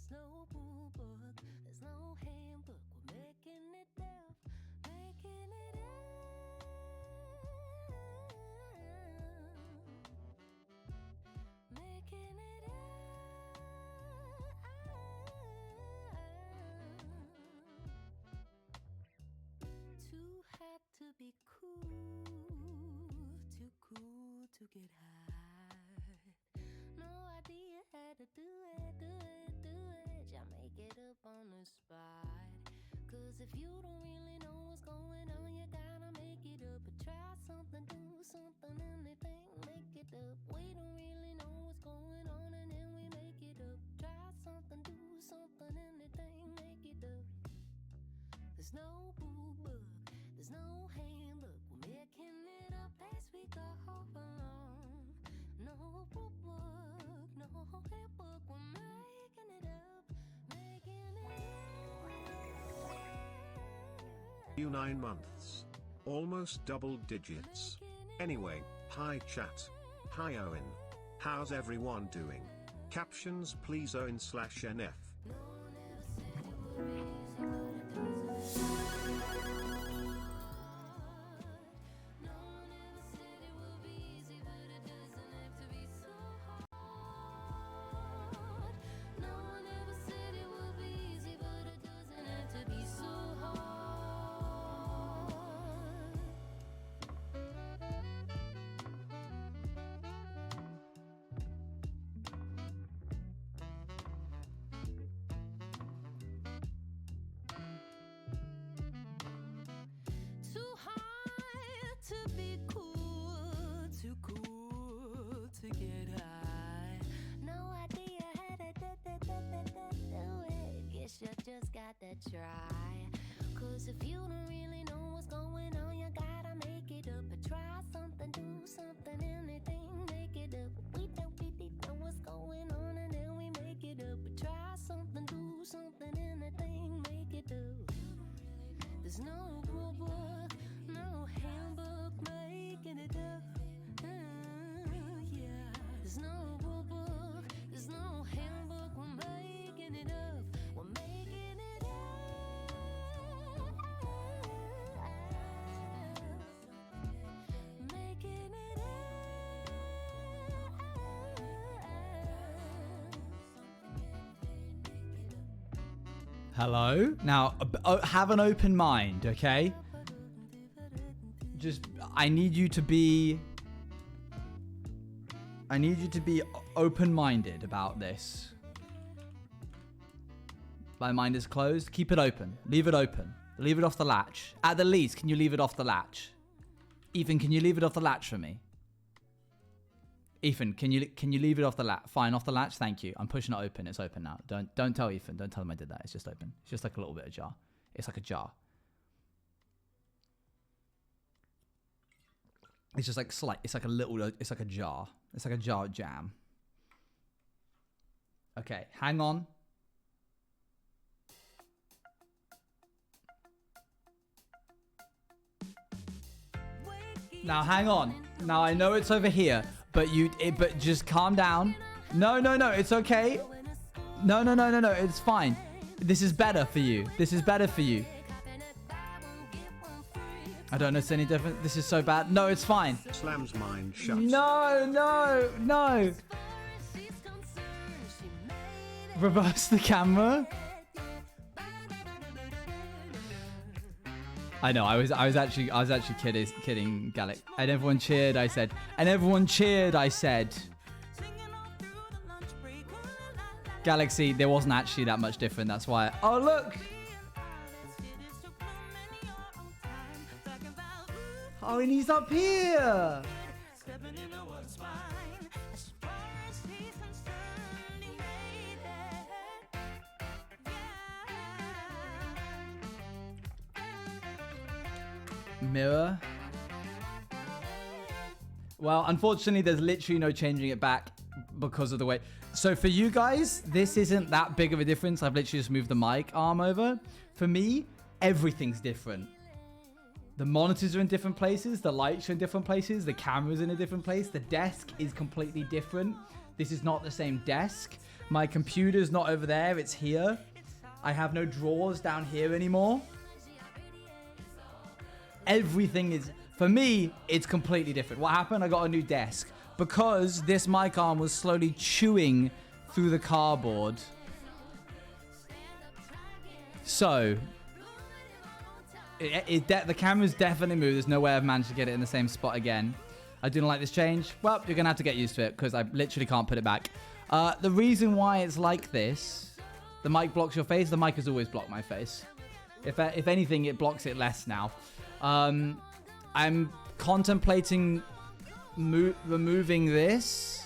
There's no rule book, there's no handbook. We're making it up, making it up. Making it up. Too hot to be cool, too cool to get high. No idea how to do it, do it, do it. Y'all make it up on the spot. Cause if you don't really know what's going on, you gotta make it up. But try something, do something, anything, make it up. We don't really know what's going on, and then we make it up. Try something, do something, anything, make it up. There's no rule book, there's no handbook. We're making it up as we go along. No rule book, no handbook. We're making it up, making it up. You 9 months. Almost double digits. Anyway, hi chat. Hi Owen. How's everyone doing? Captions please Owen/NF. To get high. No idea how to do it. Guess you just gotta try. Cause if you don't really know what's going on, you gotta make it up. But try something, do something, anything, make it up. We don't really know what's going on, and then we make it up. But try something, do something, anything, make it up. There's no rule book, no handbook, making it up. There's no rule book, there's no handbook. We're making it up, we're making it up. Making it up. Hello? Now, have an open mind, okay? I need you to be open-minded about this. My mind is closed. Keep it open. Leave it open. Leave it off the latch. At the least, can you leave it off the latch? Ethan, can you leave it off the latch for me? Ethan, can you leave it off the latch? Fine, off the latch. Thank you. I'm pushing it open. It's open now. Don't tell Ethan. Don't tell him I did that. It's just open. It's just like a little bit of jar. It's like a jar. It's just like slight. It's like a little. It's like a jar. It's like a jar of jam. Okay, hang on. Now hang on. Now I know it's over here, but but just calm down. No, it's okay. No, it's fine. This is better for you. This is better for you. I don't know if it's any different. This is so bad. No, it's fine. Slam's mind shut. No. Reverse the camera. I know. I was actually kidding, Gallic. And everyone cheered. I said. Galaxy. There wasn't actually that much different. That's why. Oh look. Oh, and he's up here. Mirror. Well, unfortunately, there's literally no changing it back because of the way. So for you guys, this isn't that big of a difference. I've literally just moved the mic arm over. For me, everything's different. The monitors are in different places. The lights are in different places. The camera's in a different place. The desk is completely different. This is not the same desk. My computer's not over there. It's here. I have no drawers down here anymore. Everything is, for me, it's completely different. What happened? I got a new desk because this mic arm was slowly chewing through the cardboard. So, the camera's definitely moved. There's no way I've managed to get it in the same spot again. I didn't like this change. Well, you're going to have to get used to it because I literally can't put it back. The reason why it's like this, the mic blocks your face. The mic has always blocked my face. If anything, it blocks it less now. I'm contemplating removing this.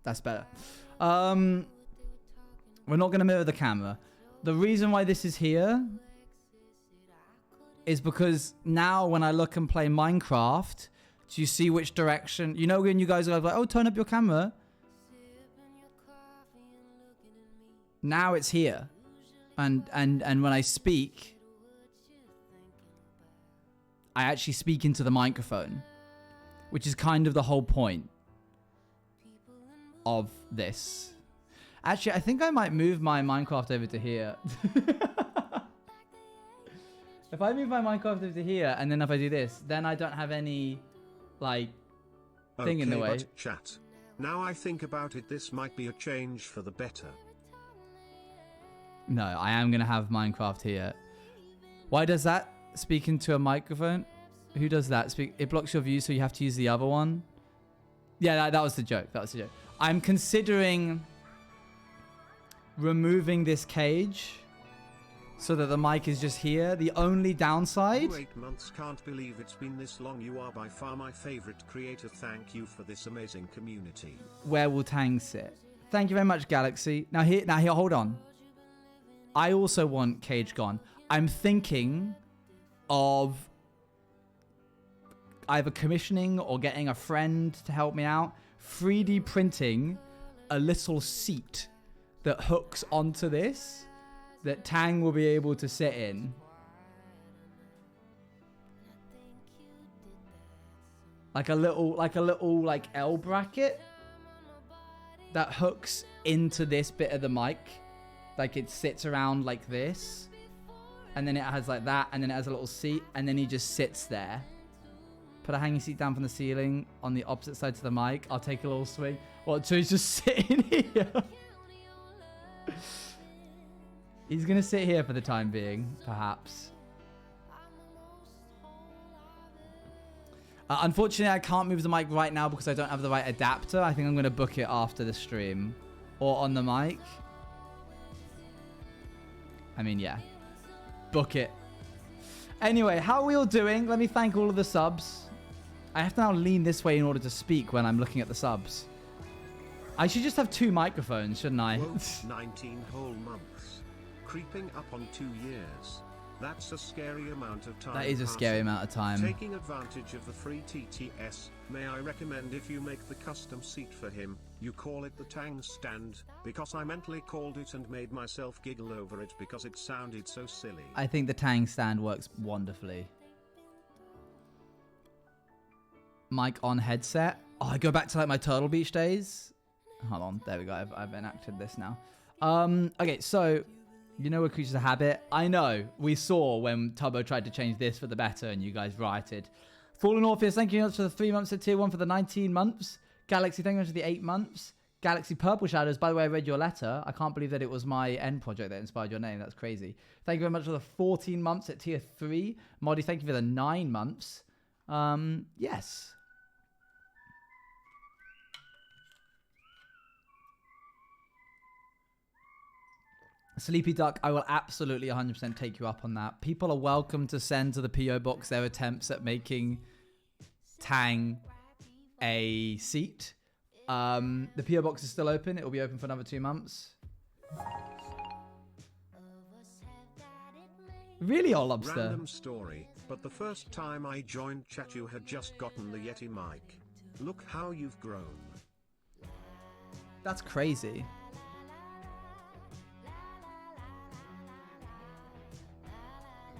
That's better. We're not going to mirror the camera. The reason why this is here is because now when I look and play Minecraft, do you see which direction? You know when you guys are like, oh, turn up your camera. Now it's here. And when I speak, I actually speak into the microphone, which is kind of the whole point of this. Actually, I think I might move my Minecraft over to here. If I move my Minecraft over to here, and then if I do this, then I don't have any, like, thing in the way. But chat. Now I think about it, this might be a change for the better. No, I am going to have Minecraft here. Why does that speak into a microphone? Who does that? It blocks your view, so you have to use the other one? Yeah, that was the joke. That was the joke. I'm considering removing this cage so that the mic is just here. The only downside... 8 months, can't believe it's been this long. You are by far my favorite creator. Thank you for this amazing community. Where will Tang sit? Thank you very much, Galaxy. Now here, hold on. I also want cage gone. I'm thinking of either commissioning or getting a friend to help me out. 3D printing a little seat that hooks onto this that Tang will be able to sit in. Like a little L bracket that hooks into this bit of the mic. Like it sits around like this. And then it has like that, and then it has a little seat, and then he just sits there. Put a hanging seat down from the ceiling on the opposite side to the mic. I'll take a little swing. What, so he's just sitting here? He's going to sit here for the time being, perhaps. Unfortunately, I can't move the mic right now because I don't have the right adapter. I think I'm going to book it after the stream. Or on the mic. I mean, yeah. Book it. Anyway, how are we all doing? Let me thank all of the subs. I have to now lean this way in order to speak when I'm looking at the subs. I should just have 2 microphones, shouldn't I? Whoa, 19 whole months. Creeping up on 2 years. That's a scary amount of time. That is a scary amount of time. Taking advantage of the free TTS, may I recommend if you make the custom seat for him, you call it the Tang stand, because I mentally called it and made myself giggle over it because it sounded so silly. I think the Tang stand works wonderfully. Mic on headset. Oh, I go back to like my Turtle Beach days. Hold on, there we go. I've enacted this now. Okay, so you know we're creatures of habit. I know we saw when Tubbo tried to change this for the better, and you guys rioted. Fallen Orpheus, thank you very much for the 3 months at tier 1 for the 19 months. Galaxy, thank you very much for the 8 months. Galaxy Purple Shadows, by the way, I read your letter. I can't believe that it was my end project that inspired your name. That's crazy. Thank you very much for the 14 months at tier 3. Moddy, thank you for the 9 months. Yes. Sleepy Duck, I will absolutely 100% take you up on that. People are welcome to send to the PO box their attempts at making Tang a seat. The PO box is still open. It will be open for another 2 months. Really, old lobster? Random story. But the first time I joined chat you had just gotten the Yeti mic. Look how you've grown. That's crazy.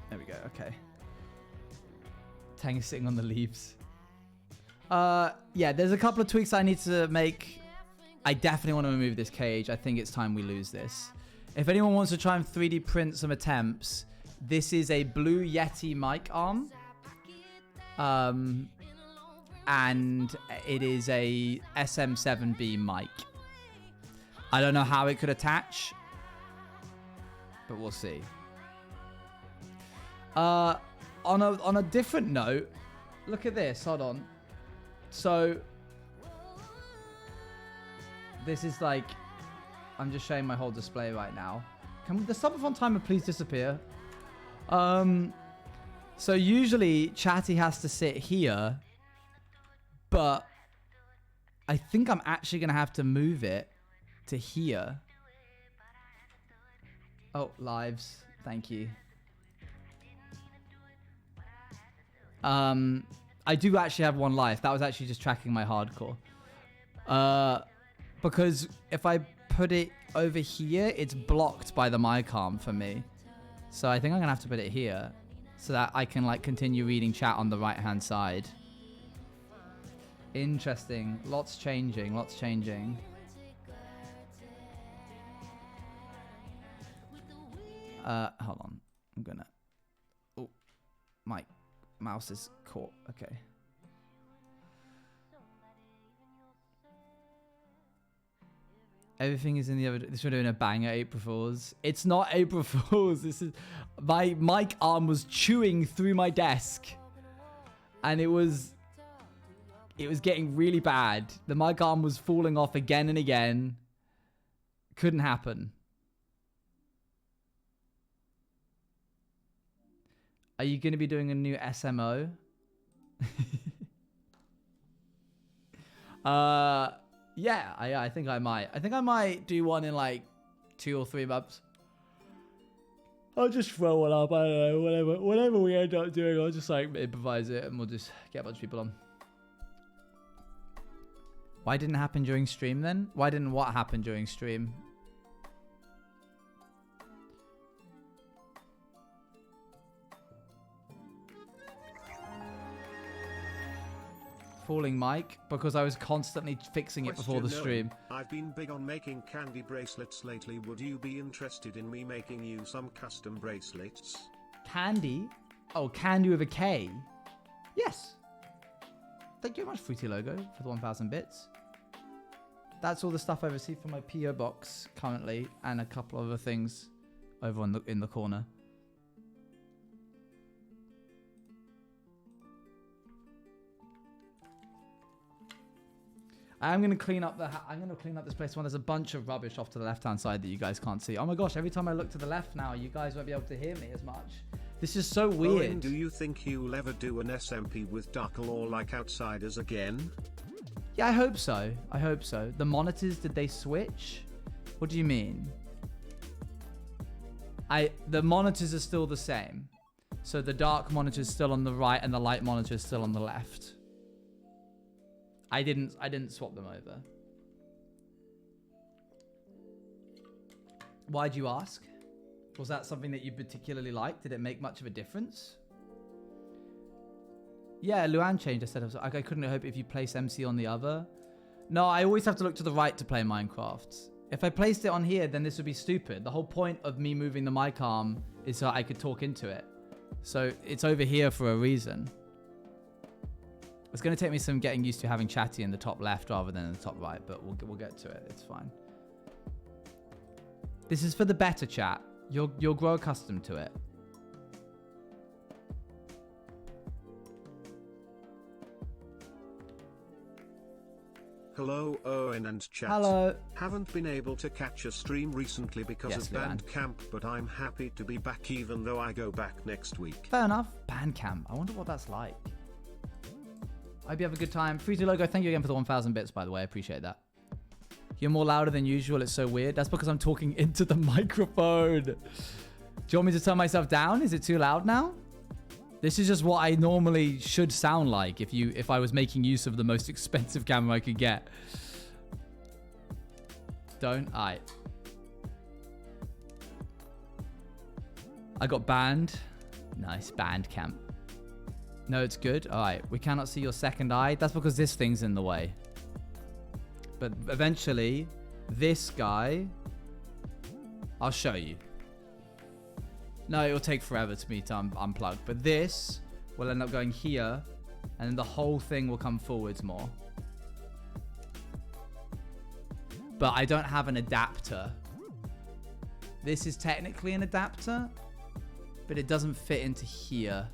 There we go, okay. Tang is sitting on the leaves. Yeah, there's a couple of tweaks I need to make. I definitely want to remove this cage. I think it's time we lose this. If anyone wants to try and 3D print some attempts, this is a blue Yeti mic arm. And it is a SM7B mic. I don't know how it could attach, but we'll see. On a different note, look at this. Hold on. So this is like, I'm just showing my whole display right now. Can the subathon timer please disappear? So usually Chatty has to sit here, but I think I'm actually gonna have to move it to here. Oh, lives. Thank you. I do actually have one life. That was actually just tracking my hardcore. Because if I put it over here, it's blocked by the mic arm for me. So I think I'm gonna have to put it here so that I can like continue reading chat on the right hand side. Interesting. Lots changing. Lots changing. Hold on. I'm gonna. Oh, my mouse is caught. Okay. Everything is in the other. This we're doing a banger April Fools. It's not April Fools. This is my mic arm was chewing through my desk, and it was getting really bad. The mic arm was falling off again and again. Couldn't happen. Are you going to be doing a new SMO? Yeah, I think I might. I think I might do one in like 2 or 3 months. I'll just throw one up. I don't know. Whatever we end up doing, I'll just like improvise it and we'll just get a bunch of people on. Why didn't it happen during stream then? Why didn't what happen during stream? Falling mic because I was constantly fixing it before the stream. I've been big on making candy bracelets lately. Would you be interested in me making you some custom bracelets? Candy? Oh, candy with a K. Yes. Thank you very much, Fruity Logo, for the 1,000 bits. That's all the stuff I received from my PO box currently, and a couple of other things over in the corner. I'm gonna clean up this place when there's a bunch of rubbish off to the left-hand side that you guys can't see. Oh my gosh! Every time I look to the left now, you guys won't be able to hear me as much. This is so weird. Owen, do you think you'll ever do an SMP with Darkle or like Outsiders again? Yeah, I hope so. I hope so. The monitors, did they switch? What do you mean? The monitors are still the same. So the dark monitor is still on the right and the light monitor is still on the left. I didn't swap them over. Why'd you ask? Was that something that you particularly liked? Did it make much of a difference? Yeah, Luan changed. I said I couldn't hope if you place MC on the other. No, I always have to look to the right to play Minecraft. If I placed it on here, then this would be stupid. The whole point of me moving the mic arm is so I could talk into it. So it's over here for a reason. It's going to take me some getting used to having Chatty in the top left rather than in the top right, but we'll get to it. It's fine. This is for the better chat. You'll grow accustomed to it. Hello Owen and chat. Hello. Haven't been able to catch a stream recently because of Bandcamp, but I'm happy to be back even though I go back next week. Fair enough. Bandcamp. I wonder what that's like. I hope you have a good time. Freezy Logo, thank you again for the 1,000 bits, by the way. I appreciate that. You're more louder than usual. It's so weird. That's because I'm talking into the microphone. Do you want me to turn myself down? Is it too loud now? This is just what I normally should sound like if I was making use of the most expensive camera I could get. Don't I? I got banned. Nice, banned camp. No, it's good. All right, we cannot see your second eye. That's because this thing's in the way. But eventually, this guy, I'll show you. No, it will take forever to me to unplug. But this will end up going here, and then the whole thing will come forwards more. But I don't have an adapter. This is technically an adapter, but it doesn't fit into here.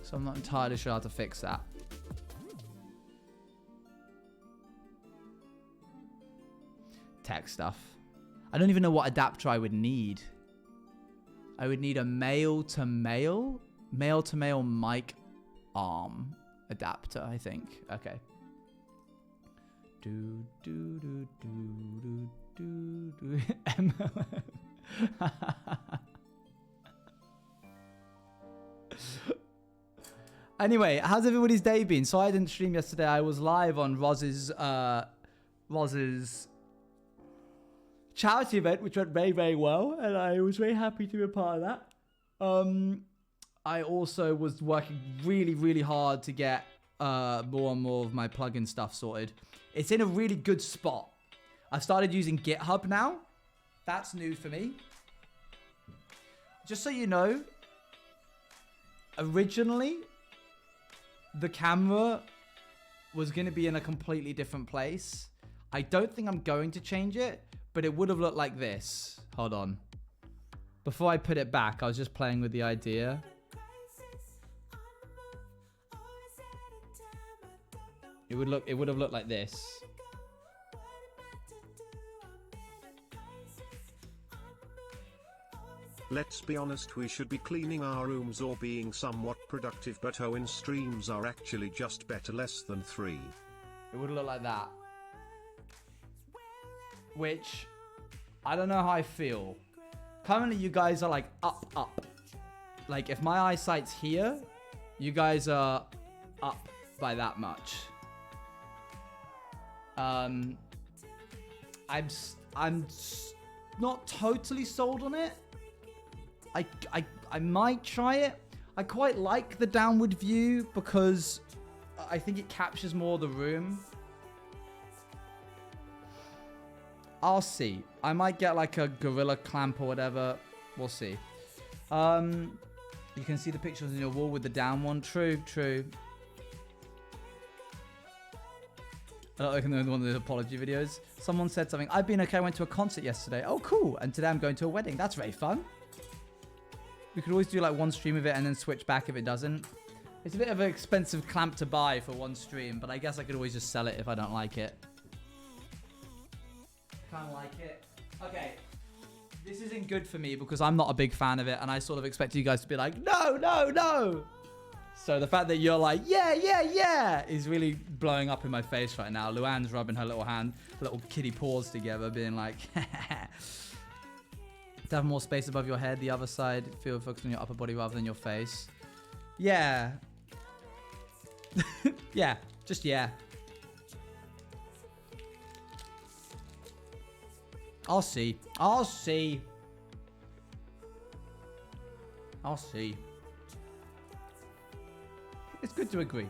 So I'm not entirely sure how to fix that. Tech stuff. I don't even know what adapter I would need. I would need a male-to-male mic arm adapter, I think. Okay. Do do do do do do do. Anyway, how's everybody's day been? So I didn't stream yesterday. I was live on Roz's charity event, which went very, very well, and I was very happy to be a part of that. I also was working really, really hard to get more and more of my plugin stuff sorted. It's in a really good spot. I've started using GitHub now. That's new for me. Just so you know, originally, the camera was going to be in a completely different place. I don't think I'm going to change it, but it would have looked like this. Hold on. Before I put it back, I was just playing with the idea. It would have looked like this. Let's be honest, we should be cleaning our rooms or being somewhat productive, but Owen streams are actually just better less than 3. It would look like that. Which, I don't know how I feel. Currently, you guys are like up. Like, if my eyesight's here, you guys are up by that much. I'm not totally sold on it. I might try it. I quite like the downward view because I think it captures more of the room. I'll see. I might get like a gorilla clamp or whatever. We'll see. You can see the pictures on your wall with the down one. True. I don't like one of the apology videos. Someone said something. I've been okay. I went to a concert yesterday. Oh, cool. And today I'm going to a wedding. That's very fun. We could always do like one stream of it and then switch back if it doesn't. It's a bit of an expensive clamp to buy for one stream, but I guess I could always just sell it if I don't like it. Kind of like it. Okay. This isn't good for me because I'm not a big fan of it, and I sort of expect you guys to be like, no. So the fact that you're like, yeah, is really blowing up in my face right now. Luann's rubbing her little kitty paws together, being like, to have more space above your head, the other side, feel focused on your upper body rather than your face. Yeah. Yeah, just yeah. I'll see. It's good to agree.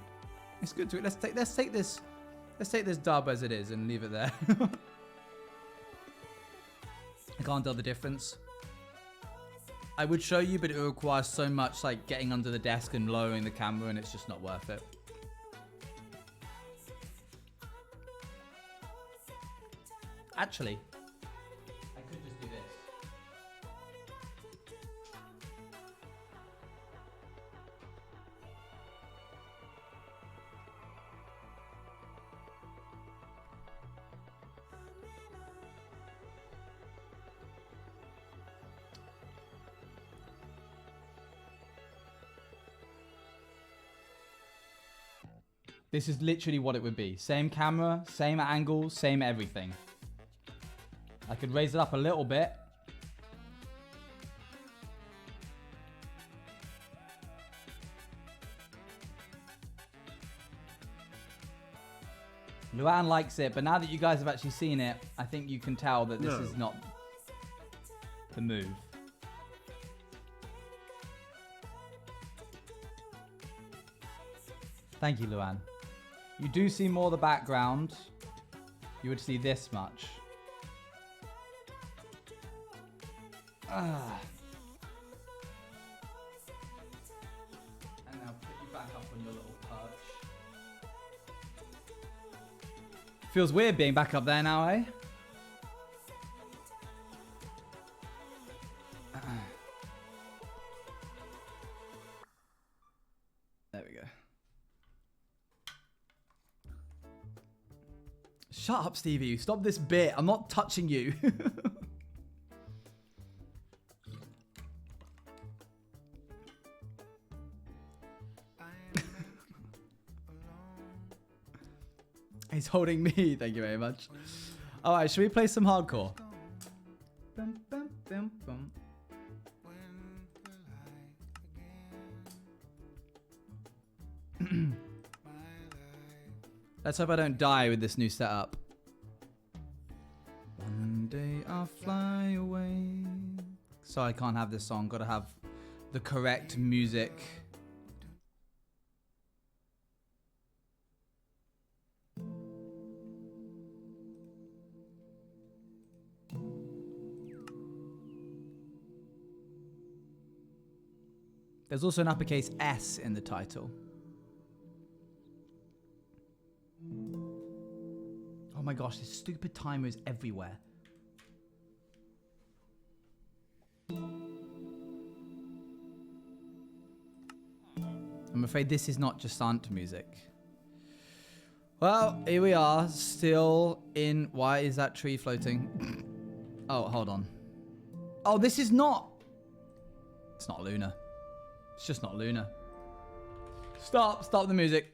Let's take this dub as it is and leave it there. I can't tell the difference. I would show you, but it would require so much like getting under the desk and lowering the camera, and it's just not worth it. Actually, I could just do this. This is literally what it would be. Same camera, same angle, same everything. I could raise it up a little bit. Luan likes it, but now that you guys have actually seen it, I think you can tell that this is not the move. Thank you, Luan. You do see more of the background. You would see this much. Ah. And now put you back up on your little perch. Feels weird being back up there now, eh? There we go. Shut up, Stevie. Stop this bit. I'm not touching you. He's holding me. Thank you very much. All right, should we play some hardcore? Bum, bum, bum, bum. Let's hope I don't die with this new setup. One day I'll fly away. Sorry, I can't have this song. Gotta have the correct music. There's also an uppercase S in the title. Oh my gosh, this stupid timer is everywhere. I'm afraid this is not just Ant music. Well, here we are, still in... Why is that tree floating? Oh, hold on. Oh, this is not... It's not Luna. It's just not Luna. Stop the music.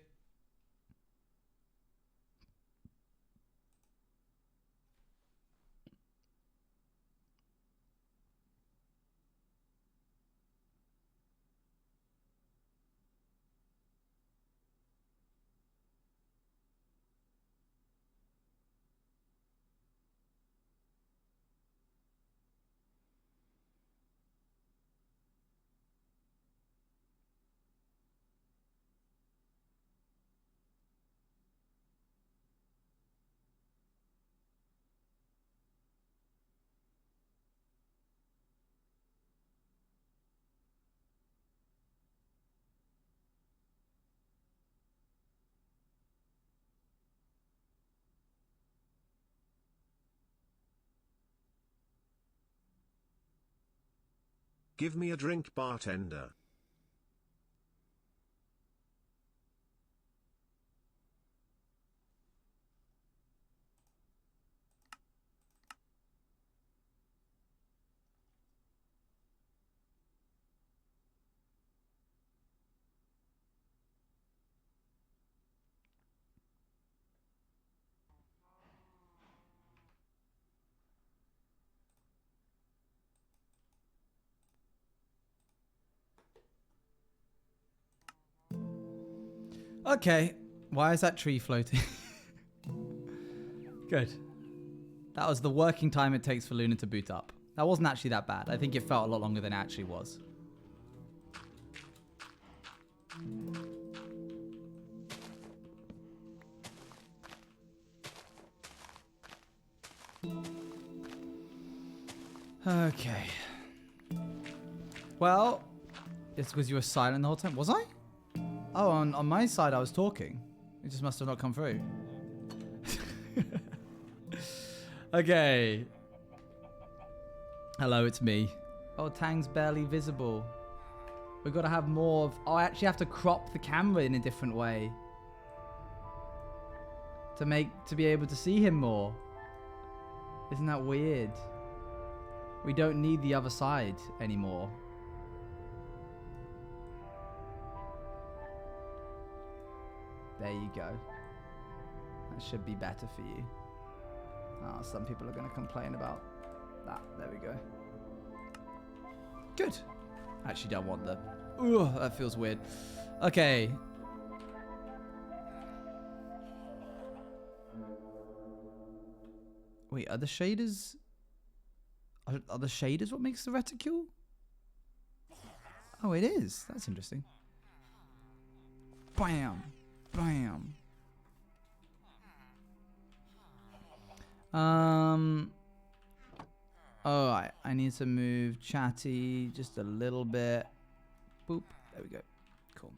Give me a drink, bartender. Okay, why is that tree floating? Good. That was the working time it takes for Luna to boot up. That wasn't actually that bad. I think it felt a lot longer than it actually was. Okay. Well, it's because you were silent the whole time. Was I? Oh, on my side I was talking. It just must have not come through. Okay. Hello, it's me. Oh, Tang's barely visible. We've got to have more of... Oh, I actually have to crop the camera in a different way. To be able to see him more. Isn't that weird? We don't need the other side anymore. There you go. That should be better for you. Oh, some people are going to complain about that. There we go. Good. Actually don't want the... Ooh, that feels weird. Okay. Wait, are the shaders... Are the shaders what makes the reticule? Oh, it is. That's interesting. Bam. Bam. Alright, I need to move chatty just a little bit. Boop. There we go. Cool.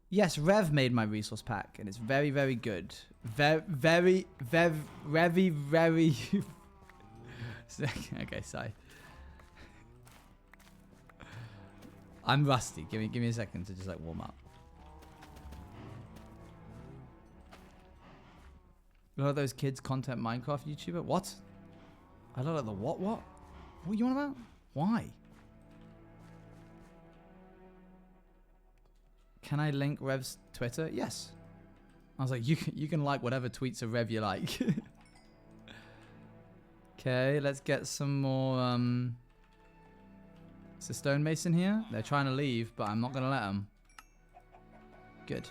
Yes, Rev made my resource pack, and it's very, very good. Very. Okay, sorry. I'm rusty. Give me a second to just like warm up. You know those kids content Minecraft YouTuber? What? I look like the what? What are you on about? Why? Can I link Rev's Twitter? Yes. I was like, you can like whatever tweets of Rev you like. Okay, let's get some more. Is the stonemason here? They're trying to leave, but I'm not gonna let them. Good.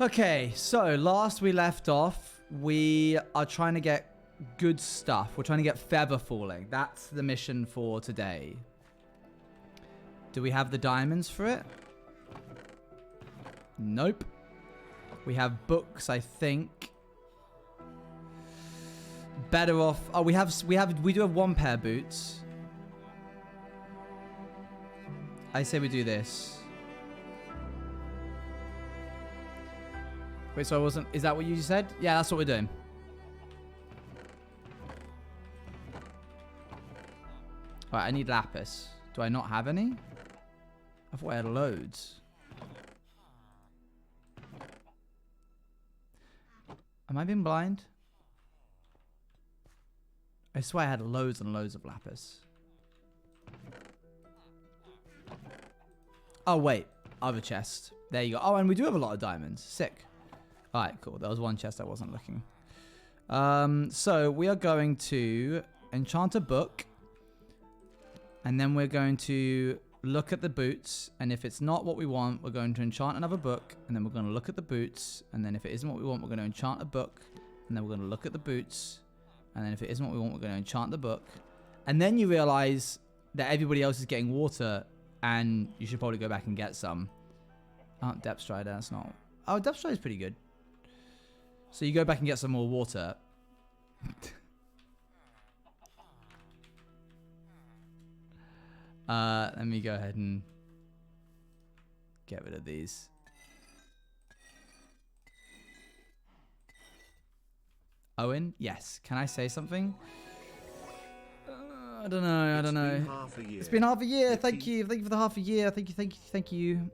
Okay, so last we left off, we are trying to get good stuff. We're trying to get feather falling. That's the mission for today. Do we have the diamonds for it? Nope. We have books, I think. Better off. Oh, we do have one pair of boots. I say we do this. Wait, so I wasn't... Is that what you said? Yeah, that's what we're doing. Alright, I need lapis. Do I not have any? I thought I had loads. Am I being blind? I swear I had loads and loads of lapis. Oh, wait. Other chest. There you go. Oh, and we do have a lot of diamonds. Sick. Alright, cool. There was one chest I wasn't looking. So we are going to enchant a book. And then we're going to look at the boots. And if it's not what we want, we're going to enchant another book. And then we're going to look at the boots. And then if it isn't what we want, we're going to enchant a book. And then we're going to look at the boots. And then if it isn't what we want, we're going to enchant the book. And then you realize that everybody else is getting water. And you should probably go back and get some. Oh, Depth Strider, that's not... Oh, Depth Strider is pretty good. So you go back and get some more water. Let me go ahead and get rid of these. Owen, yes. Can I say something? I don't know. It's been half a year. Thank you. Thank you for the half a year. Thank you.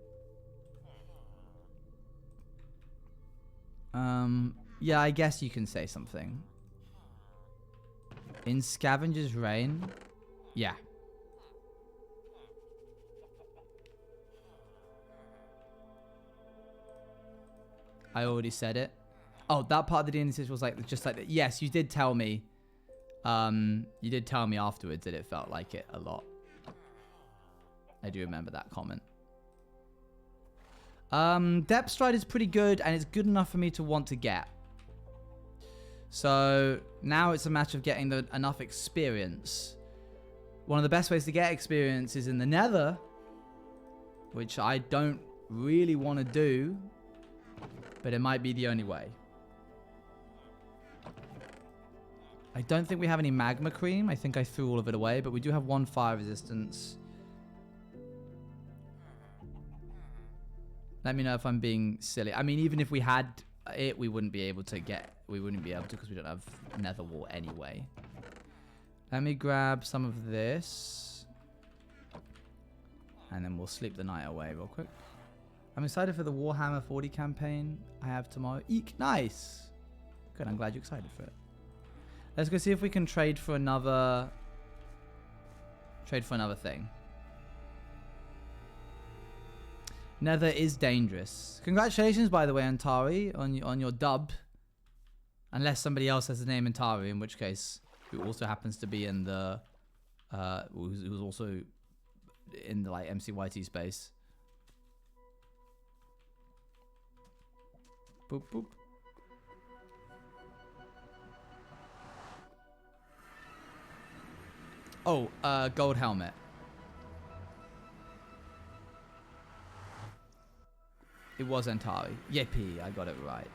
Yeah, I guess you can say something. In Scavenger's Reign? Yeah. I already said it. Oh, that part of the DNA was like just like that. Yes, you did tell me. You did tell me afterwards that it felt like it a lot. I do remember that comment. Depth Stride is pretty good, and it's good enough for me to want to get. So now it's a matter of getting enough experience. One of the best ways to get experience is in the Nether, which I don't really want to do, but it might be the only way. I don't think we have any magma cream. I think I threw all of it away, but we do have one fire resistance. Let me know if I'm being silly. I mean, even if we had it, we wouldn't be able to because we don't have nether wall anyway. Let me grab some of this. And then we'll sleep the night away real quick. I'm excited for the Warhammer 40 campaign I have tomorrow. Eek, nice. Good, I'm glad you're excited for it. Let's go see if we can trade for another thing. Nether is dangerous. Congratulations, by the way, Antari, on your dub. Unless somebody else has the name Antari, in which case, who also happens to be in the, who's also in the like MCYT space. boop, boop. Oh, gold helmet. It was Antari. Yippee, I got it right.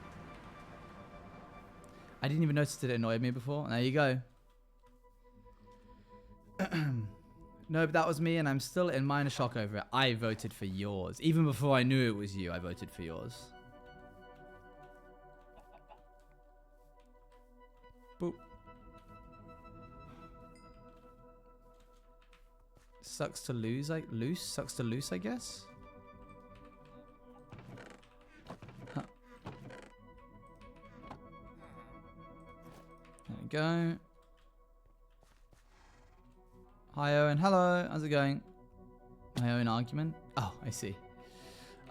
I didn't even notice it annoyed me before. There you go. No, but that was me, and I'm still in minor shock over it. I voted for yours. Even before I knew it was you, I voted for yours. Boop. Sucks to lose, sucks to loose, I guess. Huh. There we go. Hi Owen, hello, how's it going? My own argument? Oh, I see.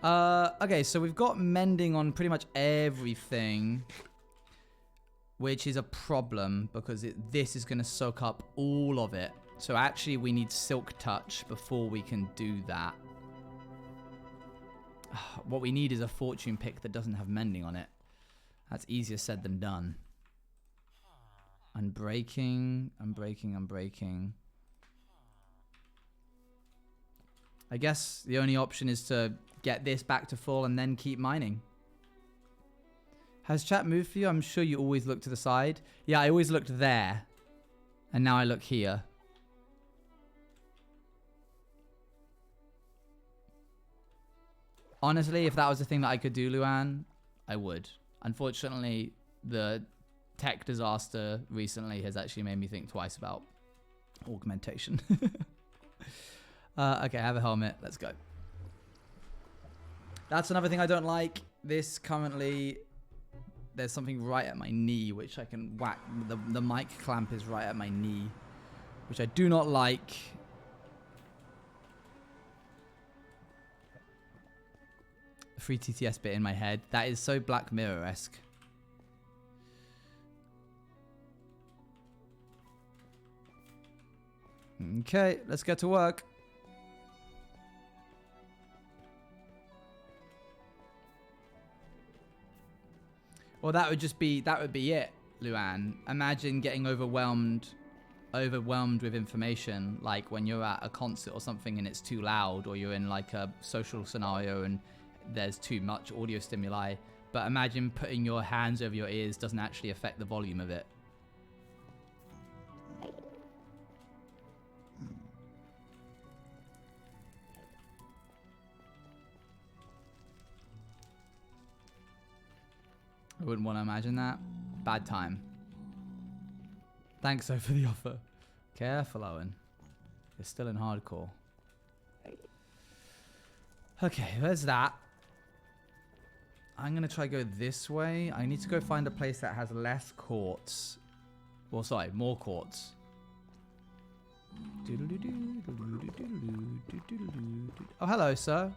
Okay, so we've got mending on pretty much everything, which is a problem because this is going to soak up all of it. So actually we need silk touch before we can do that. What we need is a fortune pick that doesn't have mending on it. That's easier said than done. Unbreaking. I guess the only option is to get this back to full and then keep mining. Has chat moved for you? I'm sure you always look to the side. Yeah, I always looked there. And now I look here. Honestly, if that was a thing that I could do, Luan, I would. Unfortunately, the tech disaster recently has actually made me think twice about augmentation. Okay, I have a helmet. Let's go. That's another thing I don't like. This currently, there's something right at my knee, which I can whack. The mic clamp is right at my knee, which I do not like. Free TTS bit in my head. That is so Black Mirror-esque. Okay, let's get to work. Well, that would be it, Luan. Imagine getting overwhelmed with information, like when you're at a concert or something and it's too loud, or you're in like a social scenario and there's too much audio stimuli. But imagine putting your hands over your ears doesn't actually affect the volume of it. I wouldn't want to imagine that. Bad time. Thanks, though, for the offer. Careful, Owen. You're still in hardcore. Okay, there's that. I'm going to try go this way. I need to go find a place that has less quartz. Well, sorry, more quartz. Oh, hello, sir.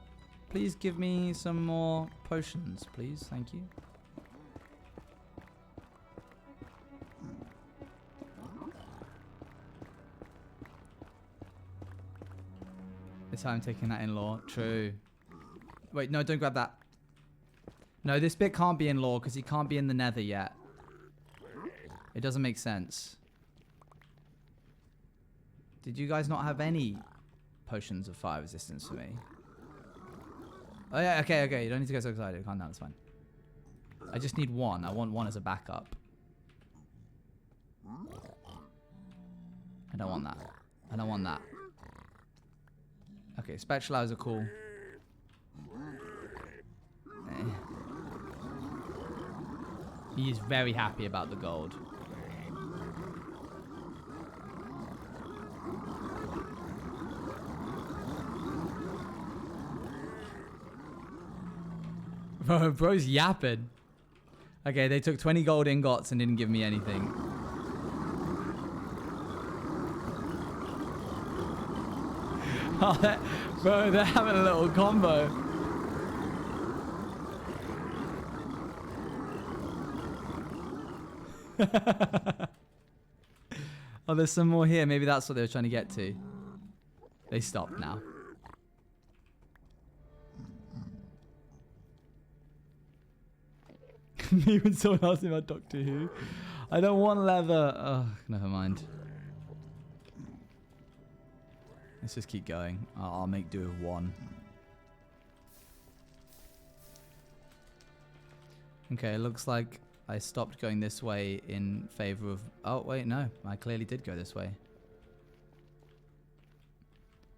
Please give me some more potions, please. Thank you. This time I'm taking that in lore. True. Wait, no, don't grab that. No, this bit can't be in lore because he can't be in the nether yet. It doesn't make sense. Did you guys not have any potions of fire resistance for me? Oh yeah, okay. You don't need to get so excited. Calm down, it's fine. I just need one. I want one as a backup. I don't want that. I don't want that. Okay, spatulas are cool. He is very happy about the gold. Bro's yapping. Okay, they took 20 gold ingots and didn't give me anything. Oh, bro, they're having a little combo. Oh, there's some more here. Maybe that's what they were trying to get to. They stopped now. Me when someone asks me about Doctor Who. I don't want leather. Oh, never mind. Let's just keep going. I'll make do with one. Okay, it looks like I stopped going this way in favor of... Oh, wait, no. I clearly did go this way.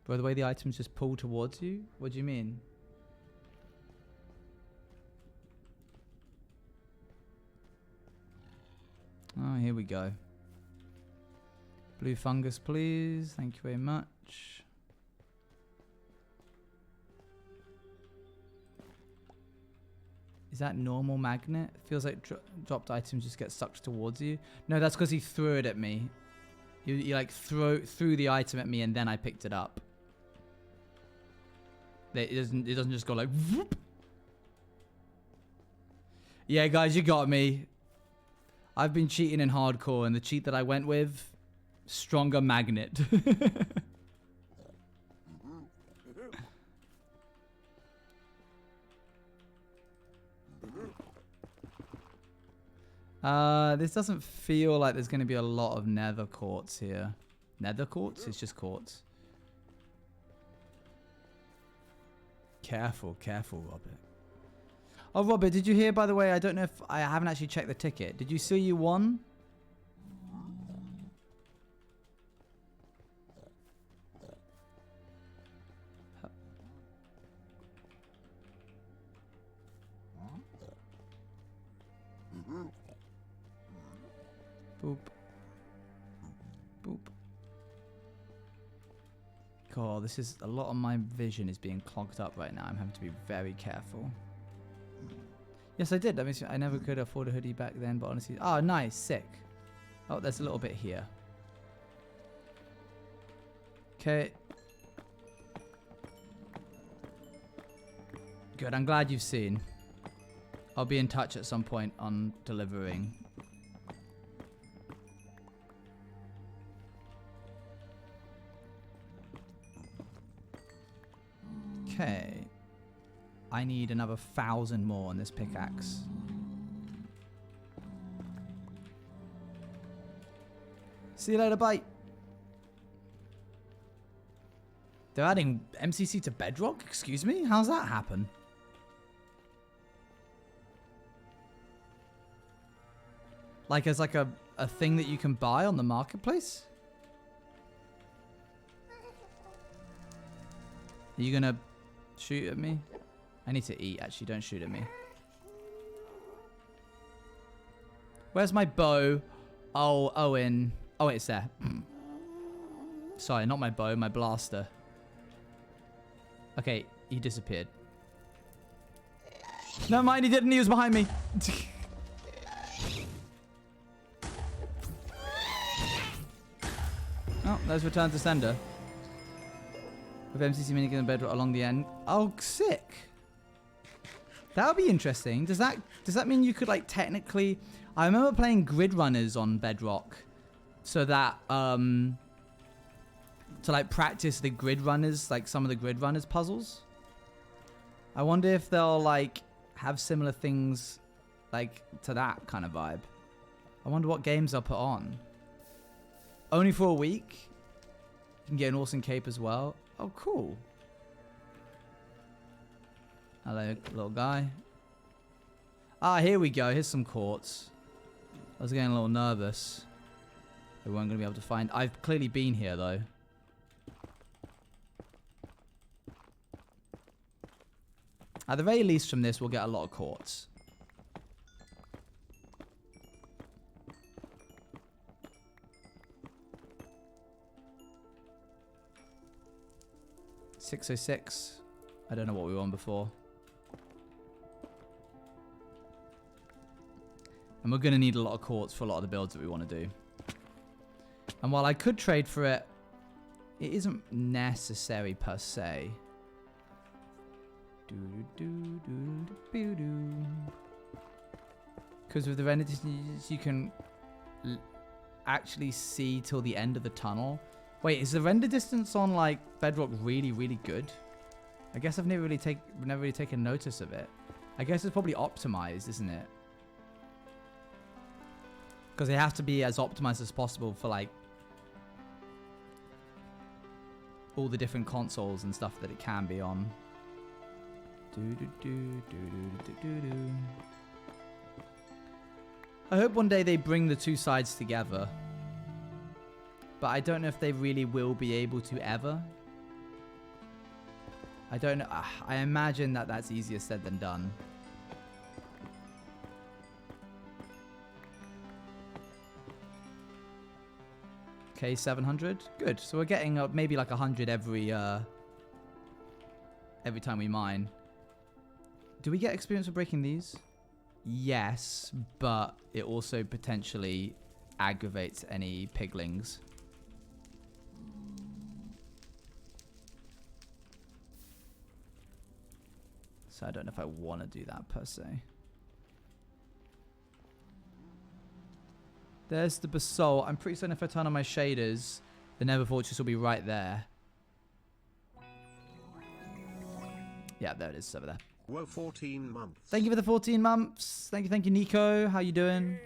By the way, the items just pull towards you? What do you mean? Oh, here we go. Blue fungus, please. Thank you very much. Is that normal magnet? Feels like dropped items just get sucked towards you. No, that's because he threw it at me. You like threw the item at me and then I picked it up. It doesn't just go like whoop. Yeah, guys, you got me. I've been cheating in hardcore, and the cheat that I went with, stronger magnet. This doesn't feel like there's going to be a lot of nether quartz here. Nether quartz? It's just quartz. Careful, careful, Robert. Oh, Robert, did you hear, by the way, I don't know if... I haven't actually checked the ticket. Did you see you won? Boop. Boop. God, this is... A lot of my vision is being clogged up right now. I'm having to be very careful. Yes, I did. I mean, I never could afford a hoodie back then, but honestly... Oh, nice. Sick. Oh, there's a little bit here. Okay. Good. I'm glad you've seen. I'll be in touch at some point on delivering. Okay. I need another 1,000 more on this pickaxe. See you later, bye. They're adding MCC to Bedrock? Excuse me? How's that happen? Like as like a thing that you can buy on the marketplace? Are you gonna shoot at me? I need to eat, actually. Don't shoot at me. Where's my bow? Oh, Owen. Oh, wait, it's there. Sorry, not my bow, my blaster. Okay, he disappeared. Never mind, he didn't. He was behind me. Oh, there's return to sender. With MCC minigun and bedrock along the end. Oh, sick. That would be interesting. Does that mean you could like technically... I remember playing grid runners on Bedrock. So that, to like practice the grid runners, like some of the grid runners puzzles. I wonder if they'll like have similar things like to that kind of vibe. I wonder what games they'll put on. Only for a week? You can get an awesome cape as well. Oh, cool. Hello, little guy. Ah, here we go. Here's some quartz. I was getting a little nervous. We weren't going to be able to find... I've clearly been here, though. At the very least from this, we'll get a lot of quartz. $606. I don't know what we were on before. And we're going to need a lot of quartz for a lot of the builds that we want to do. And while I could trade for it, it isn't necessary per se. Because with the render distance, you can actually see till the end of the tunnel. Wait, is the render distance on like Bedrock really, really good? I guess I've never really taken notice of it. I guess it's probably optimized, isn't it? Because they have to be as optimized as possible for like all the different consoles and stuff that it can be on. I hope one day they bring the two sides together. But I don't know if they really will be able to ever. I don't know. I imagine that that's easier said than done. Okay, 700. Good. So we're getting up maybe like 100 every time we mine. Do we get experience for breaking these? Yes, but it also potentially aggravates any piglings. So I don't know if I want to do that per se. There's the basalt. I'm pretty certain if I turn on my shaders, the Nether Fortress will be right there. Yeah, there it is over there. Whoa, 14 months. Thank you for the 14 months. Thank you, Nico. How you doing?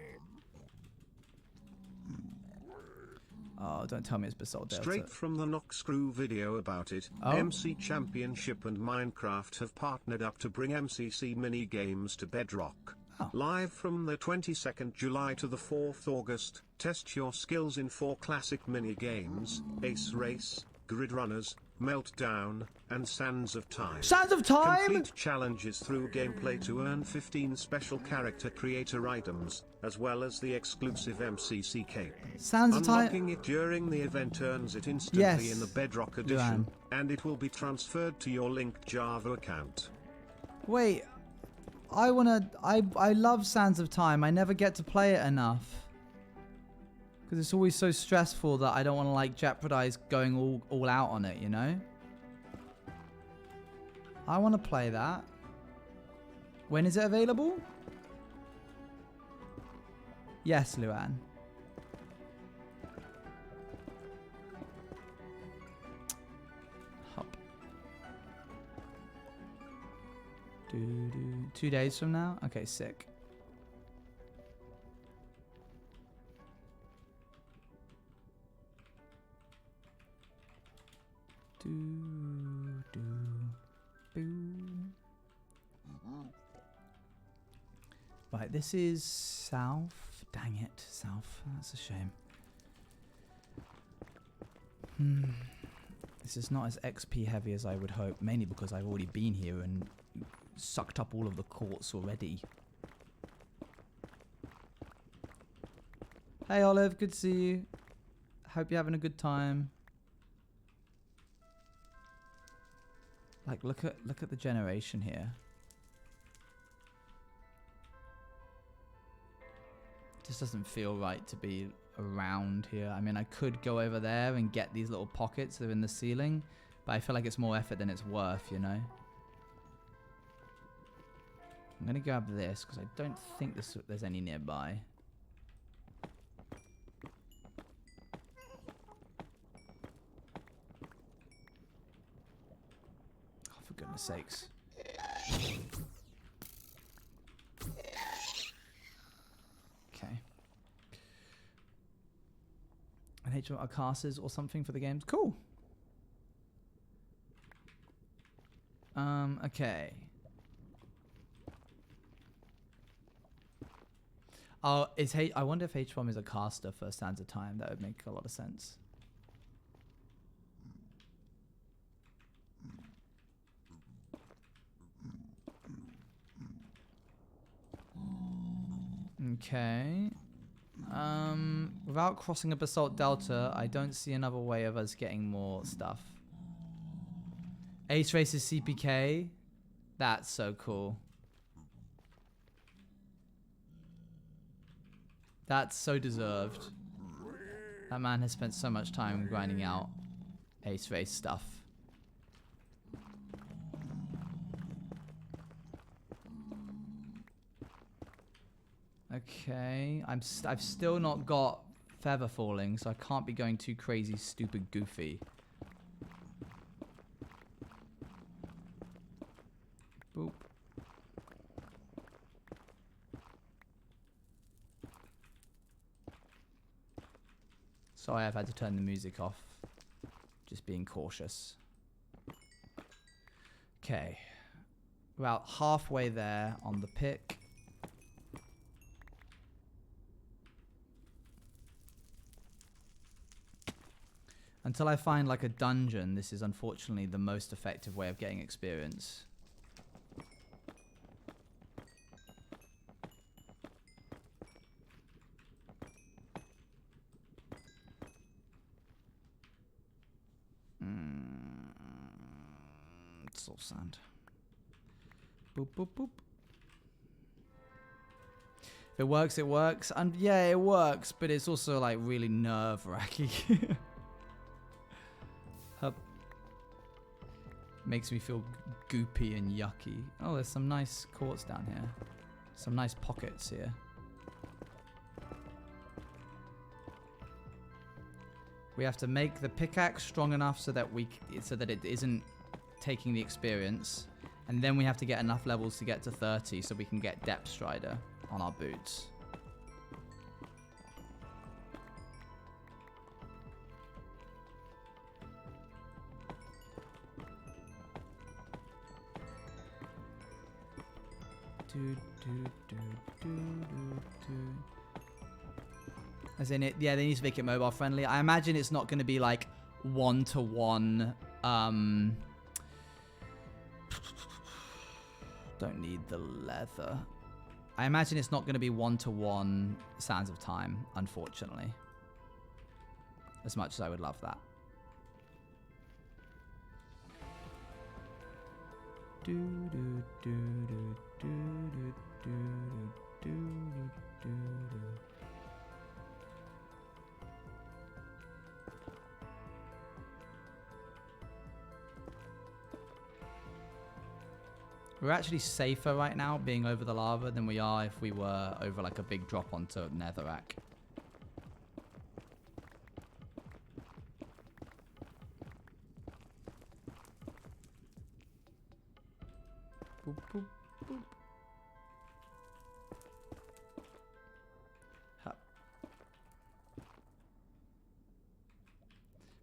Oh, don't tell me it's basalt delta. Straight from the Knockscrew video about it, Oh. MC Championship and Minecraft have partnered up to bring MCC mini games to Bedrock. Oh. Live from the 22nd July to the 4th August, test your skills in 4 classic mini games: Ace Race, Grid Runners, Meltdown, and Sands of Time. Sands of Time! Complete challenges through gameplay to earn 15 special character creator items, as well as the exclusive MCC cape. Sands of Time. Unlocking it during the event earns it instantly Yes, in the Bedrock edition, Joanne. and it will be transferred to your linked Java account. Wait, I love Sands of Time. I never get to play it enough. Because it's always so stressful that I don't want to like jeopardize going all out on it, you know? I want to play that. When is it available? Yes, Luann. Hop. 2 days from now? Okay, sick. Right, this is south. Dang it, south. That's a shame. This is not as XP heavy as I would hope, mainly because I've already been here and sucked up all of the quartz already. Hey Olive, good to see you. Hope you're having a good time. Like, look at the generation here. Just doesn't feel right to be around here. I mean, I could go over there and get these little pockets that are in the ceiling, but I feel like it's more effort than it's worth, you know? I'm going to grab this because I don't think there's any nearby. Oh, for goodness sakes. Okay. And HTML casters or something for the games. Cool. Okay. Oh, I wonder if H1 is a caster for Sands of Time. That would make a lot of sense. Okay. Without crossing a basalt delta, I don't see another way of us getting more stuff. Ace Race's CPK. That's so cool. That's so deserved. That man has spent so much time grinding out Ace Race stuff. Okay, I've still not got feather falling, so I can't be going too crazy, stupid, goofy. Boop. Sorry, I've had to turn the music off. Just being cautious. Okay. About halfway there on the pick. Until I find like a dungeon, this is unfortunately the most effective way of getting experience. It's all sand. Boop, boop, boop. If it works, it works. And yeah, it works, but it's also like really nerve-wracking. Makes me feel goopy and yucky. Oh, there's some nice quartz down here. Some nice pockets here. We have to make the pickaxe strong enough so that it isn't taking the experience, and then we have to get enough levels to get to 30 so we can get Depth Strider on our boots. As in it, yeah, they need to make it mobile friendly. I imagine it's not going to be like one-to-one. Don't need the leather. I imagine it's not going to be one-to-one Sands of Time, unfortunately. As much as I would love that. We're actually safer right now being over the lava than we are if we were over like a big drop onto Netherrack. Boop, boop, boop. Hup.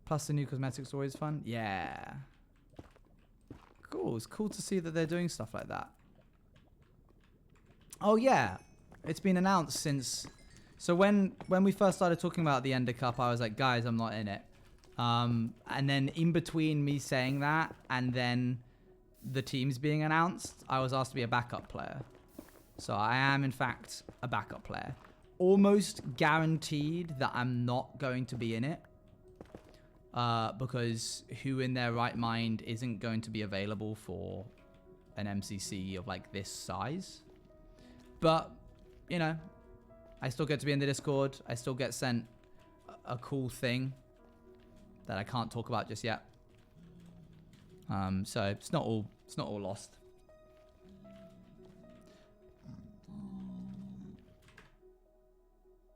Plus the new cosmetics are always fun. Yeah. Cool. It's cool to see that they're doing stuff like that. Oh yeah, it's been announced since. So when we first started talking about the Ender Cup, I was like, guys, I'm not in it. And then in between me saying that and then the teams being announced, I was asked to be a backup player. So I am in fact a backup player. Almost guaranteed that I'm not going to be in it. Because who in their right mind isn't going to be available for an MCC of like this size? But, you know, I still get to be in the Discord. I still get sent a cool thing that I can't talk about just yet. So it's not all lost.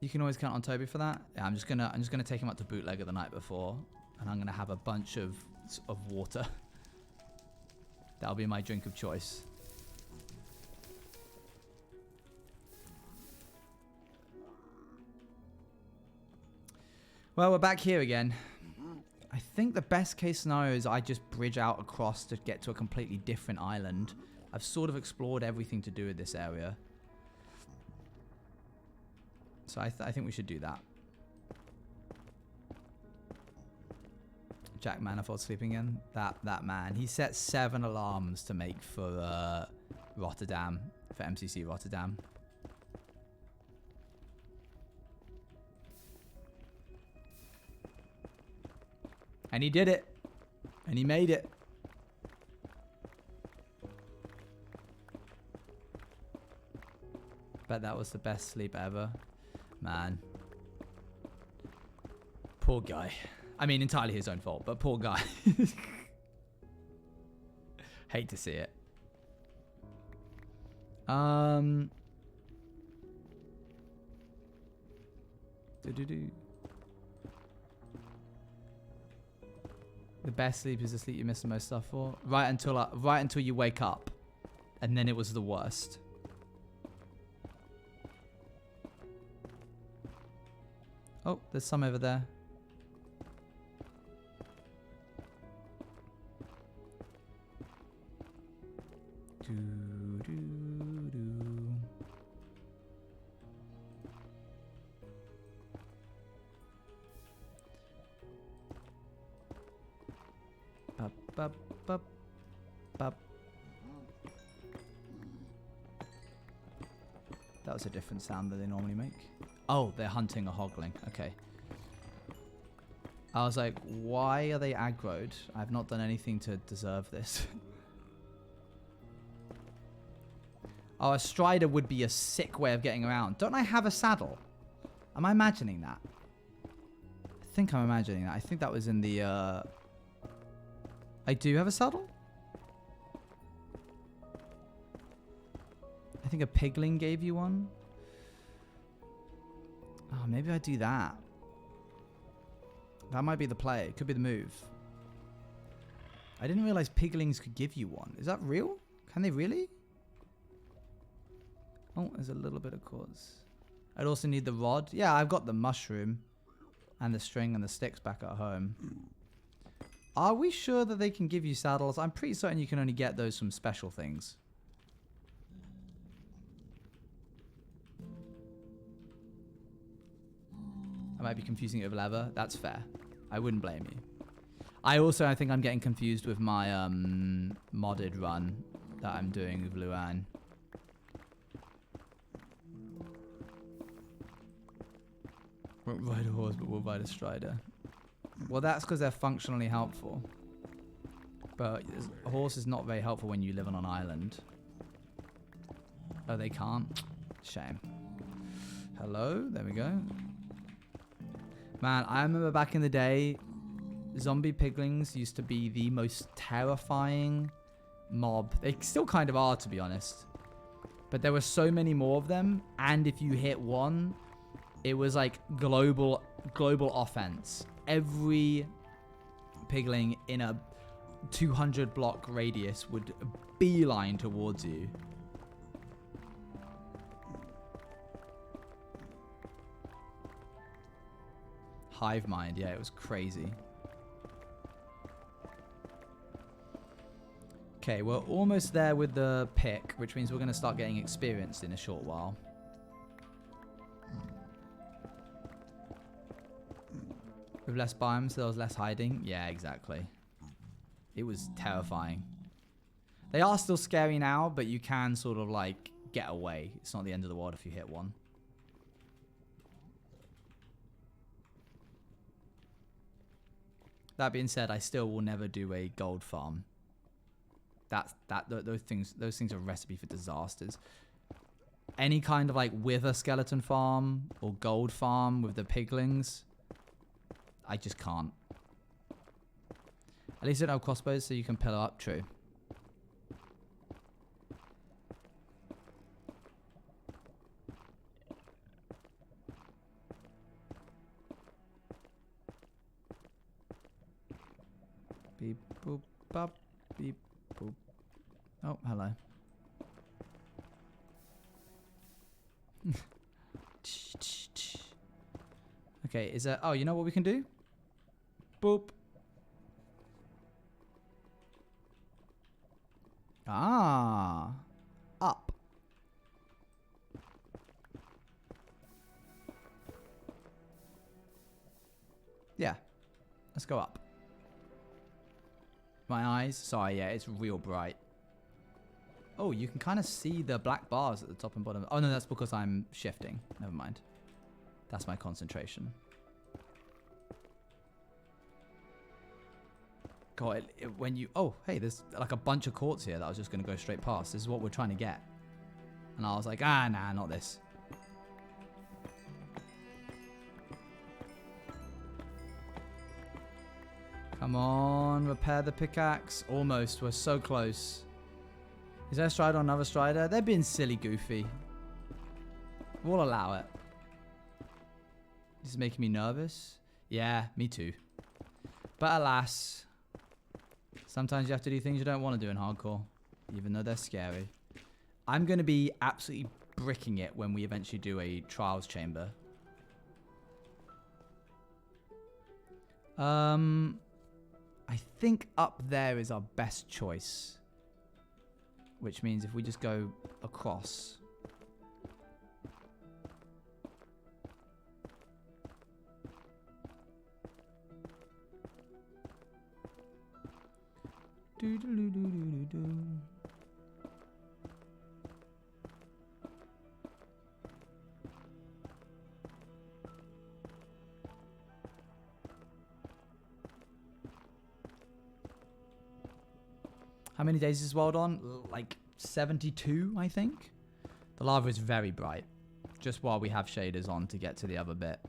You can always count on Toby for that. Yeah, I'm just gonna take him up to bootlegger the night before. And I'm going to have a bunch of water. That'll be my drink of choice. Well, we're back here again. I think the best case scenario is I just bridge out across to get to a completely different island. I've sort of explored everything to do with this area. So I think we should do that. Jack Manifold sleeping in. That man. He set 7 alarms to make for Rotterdam. For MCC Rotterdam. And he did it. And he made it. Bet that was the best sleep ever. Man. Poor guy. I mean, entirely his own fault, but poor guy. Hate to see it. The best sleep is the sleep you miss the most stuff for. Right until you wake up, and then it was the worst. Oh, there's some over there. Bup, bup, bup. That was a different sound than they normally make. Oh, they're hunting a hogling. Okay. I was like, why are they aggroed? I've not done anything to deserve this. Oh, a strider would be a sick way of getting around. Don't I have a saddle? Am I imagining that? I think I'm imagining that. I think that was in the... I do have a saddle? I think a pigling gave you one. Oh, maybe I do that. That might be the play. It could be the move. I didn't realize piglings could give you one. Is that real? Can they really? Oh, there's a little bit of quartz. I'd also need the rod. Yeah, I've got the mushroom and the string and the sticks back at home. Are we sure that they can give you saddles? I'm pretty certain you can only get those from special things. I might be confusing it with leather. That's fair. I wouldn't blame you. I think I'm getting confused with my modded run that I'm doing with Luan. Won't ride a horse, but we'll ride a strider. Well, that's because they're functionally helpful. But a horse is not very helpful when you live on an island. Oh, they can't? Shame. Hello? There we go. Man, I remember back in the day, zombie piglings used to be the most terrifying mob. They still kind of are, to be honest. But there were so many more of them, and if you hit one, it was like global offense. Every pigling in a 200 block radius would beeline towards you. Hive mind, yeah, it was crazy. Okay, we're almost there with the pick, which means we're going to start getting experienced in a short while. With less biomes, there was less hiding. Yeah, exactly. It was terrifying. They are still scary now, but you can sort of like get away. It's not the end of the world if you hit one. That being said, I still will never do a gold farm. Those things are a recipe for disasters. Any kind of like wither skeleton farm or gold farm with the piglings, I just can't. At least I don't have crossbows, so you can pillar up. True. Beep boop bop beep boop. Oh, hello. Okay, is that... Oh, you know what we can do? Boop. Ah. Up. Yeah. Let's go up. My eyes? Sorry, yeah, it's real bright. Oh, you can kind of see the black bars at the top and bottom. Oh, no, that's because I'm shifting. Never mind. That's my concentration. God, when you... Oh, hey, there's like a bunch of quartz here that I was just going to go straight past. This is what we're trying to get. And I was like, ah, nah, not this. Come on, repair the pickaxe. Almost, we're so close. Is there a strider or another strider? They're being silly goofy. We'll allow it. This is making me nervous. Yeah, me too. But alas, sometimes you have to do things you don't want to do in hardcore, even though they're scary. I'm going to be absolutely bricking it when we eventually do a trials chamber. I think up there is our best choice. Which means if we just go across. Do-do-do-do-do-do. How many days is this world on? Like 72, I think. The lava is very bright. Just while we have shaders on to get to the other bit.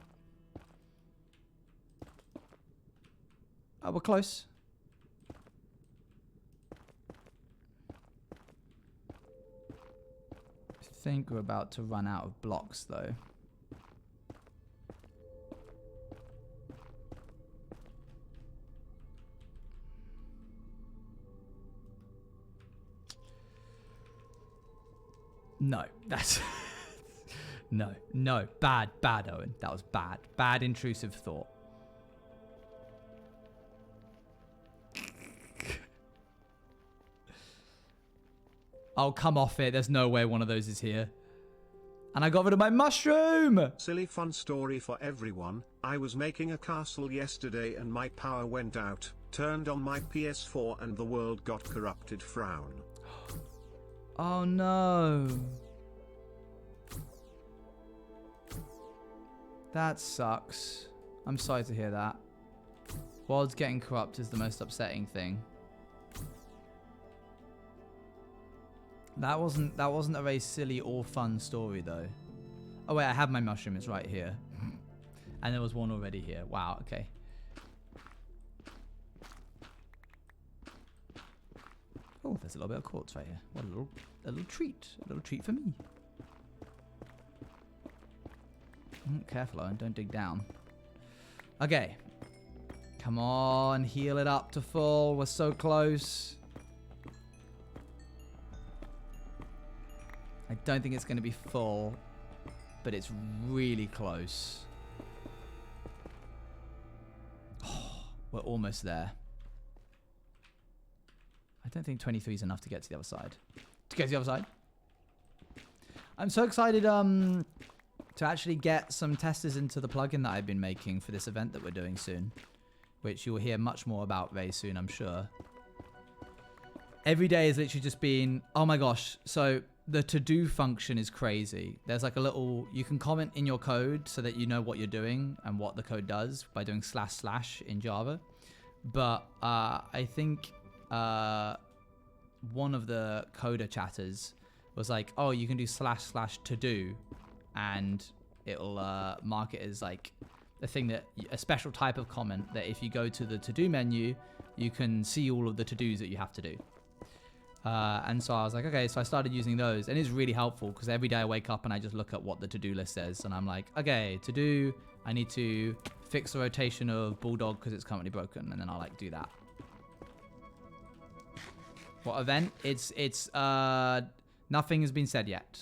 Oh, we're close. I think we're about to run out of blocks, though. No, that's... no, bad, Owen. That was bad. Bad intrusive thought. Oh, come off it. There's no way one of those is here. And I got rid of my mushroom! Silly fun story for everyone. I was making a castle yesterday and my power went out, turned on my PS4 and the world got corrupted. Frown. Oh no. That sucks. I'm sorry to hear that. World's getting corrupt is the most upsetting thing. That wasn't a very silly or fun story though. Oh wait, I have my mushroom, it's right here. And there was one already here. Wow, okay. Oh, there's a little bit of quartz right here. What a little treat. A little treat for me. Careful, Owen, don't dig down. Okay. Come on, heal it up to full. We're so close. I don't think it's going to be full, but it's really close. Oh, we're almost there. I don't think 23 is enough to get to the other side. To get to the other side. I'm so excited to actually get some testers into the plugin that I've been making for this event that we're doing soon, which you'll hear much more about very soon, I'm sure. Every day has literally just been, oh my gosh. So the to-do function is crazy. There's like a little, you can comment in your code so that you know what you're doing and what the code does by doing // in Java. But I think one of the coder chatters was like, oh, you can do // to do, and it'll mark it as like a thing that, a special type of comment that if you go to the to-do menu, you can see all of the to-dos that you have to do. And so I was like, okay, so I started using those, and it's really helpful because every day I wake up and I just look at what the to-do list says, and I'm like, okay, to do, I need to fix the rotation of Bulldog because it's currently broken, and then I'll like do that. What event? It's nothing has been said yet.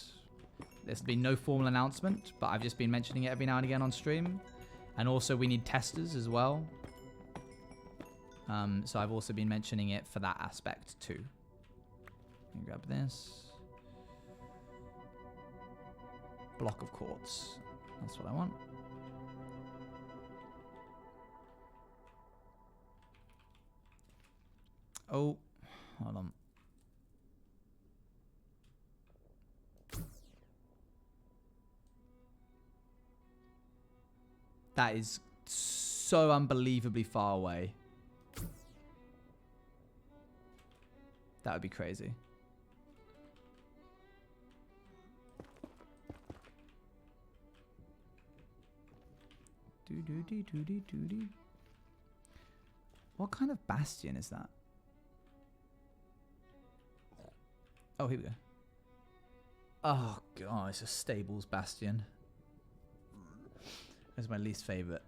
There's been no formal announcement, but I've just been mentioning it every now and again on stream. And also we need testers as well. So I've also been mentioning it for that aspect too. Let me grab this. Block of quartz. That's what I want. Oh, hold on. That is so unbelievably far away. That would be crazy. What kind of bastion is that? Oh, here we go. Oh god, it's a stables bastion. That's my least favorite.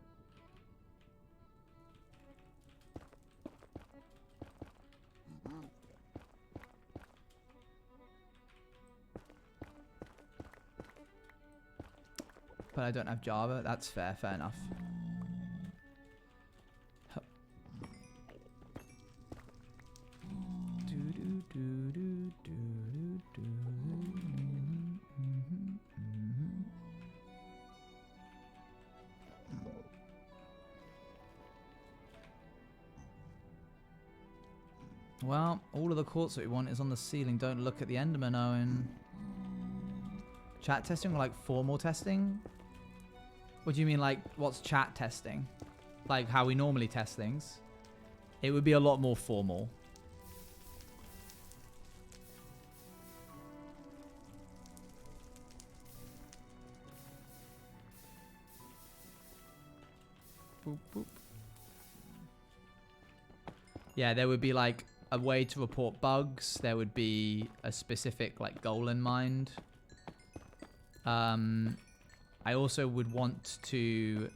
But I don't have Java. That's fair. Fair enough. Well, all of the quartz that we want is on the ceiling. Don't look at the Enderman, Owen. Chat testing or like formal testing? What do you mean, like, what's chat testing? Like how we normally test things? It would be a lot more formal. Boop, boop. Yeah, there would be like a way to report bugs. There would be a specific like goal in mind. I also would want to...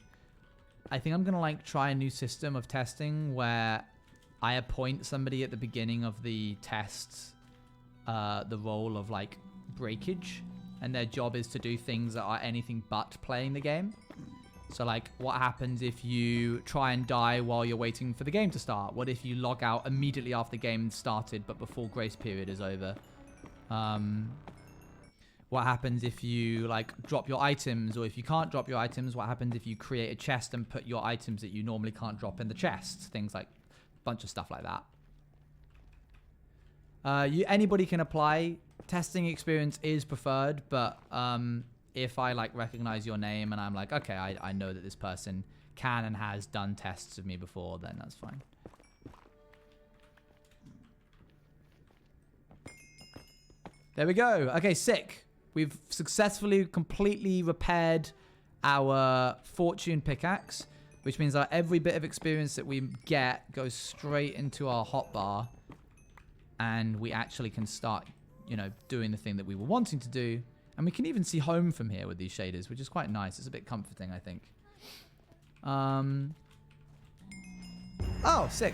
I think I'm going to like try a new system of testing where I appoint somebody at the beginning of the tests the role of like breakage, and their job is to do things that are anything but playing the game. So like, what happens if you try and die while you're waiting for the game to start? What if you log out immediately after the game started but before grace period is over? What happens if you like drop your items, or if you can't drop your items, what happens if you create a chest and put your items that you normally can't drop in the chest? Things like a bunch of stuff like that. Anybody can apply. Testing experience is preferred, but if I like recognize your name and I'm like, okay, I know that this person can and has done tests of me before, then that's fine. There we go. Okay, sick. We've successfully completely repaired our fortune pickaxe, which means that every bit of experience that we get goes straight into our hotbar, and we actually can start, you know, doing the thing that we were wanting to do. And we can even see home from here with these shaders, which is quite nice. It's a bit comforting, I think. Oh, sick.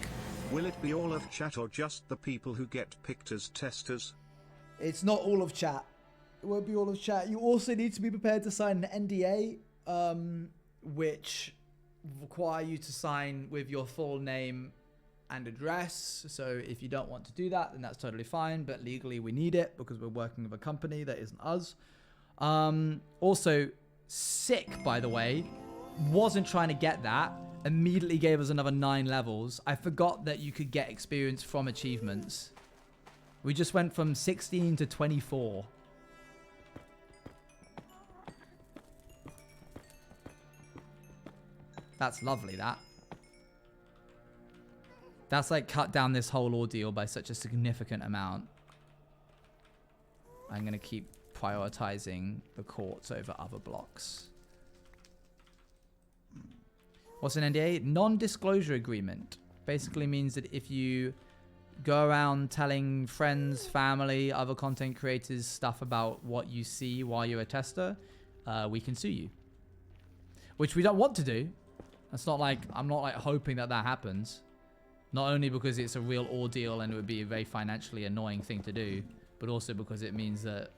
Will it be all of chat or just the people who get picked as testers? It's not all of chat. It won't be all of chat. You also need to be prepared to sign an NDA, which require you to sign with your full name and address. So if you don't want to do that, then that's totally fine. But legally, we need it because we're working with a company that isn't us. Also, sick, by the way. Wasn't trying to get that. Immediately gave us another 9 levels. I forgot that you could get experience from achievements. We just went from 16 to 24. That's lovely, that. That's like cut down this whole ordeal by such a significant amount. I'm going to keep prioritizing the quartz over other blocks. What's an NDA? Non-disclosure agreement. Basically means that if you go around telling friends, family, other content creators stuff about what you see while you're a tester, we can sue you. Which we don't want to do. That's not like, I'm not like hoping that that happens. Not only because it's a real ordeal and it would be a very financially annoying thing to do, but also because it means that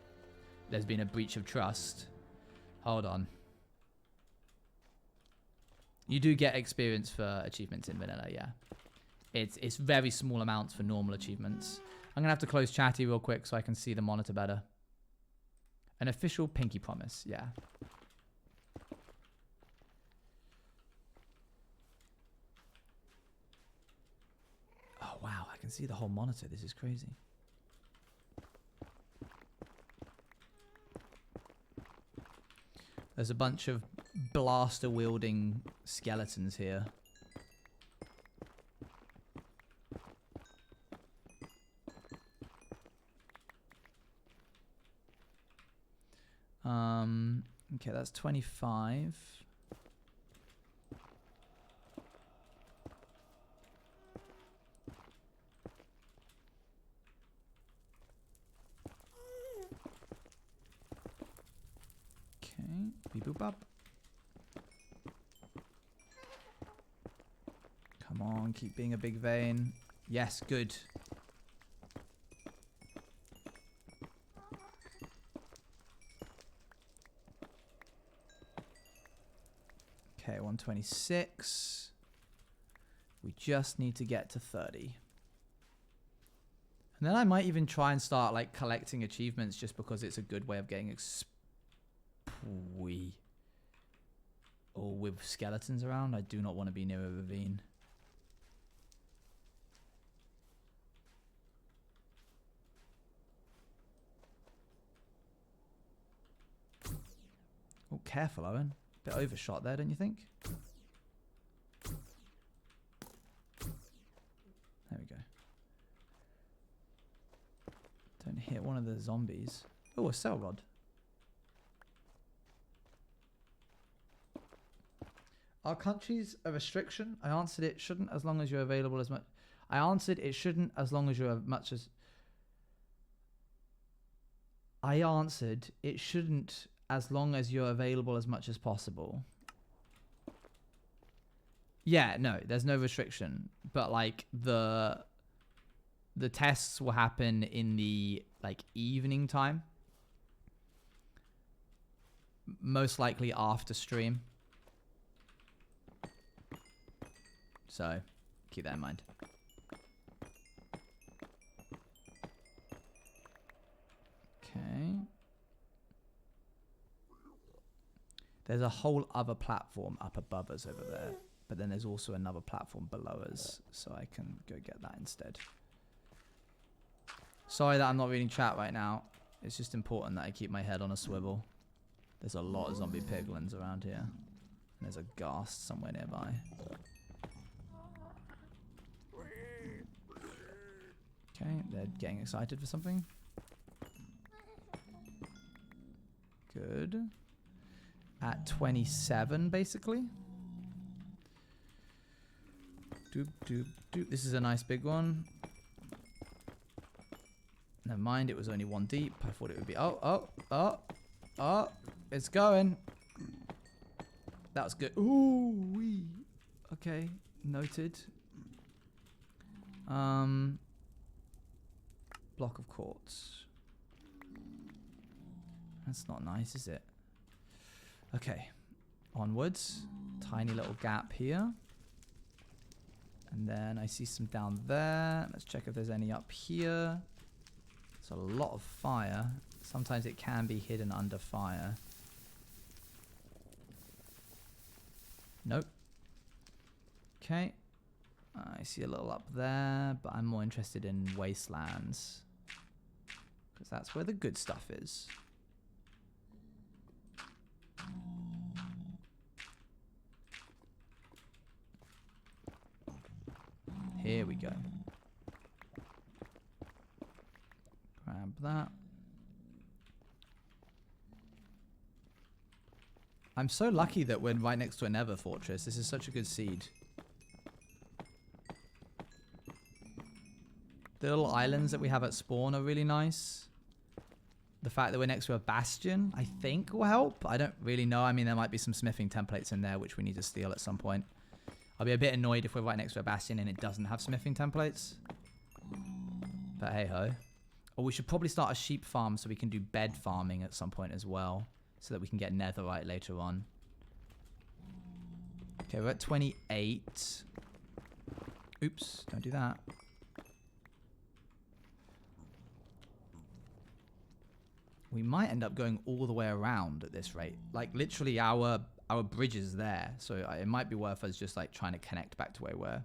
there's been a breach of trust. Hold on. You do get experience for achievements in vanilla, yeah. It's very small amounts for normal achievements. I'm going to have to close chatty real quick so I can see the monitor better. An official pinky promise, yeah. Oh, wow, I can see the whole monitor. This is crazy. There's a bunch of blaster-wielding skeletons here. Okay, that's 25. Okay, beep boop up. Come on, keep being a big vein. Yes, good. Okay, 126. We just need to get to 30. And then I might even try and start like collecting achievements just because it's a good way of getting or with skeletons around. I do not want to be near a ravine. Oh, careful, Owen. Bit overshot there, don't you think? There we go. Don't hit one of the zombies. Oh, a cell rod. Are countries a restriction? I answered it shouldn't as long as you're available as much. I answered it shouldn't as long as you're much as. I answered it shouldn't as long as you're available as much as possible. Yeah, no, there's no restriction. But like the tests will happen in the like evening time. Most likely after stream. So, keep that in mind. Okay. There's a whole other platform up above us over there. But then there's also another platform below us. So I can go get that instead. Sorry that I'm not reading chat right now. It's just important that I keep my head on a swivel. There's a lot of zombie piglins around here. And there's a ghast somewhere nearby. Okay, they're getting excited for something. Good. At 27, basically. Doop, doop, doop. This is a nice big one. Never mind, it was only one deep. I thought it would be... Oh. It's going. That was good. Ooh, wee. Okay, noted. Block of quartz. That's not nice, is it? Okay. Onwards. Tiny little gap here. And then I see some down there. Let's check if there's any up here. There's a lot of fire. Sometimes it can be hidden under fire. Nope. Okay. I see a little up there, but I'm more interested in wastelands. Because that's where the good stuff is. Here we go. Grab that. I'm so lucky that we're right next to a nether fortress. This is such a good seed. The little islands that we have at spawn are really nice. The fact that we're next to a bastion, I think, will help. I don't really know. I mean, there might be some smithing templates in there which we need to steal at some point. I'll be a bit annoyed if we're right next to a bastion and it doesn't have smithing templates. But hey ho. Or we should probably start a sheep farm so we can do bed farming at some point as well. So that we can get netherite later on. Okay, we're at 28. Oops, don't do that. We might end up going all the way around at this rate. Like, literally our bridge is there. So it might be worth us just, like, trying to connect back to where we were.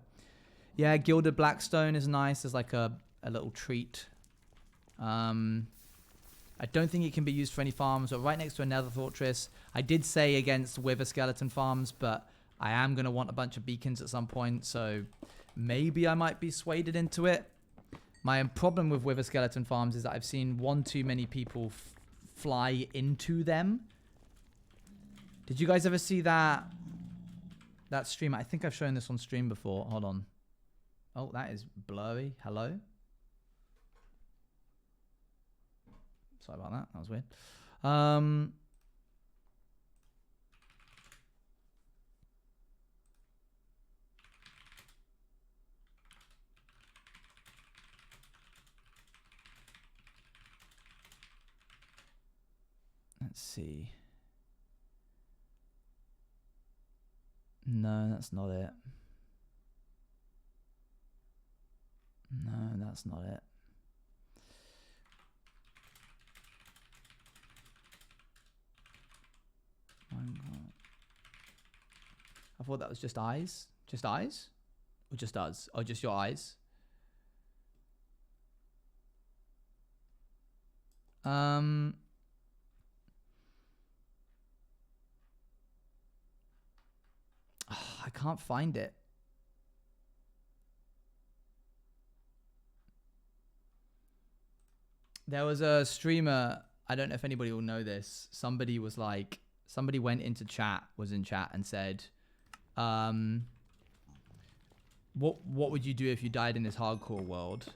Yeah, gilded blackstone is nice. There's, like, a little treat. I don't think it can be used for any farms. But right next to a nether fortress. I did say against wither skeleton farms, but I am going to want a bunch of beacons at some point. So maybe I might be swayed into it. My problem with wither skeleton farms is that I've seen one too many people fly into them. Did you guys ever see that stream? I think I've shown this on stream before. Hold on. Oh, that is blurry. Hello? Sorry about that. That was weird. Let's see. No, that's not it. No, that's not it. I thought that was just eyes. Just eyes? Or just us? Or just your eyes? I can't find it. There was a streamer, I don't know if anybody will know this. Somebody was like, somebody went into chat, was in chat and said, what would you do if you died in this hardcore world?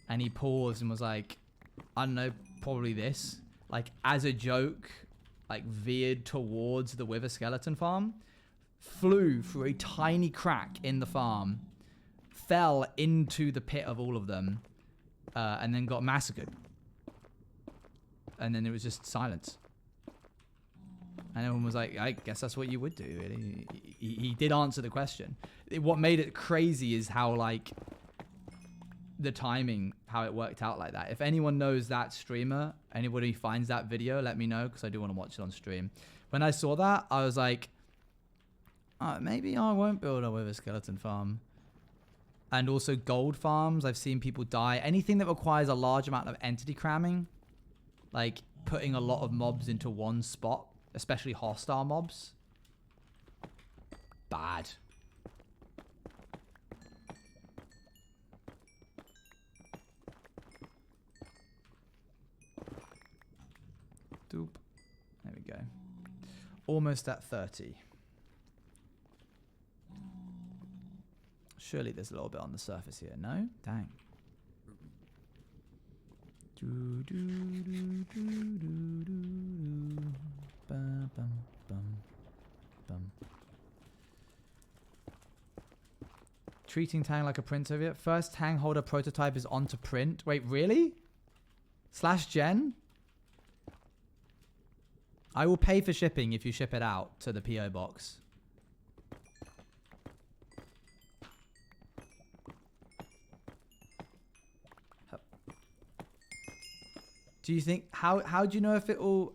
And he paused and was like, I don't know, probably this. Like, as a joke, like veered towards the Wither skeleton farm, flew through a tiny crack in the farm, fell into the pit of all of them, and then got massacred. And then it was just silence. And everyone was like, I guess that's what you would do, really. He did answer the question. What made it crazy is how, like, the timing, how it worked out like that. If anyone knows that streamer, anybody finds that video, let me know, because I do want to watch it on stream. When I saw that, I was like, maybe I won't build a Wither skeleton farm. And also gold farms, I've seen people die. Anything that requires a large amount of entity cramming, like putting a lot of mobs into one spot, especially hostile mobs, bad. Doop. There we go. Almost at 30. Surely there's a little bit on the surface here. No? Dang. Do, do, do, do, do, do. Bum, bum, bum, bum. Treating Tang like a print of it. First Tang holder prototype is on to print. Wait, really? /gen? I will pay for shipping if you ship it out to the PO box. Do you think how do you know if it will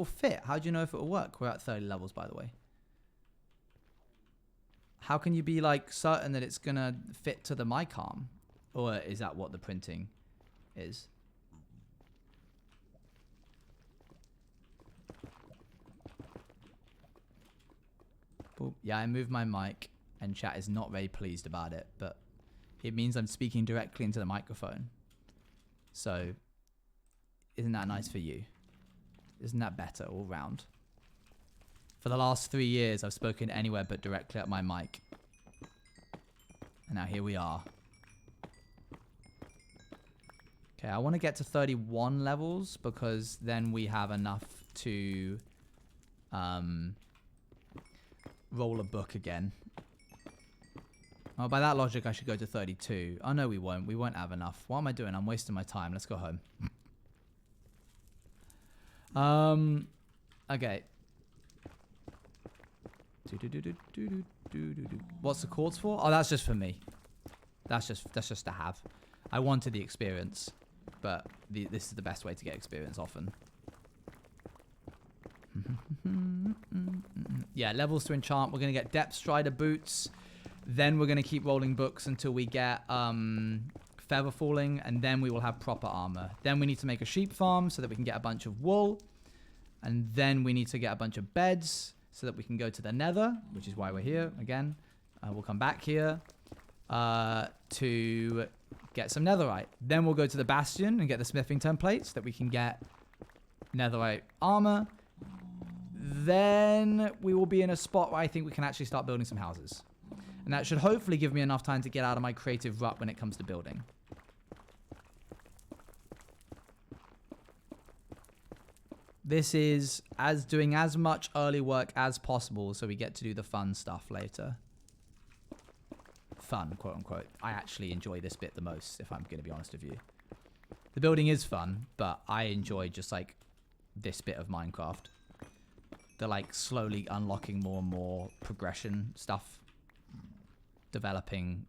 fit? How do you know if it will work? We're at 30 levels, by the way. How can you be like certain that it's gonna fit to the mic arm? Or is that what the printing is? Boop. Yeah, I moved my mic and chat is not very pleased about it, but it means I'm speaking directly into the microphone. So isn't that nice for you? Isn't that better all round? For the last 3 years, I've spoken anywhere but directly at my mic. And now here we are. Okay, I want to get to 31 levels because then we have enough to roll a book again. Oh, by that logic, I should go to 32. Oh, no, we won't. We won't have enough. What am I doing? I'm wasting my time. Let's go home. Okay. What's the quartz for? Oh, that's just for me. That's just to have. I wanted the experience, but this is the best way to get experience often. Yeah, levels to enchant. We're gonna get depth strider boots. Then we're gonna keep rolling books until we get feather falling, and then we will have proper armor. Then we need to make a sheep farm so that we can get a bunch of wool. And then we need to get a bunch of beds so that we can go to the nether, which is why we're here again. We'll come back here to get some netherite. Then we'll go to the bastion and get the smithing templates so that we can get netherite armor. Then we will be in a spot where I think we can actually start building some houses. And that should hopefully give me enough time to get out of my creative rut when it comes to building. This is doing as much early work as possible so we get to do the fun stuff later. Fun, quote unquote. I actually enjoy this bit the most, if I'm going to be honest with you. The building is fun, but I enjoy just like this bit of Minecraft. The like slowly unlocking more and more progression stuff. Developing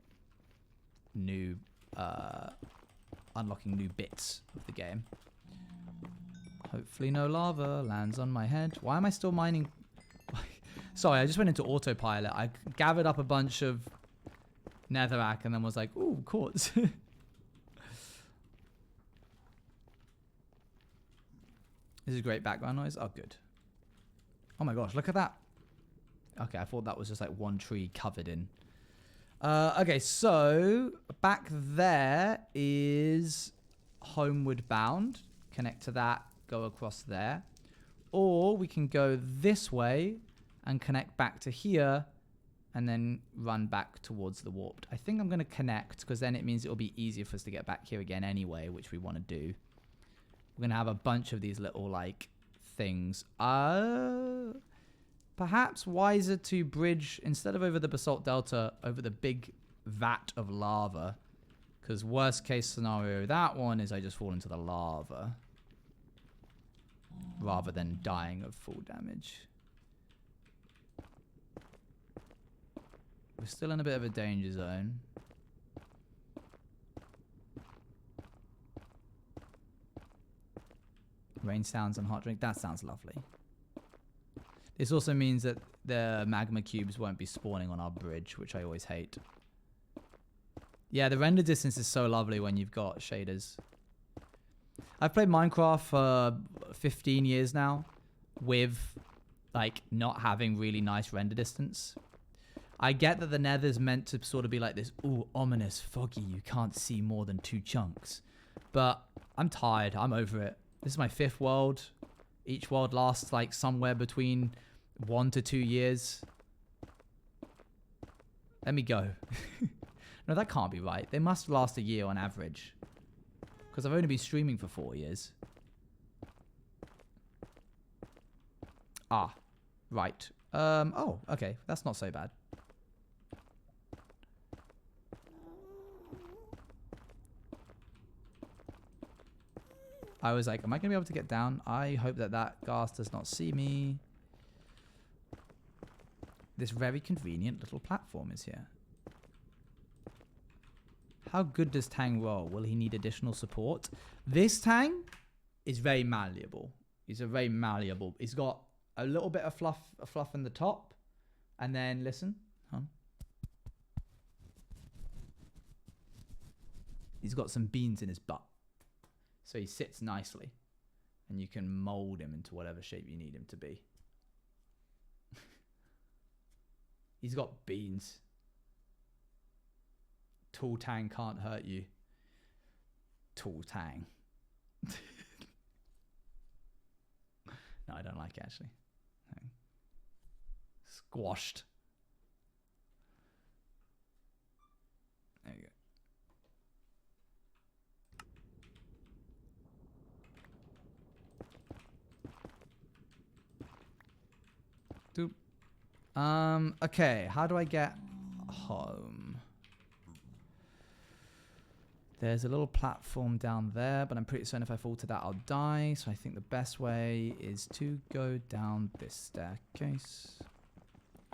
new, unlocking new bits of the game. Hopefully no lava lands on my head. Why am I still mining? Sorry, I just went into autopilot. I gathered up a bunch of netherrack and then was like, ooh, quartz. This is great background noise. Oh, good. Oh my gosh, look at that. Okay, I thought that was just like one tree covered in. Okay, so back there is Homeward Bound. Connect to that, go across there. Or we can go this way and connect back to here and then run back towards the warped. I think I'm going to connect because then it means it'll be easier for us to get back here again anyway, which we want to do. We're going to have a bunch of these little, like, things. Perhaps wiser to bridge, instead of over the basalt delta, over the big vat of lava. Because worst case scenario, that one is I just fall into the lava. Rather than dying of full damage. We're still in a bit of a danger zone. Rain sounds and hot drink. That sounds lovely. This also means that the magma cubes won't be spawning on our bridge, which I always hate. Yeah, the render distance is so lovely when you've got shaders. I've played Minecraft for 15 years now with, like, not having really nice render distance. I get that the nether's meant to sort of be like this, ooh, ominous, foggy, you can't see more than 2 chunks. But I'm tired. I'm over it. This is my 5th world. Each world lasts, like, somewhere between 1 to 2 years. Let me go. No, that can't be right. They must last a year on average. Because I've only been streaming for 4 years. Ah, right. Oh, okay. That's not so bad. I was like, am I going to be able to get down? I hope that that ghast does not see me. This very convenient little platform is here. How good does Tang roll? Will he need additional support? This Tang is very malleable. He's a very malleable. He's got a little bit of fluff in the top. And then, listen. He's got some beans in his butt. So he sits nicely. And you can mold him into whatever shape you need him to be. He's got beans. Tall Tang can't hurt you. Tall Tang. No, I don't like it, actually. No. Squashed. There you go. Doop. Okay, how do I get home? There's a little platform down there, but I'm pretty certain if I fall to that, I'll die. So I think the best way is to go down this staircase.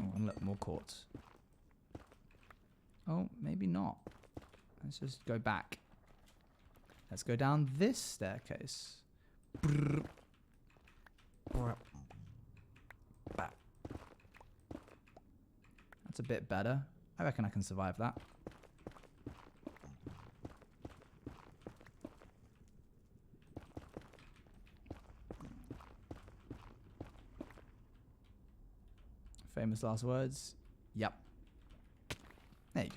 Oh, and look, more quartz. Oh, maybe not. Let's just go back. Let's go down this staircase. Brrr. Brrr. Back. That's a bit better. I reckon I can survive that. Famous last words. Yep. There you go.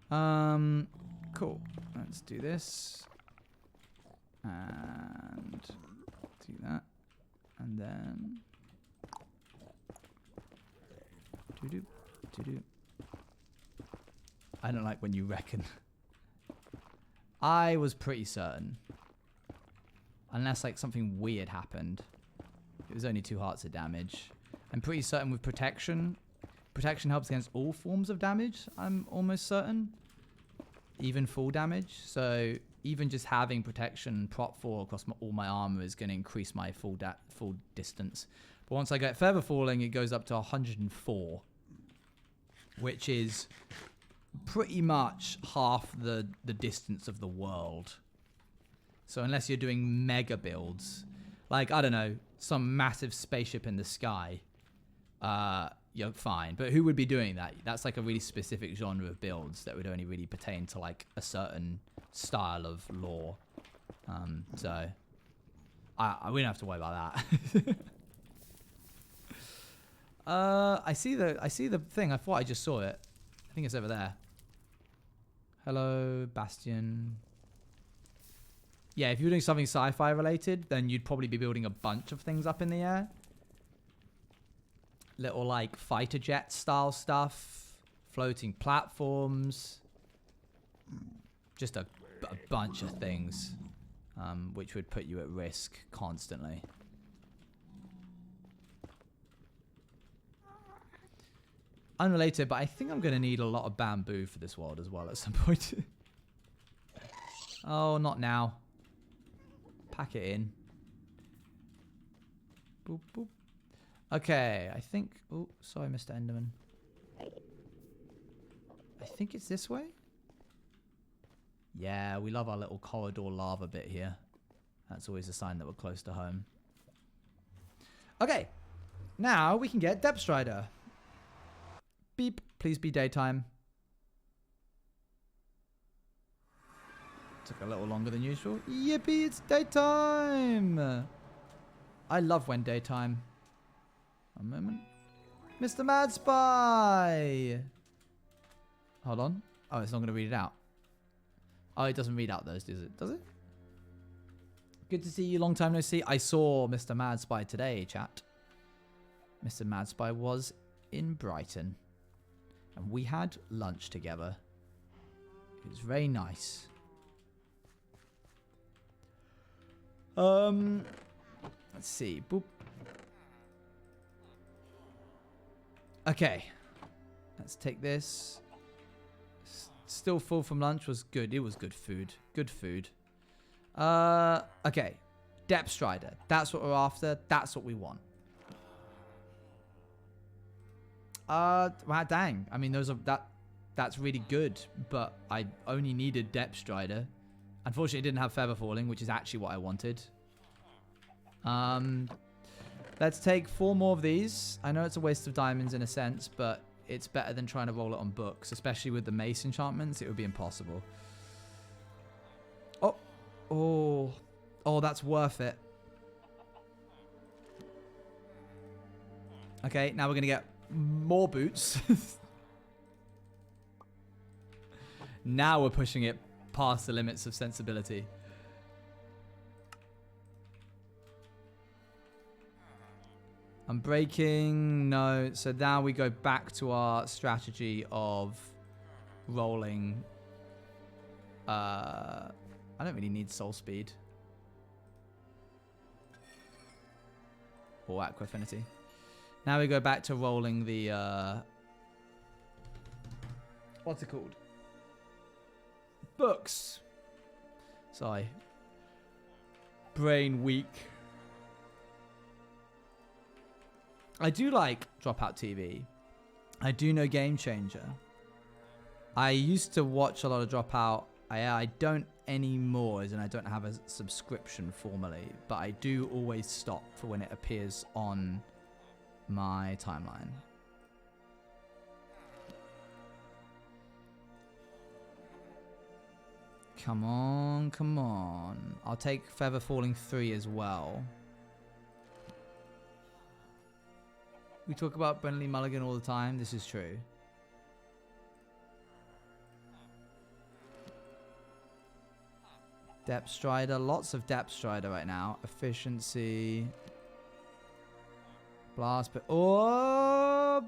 Fine. Cool. Let's do this. And do that. And then doo-doo, doo-doo. I don't like when you reckon. I was pretty certain. Unless like something weird happened. It was only 2 hearts of damage. I'm pretty certain with protection. Protection helps against all forms of damage, I'm almost certain. Even full damage. So even just having protection prop 4 across all my armor is going to increase my full distance. But once I get feather falling, it goes up to 104. Which is pretty much half the distance of the world. So unless you're doing mega builds, like, I don't know, some massive spaceship in the sky, you're fine. But who would be doing that? That's like a really specific genre of builds that would only really pertain to like a certain style of lore. So we don't have to worry about that. I see the thing. I thought I just saw it. I think it's over there. Hello, Bastion. Yeah, if you're doing something sci-fi related, then you'd probably be building a bunch of things up in the air. Little like fighter jet style stuff, floating platforms, just a bunch of things, which would put you at risk constantly. Unrelated, but I think I'm going to need a lot of bamboo for this world as well at some point. Oh, not now. Pack it in. Boop, boop. Okay, I think... Oh, sorry, Mr. Enderman. I think it's this way? Yeah, we love our little corridor lava bit here. That's always a sign that we're close to home. Okay, now we can get Depth Strider. Beep, please be daytime. Took a little longer than usual. Yippee, it's daytime! I love when daytime. One moment. Mr. Mad Spy! Hold on. Oh, it's not going to read it out. Oh, it doesn't read out those, does it? Does it? Good to see you. Long time no see. I saw Mr. Mad Spy today, chat. Mr. Mad Spy was in Brighton. And we had lunch together. It was very nice. Let's see. Boop. Okay. Let's take this. Still full from lunch. Was good. It was good food. Good food. Okay. Depth Strider. That's what we're after. That's what we want. Wow, dang. I mean, that's really good, but I only needed Depth Strider. Unfortunately, it didn't have Feather Falling, which is actually what I wanted. Let's take 4 more of these. I know it's a waste of diamonds in a sense, but it's better than trying to roll it on books, especially with the mace enchantments. It would be impossible. Oh, that's worth it. Okay, now we're going to get more boots. Now we're pushing it past the limits of sensibility. I'm breaking. No. So now we go back to our strategy of rolling. I don't really need soul speed. Or aqua affinity. Now we go back to rolling the, what's it called? Books. Sorry. Brain weak. I do like Dropout TV. I do know Game Changer. I used to watch a lot of Dropout. I don't anymore, as in I don't have a subscription formally, but I do always stop for when it appears on my timeline. Come on, come on. I'll take Feather Falling 3 as well. We talk about Brenly Mulligan all the time. This is true. Depth Strider. Lots of Depth Strider right now. Efficiency. Blast. But you're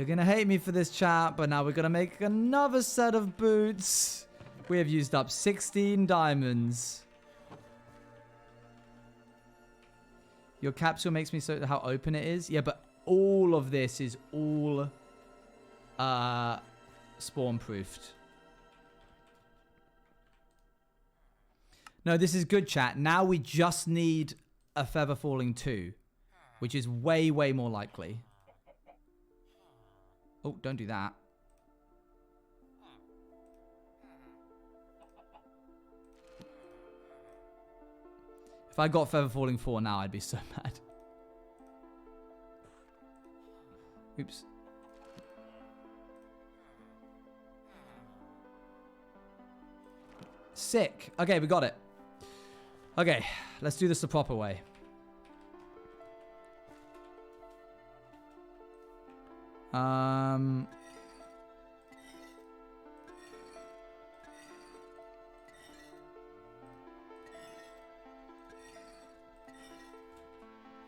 going to hate me for this, chat. But now we're going to make another set of boots. We have used up 16 diamonds. Your capsule makes me so how open it is. Yeah, but all of this is all spawn-proofed. No, this is good, chat. Now we just need a Feather Falling 2, which is way, way more likely. Oh, don't do that. If I got Feather Falling 4 now, I'd be so mad. Oops. Sick. Okay, we got it. Okay, let's do this the proper way.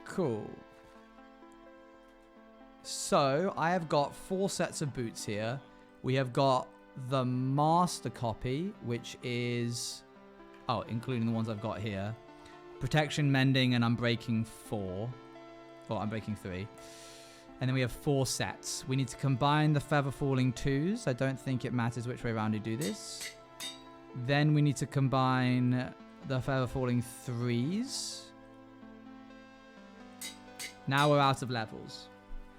Cool. So, I have got 4 sets of boots here. We have got the master copy, which is... Oh, including the ones I've got here. Protection, mending, and unbreaking 4. Or unbreaking 3. And then we have 4 sets. We need to combine the feather falling 2s. I don't think it matters which way around you do this. Then we need to combine the feather falling 3s. Now we're out of levels.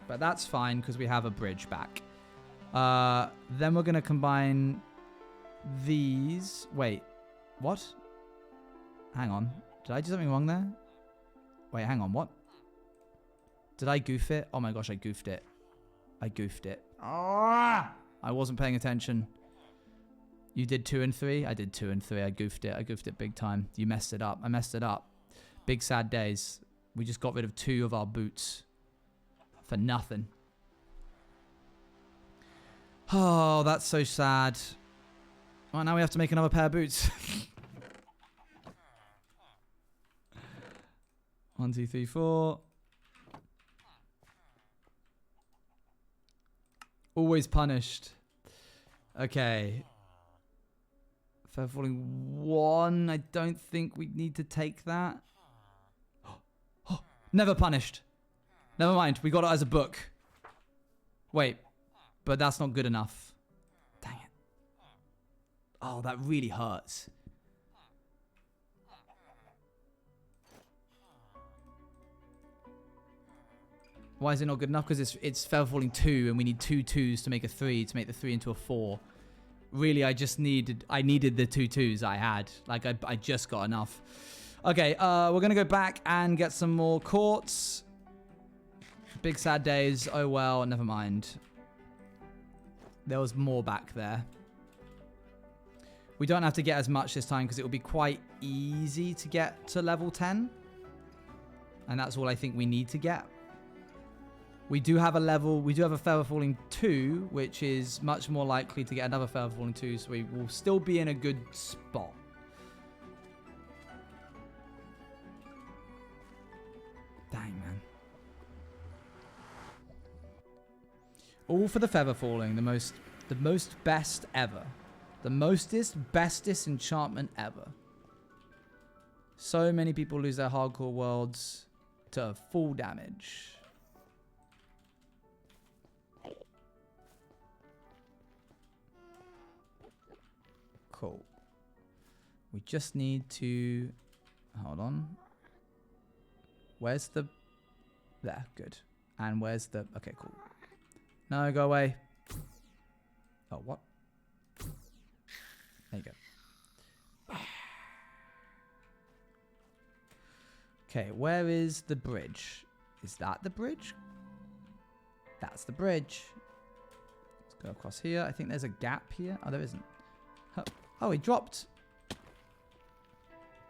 But that's fine because we have a bridge back. Then we're going to combine these. Wait. What? Hang on. Did I do something wrong there? Wait, hang on. What? Did I goof it? Oh my gosh, I goofed it. I goofed it. Ah! I wasn't paying attention. You did 2 and 3? I did 2 and 3. I goofed it. I goofed it big time. You messed it up. I messed it up. Big sad days. We just got rid of 2 of our boots. For nothing. Oh, that's so sad. Well, now we have to make another pair of boots. 1, 2, 3, 4. Always punished. Okay. Feather falling 1. I don't think we need to take that. Oh, never punished. Never mind. We got it as a book. Wait. But that's not good enough. Dang it. Oh, that really hurts. Why is it not good enough? Because it's feather falling 2 and we need 2 2s to make a 3 to make the 3 into a 4. Really, I needed the 2 2s I had. Like, I just got enough. Okay, we're going to go back and get some more quartz. Big sad days. Oh, well, never mind. There was more back there. We don't have to get as much this time because it will be quite easy to get to level 10. And that's all I think we need to get. We do have a feather falling 2, which is much more likely to get another feather falling 2, so we will still be in a good spot. Dang, man. All for the feather falling, the most best ever. The bestest enchantment ever. So many people lose their hardcore worlds to full damage. Cool. We just need to... Hold on. Where's the... There, good. And where's the... Okay, cool. No, go away. Oh, what? There you go. Okay, where is the bridge? Is that the bridge? That's the bridge. Let's go across here. I think there's a gap here. Oh, there isn't. Oh, he dropped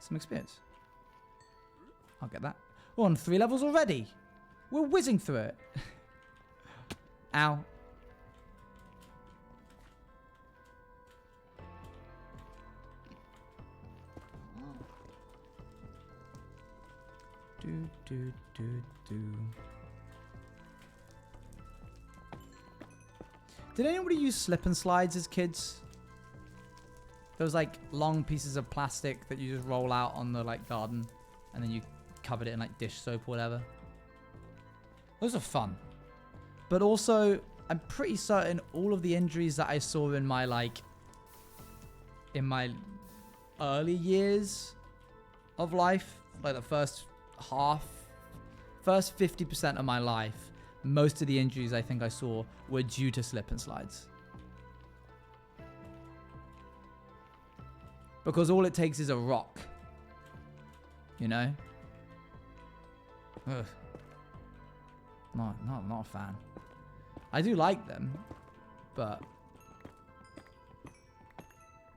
some experience. I'll get that. We're on 3 levels already. We're whizzing through it. Ow. Did anybody use slip and slides as kids? Those like long pieces of plastic that you just roll out on the like garden and then you covered it in like dish soap or whatever. Those are fun. But also, I'm pretty certain all of the injuries that I saw in my early years of life, like the first 50% of my life, most of the injuries I think I saw were due to slip and slides. Because all it takes is a rock. You know? Ugh. Not a fan. I do like them, but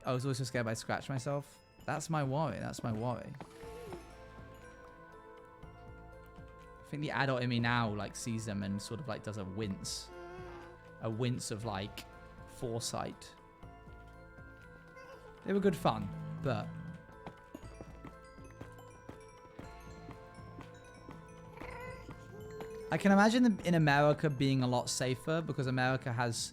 I was also scared I'd scratch myself. That's my worry. That's my worry. I think the adult in me now like sees them and sort of like does a wince. a wince of like foresight. They were good fun, but I can imagine them in America being a lot safer because America has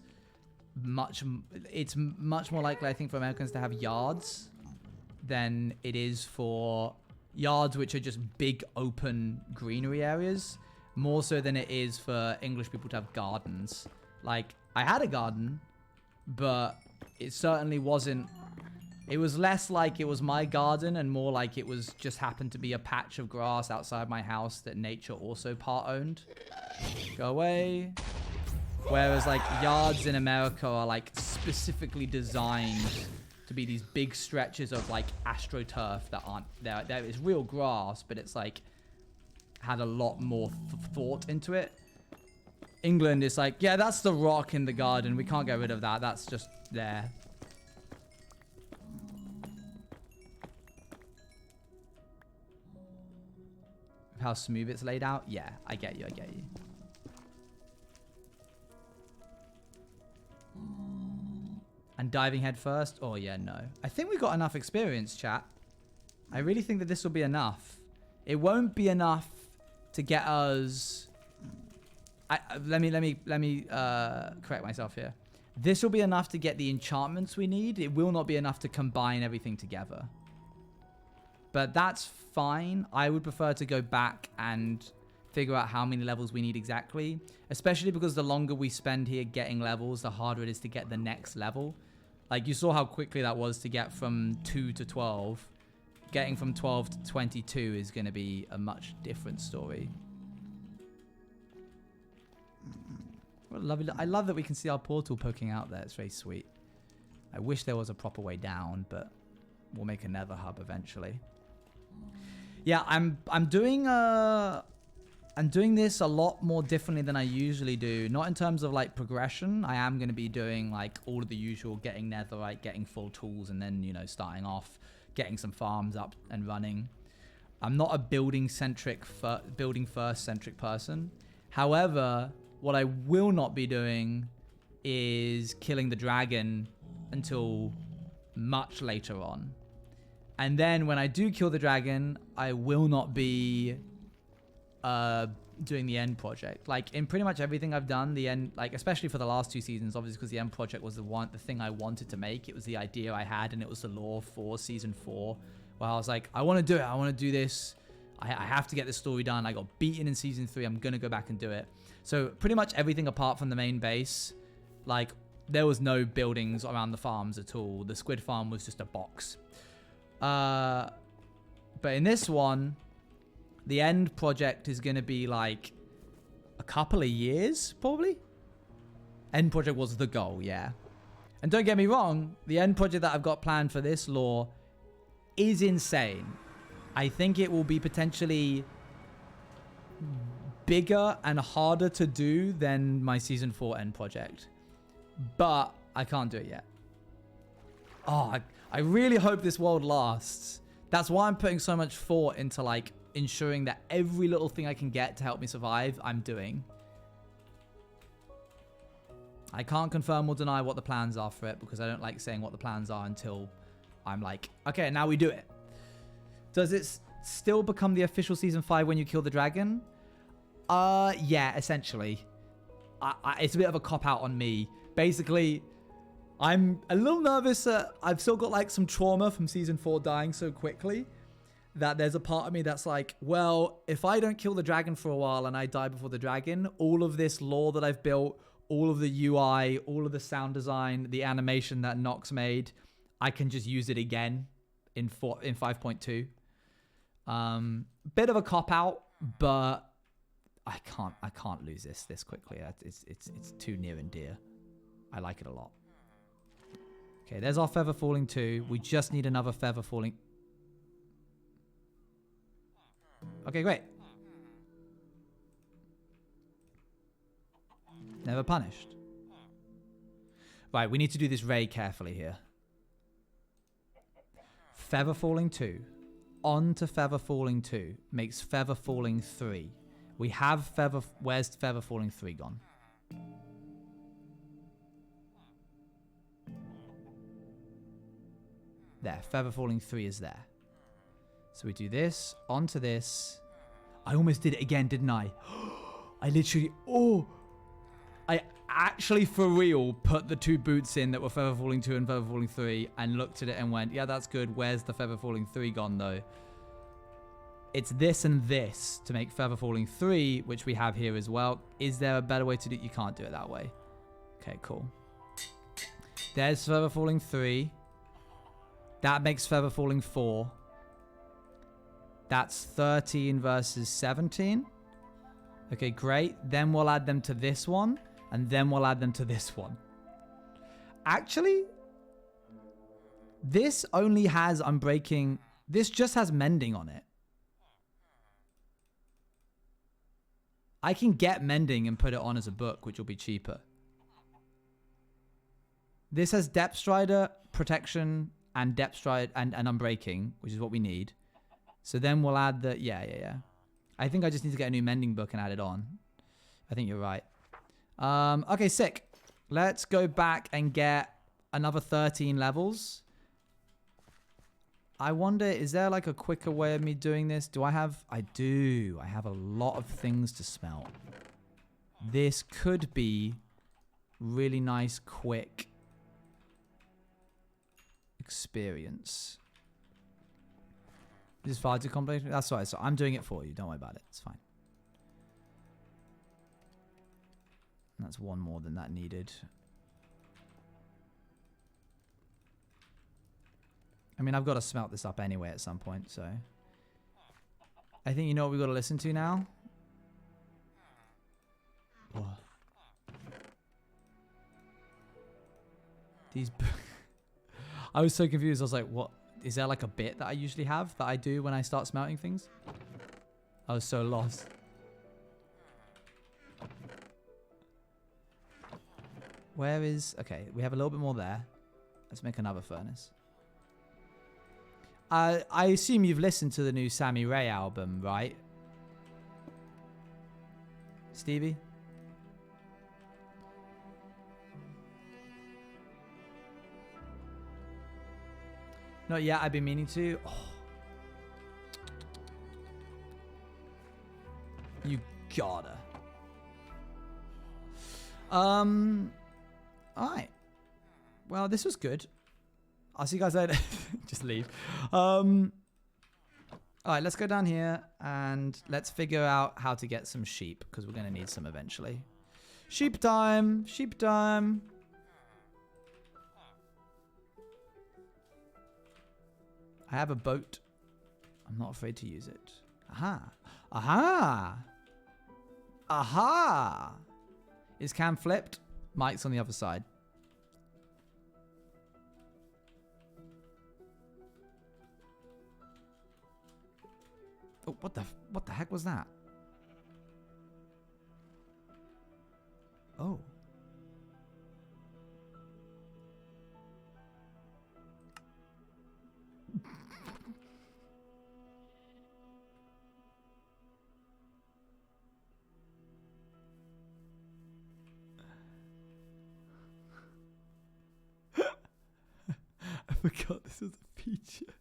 it's much more likely, I think, for Americans to have yards than it is for yards which are just big open greenery areas, more so than it is for English people to have gardens. Like, I had a garden, but it certainly wasn't, it was less like it was my garden and more like it was just happened to be a patch of grass outside my house that nature also part owned. Go away. Whereas like yards in America are like specifically designed to be these big stretches of like astroturf that aren't there. There is real grass, but it's like had a lot more thought into it. England is like, yeah, that's the rock in the garden. We can't get rid of that. That's just there. How smooth it's laid out? Yeah, I get you. I get you. And diving head first? Oh, yeah, no. I think we got enough experience, chat. I really think that this will be enough. It won't be enough to get us... Let me correct myself here. This will be enough to get the enchantments we need. It will not be enough to combine everything together. But that's fine. I would prefer to go back and figure out how many levels we need exactly. Especially because the longer we spend here getting levels, the harder it is to get the next level. Like, you saw how quickly that was to get from 2 to 12. Getting from 12 to 22 is going to be a much different story. What a lovely... I love that we can see our portal poking out there. It's very sweet. I wish there was a proper way down, but we'll make a nether hub eventually. Yeah, I'm doing this a lot more differently than I usually do. Not in terms of like progression. I am going to be doing like all of the usual, getting netherite, getting full tools, and then, you know, starting off, getting some farms up and running. I'm not a building first centric person. However, what I will not be doing is killing the dragon until much later on. And then when I do kill the dragon, I will not be doing the end project. Like, in pretty much everything I've done, the end, like, especially for the last 2 seasons, obviously because the end project was the thing I wanted to make. It was the idea I had, and it was the lore for season 4, where I was like, I want to do it. I want to do this. I have to get this story done. I got beaten in season 3. I'm going to go back and do it. So pretty much everything apart from the main base, like, there was no buildings around the farms at all. The squid farm was just a box. But in this one, the end project is going to be like a couple of years, probably. End project was the goal, yeah. And don't get me wrong, the end project that I've got planned for this lore is insane. I think it will be potentially bigger and harder to do than my season 4 end project. But I can't do it yet. Oh, I really hope this world lasts. That's why I'm putting so much thought into like ensuring that every little thing I can get to help me survive, I'm doing. I can't confirm or deny what the plans are for it because I don't like saying what the plans are until I'm like, okay, now we do it. Does it still become the official season 5 when you kill the dragon? Yeah, essentially. It's a bit of a cop-out on me. Basically, I'm a little nervous. I've still got like some trauma from season 4 dying so quickly that there's a part of me that's like, well, if I don't kill the dragon for a while and I die before the dragon, all of this lore that I've built, all of the UI, all of the sound design, the animation that Nox made, I can just use it again in 5.2. Bit of a cop-out, but I can't lose this quickly. It's too near and dear. I like it a lot. Okay, there's our feather falling too. We just need another feather falling. Okay, great. Never punished. Right, we need to do this very carefully here. Feather falling 2. On to feather falling 2. Makes feather falling 3. We have feather... Where's feather falling 3 gone? There, feather falling 3 is there. So we do this, onto this. I almost did it again, didn't I? I literally, I actually for real put the 2 boots in that were feather falling 2 and feather falling 3 and looked at it and went, yeah, that's good. Where's the feather falling 3 gone though? It's this and this to make feather falling 3, which we have here as well. Is there a better way to do it? You can't do it that way. Okay, cool. There's feather falling 3. That makes feather falling 4. That's 13 versus 17. Okay, great. Then we'll add them to this one. And then we'll add them to this one. Actually, this only has unbreaking. This just has mending on it. I can get mending and put it on as a book, which will be cheaper. This has depth strider, protection, and depth stride and unbreaking, which is what we need. So then we'll add the... Yeah. I think I just need to get a new mending book and add it on. I think you're right. Okay, sick. Let's go back and get another 13 levels. I wonder, is there like a quicker way of me doing this? Do I have... I do. I have a lot of things to smelt. This could be really nice, quick experience. This is far too complicated. That's all right. So I'm doing it for you. Don't worry about it. It's fine. That's one more than that needed. I mean, I've got to smelt this up anyway at some point, so... I think you know what we've got to listen to now? What? These... I was so confused. I was like, what? Is there like a bit that I usually have that I do when I start smelting things? I was so lost. Where is... Okay, we have a little bit more there. Let's make another furnace. I assume you've listened to the new Sammy Ray album, right? Stevie? Not yet, I've been meaning to. Oh. You gotta. Alright. Well, this was good. I'll see you guys later. Just leave. Alright, let's go down here and let's figure out how to get some sheep, because we're going to need some eventually. Sheep time! Sheep time! I have a boat. I'm not afraid to use it. Aha! Aha! Aha! Is Cam flipped? Mike's on the other side. Oh, what the heck was that? Oh. I forgot this was a feature.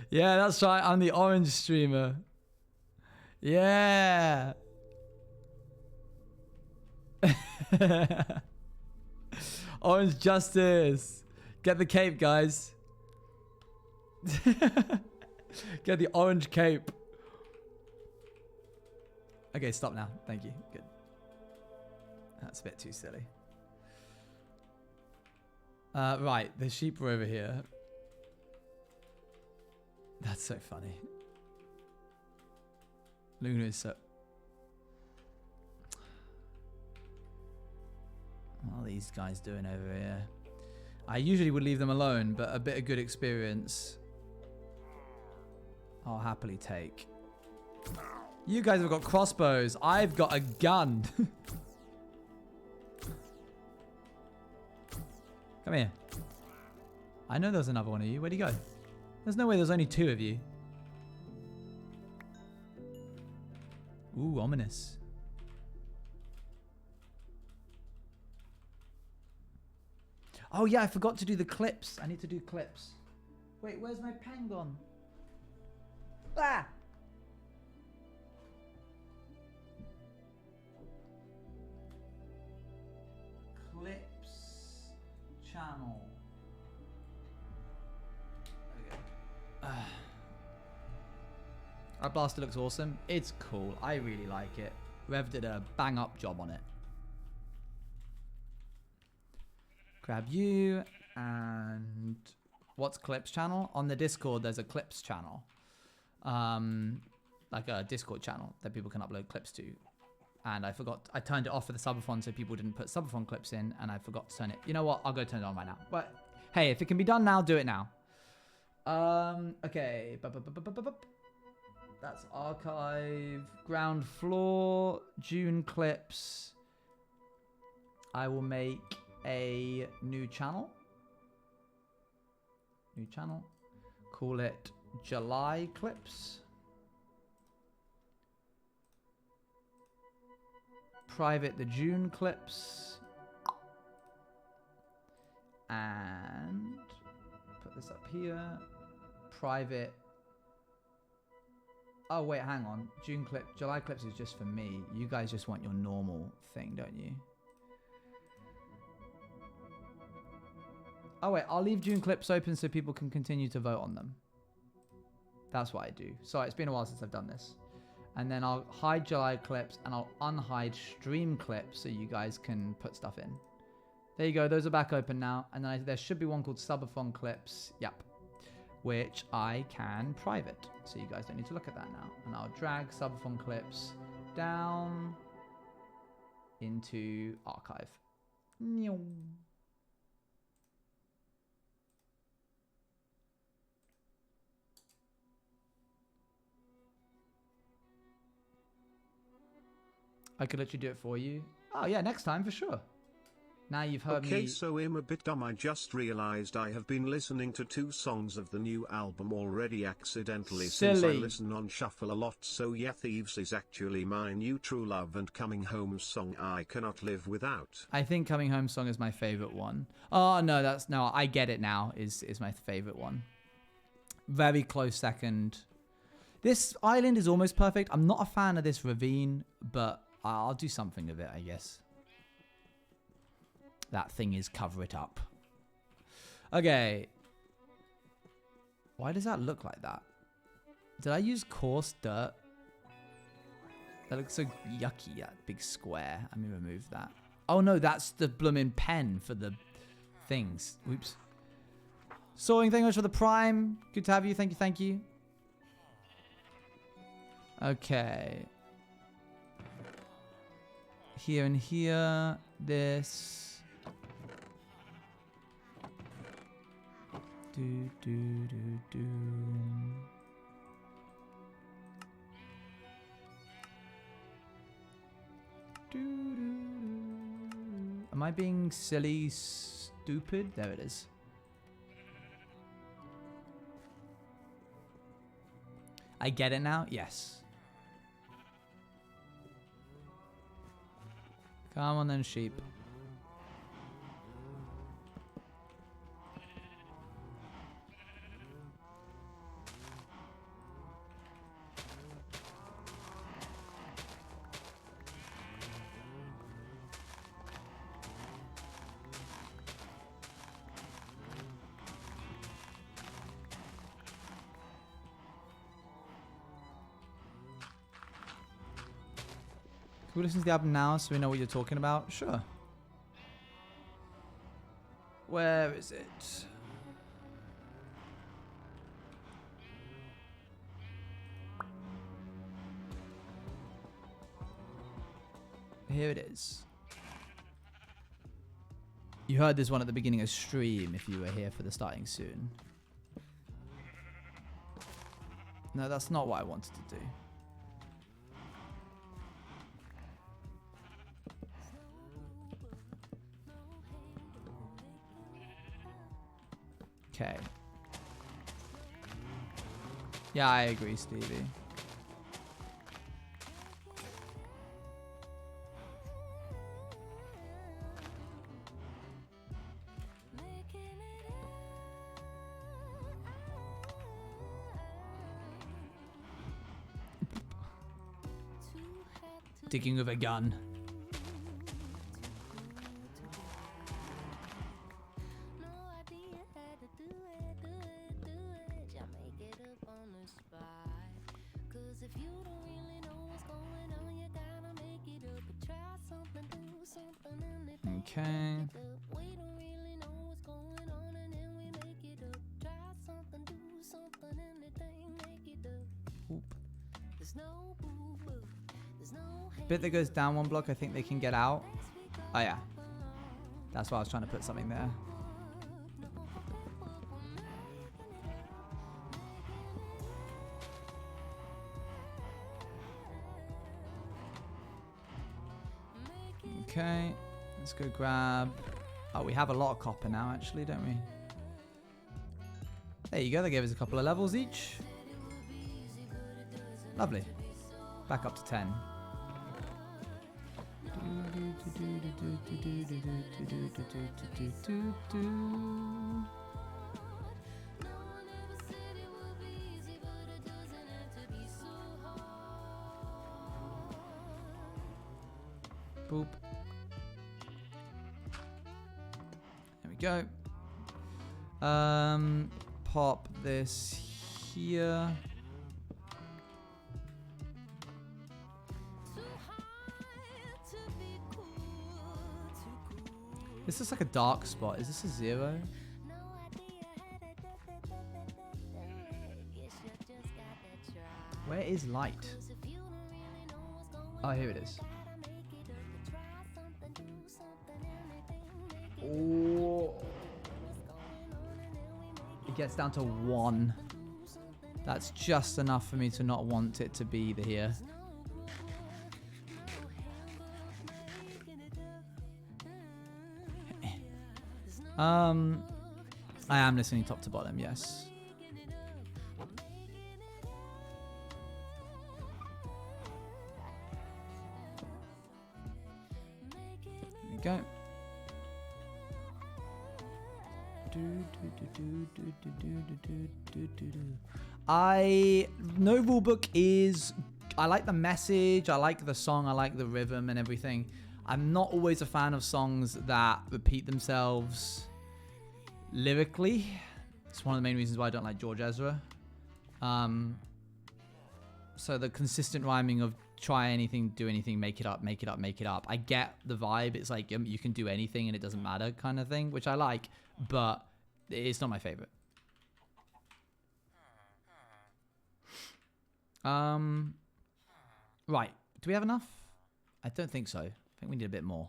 Yeah, that's right. I'm the orange streamer. Yeah. Orange justice. Get the cape, guys. Get the orange cape. Okay, stop now. Thank you. Good. That's a bit too silly. Right, the sheep are over here. That's so funny. Luna is so... What are these guys doing over here? I usually would leave them alone, but a bit of good experience I'll happily take. You guys have got crossbows. I've got a gun. Come here. I know there's another one of you. Where'd he go? There's no way there's only 2 of you. Ooh, ominous. Oh yeah, I forgot to do the clips. I need to do clips. Wait, where's my pen gone? Ah! Clips channel. Okay. Our blaster looks awesome. It's cool. I really like it. Rev did a bang up job on it. Grab you and what's clips channel? On the Discord, there's a clips channel. Like a Discord channel that people can upload clips to. And I forgot, I turned it off for the subathon so people didn't put subathon clips in, and I forgot to turn it. You know what? I'll go turn it on right now. But hey, if it can be done now, do it now. Okay. That's archive, ground floor, June clips. I will make a new channel. New channel. Call it July clips. Private the June clips. And put this up here. Private. Oh wait, hang on. July clips is just for me. You guys just want your normal thing, don't you? Oh wait, I'll leave June clips open so people can continue to vote on them. That's what I do. Sorry, it's been a while since I've done this. And then I'll hide July clips and I'll unhide stream clips so you guys can put stuff in. There you go. Those are back open now. And then there should be one called subathon clips. Yep. Which I can private. So you guys don't need to look at that now. And I'll drag subathon clips down into archive. I could literally do it for you. Oh yeah, next time for sure. Now you've heard me. Okay, so I'm a bit dumb. I just realized I have been listening to 2 songs of the new album already accidentally. Silly. Since I listen on shuffle a lot. So yeah, Thieves is actually my new true love and Coming Home song I cannot live without. I think Coming Home song is my favorite one. Oh no, no, I get it now. Is my favorite one. Very close second. This island is almost perfect. I'm not a fan of this ravine, but I'll do something with it, I guess. That thing is cover it up. Okay. Why does that look like that? Did I use coarse dirt? That looks so yucky, that big square. Let me remove that. Oh no, that's the blooming pen for the things. Oops. Soaring, thank you much for the prime. Good to have you. Thank you, thank you. Okay. Here and here. This. Do, do, do, do. Do, do, do. Am I being silly, stupid? There it is. I get it now? Yes. Come on then, sheep. Can we listen to the album now so we know what you're talking about? Sure. Where is it? Here it is. You heard this one at the beginning of stream if you were here for the starting soon. No, that's not what I wanted to do. Okay. Yeah, I agree, Stevie. Digging with a gun. No idea how to do it. Y'all make it up on the spot. 'Cause if you don't really know what's going on, you gotta make it up. But try something, do something, anything. Okay. We don't really know what's going on, and then we make it up. Try something, do something, anything, make it up. Oop. There's no boo-boo. There's no Bit that goes down one block, I think they can get out. Oh yeah. That's why I was trying to put something there. Okay, let's go grab... Oh, we have a lot of copper now, actually, don't we? There you go, they gave us a couple of levels each. Lovely. Back up to 10. Boop. There we go. Pop this here. This is like a dark spot. Is this a 0? Where is light? Oh, here it is. Oh. It gets down to 1. That's just enough for me to not want it to be the here. I am listening top to bottom, yes. There we go. No rule book is... I like the message, I like the song, I like the rhythm and everything. I'm not always a fan of songs that repeat themselves lyrically. It's one of the main reasons why I don't like George Ezra. So the consistent rhyming of try anything, do anything, make it up, make it up, make it up. I get the vibe. It's like you can do anything and it doesn't matter kind of thing, which I like, but it's not my favorite. Right. Do we have enough? I don't think so. I think we need a bit more.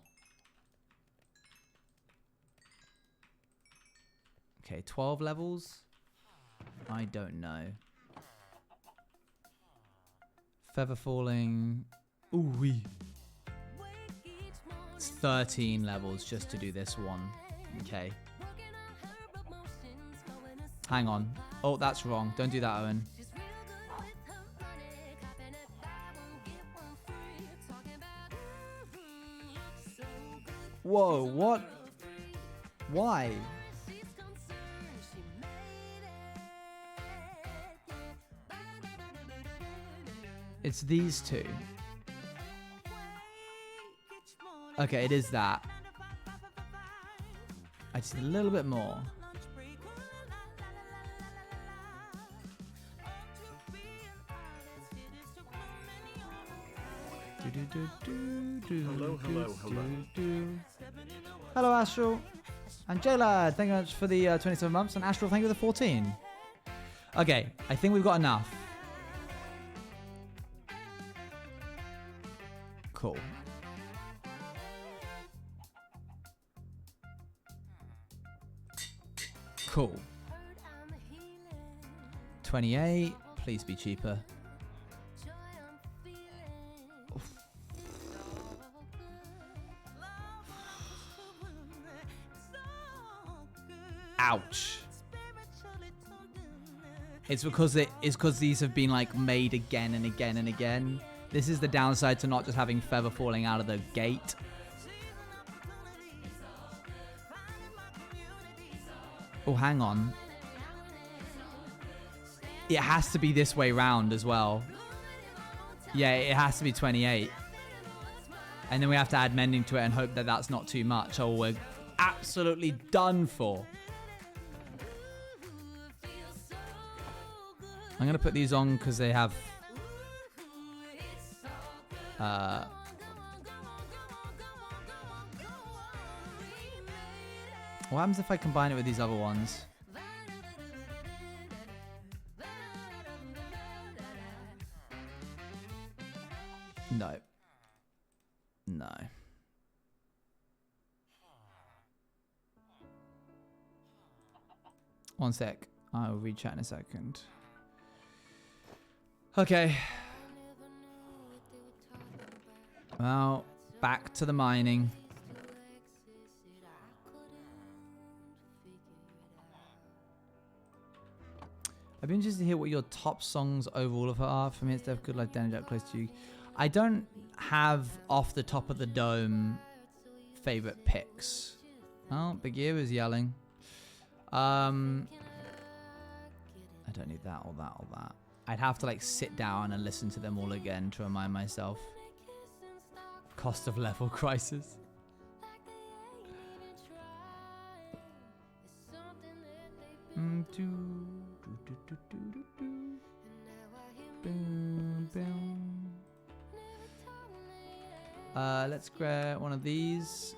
Okay, 12 levels? I don't know. Feather falling. Ooh wee. It's 13 levels just to do this one. Okay. Hang on. Oh, that's wrong. Don't do that, Owen. Whoa, what? Why? It's these two. Okay, it is that. I just need a little bit more. Hello, hello, hello. Hello, Astral. And J-Lad, thank you very much for the 27 months. And Astral, thank you for the 14. Okay, I think we've got enough. Cool. Cool. 28. Please be cheaper. Ouch. It's because these have been like made again and again and again. This is the downside to not just having feather falling out of the gate. Oh, hang on. It has to be this way round as well. Yeah, it has to be 28. and then we have to add mending to it and hope that that's not too much, or we're absolutely done for. I'm going to put these on because they have... what happens if I combine it with these other ones? No. No. One sec. I'll read chat in a second. Okay. Well, back to the mining. I'd be interested to hear what your top songs overall of her are. For me, it's Death Good Life, Danny Jack, Close to You. I don't have off the top of the dome favorite picks. Oh, Big Ear is yelling. I don't need that or that or that. I'd have to like sit down and listen to them all again to remind myself. Cost of level crisis. Let's grab one of these.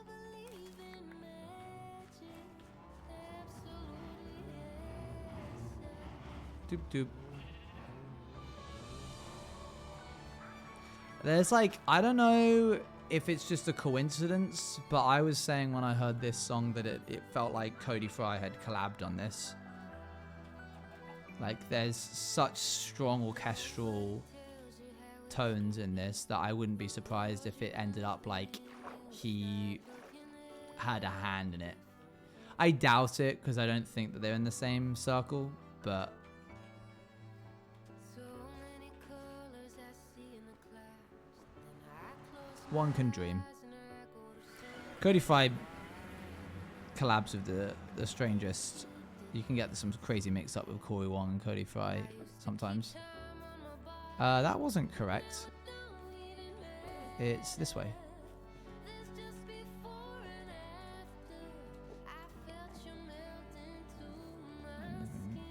Doop doop. There's like, I don't know if it's just a coincidence, but I was saying when I heard this song that it felt like Cody Fry had collabed on this. Like there's such strong orchestral tones in this that I wouldn't be surprised if it ended up like he had a hand in it. I doubt it because I don't think that they're in the same circle, but one can dream. Cody Fry collabs with the strangest. You can get some crazy mix up with Corey Wong and Cody Fry sometimes. That wasn't correct. It's this way.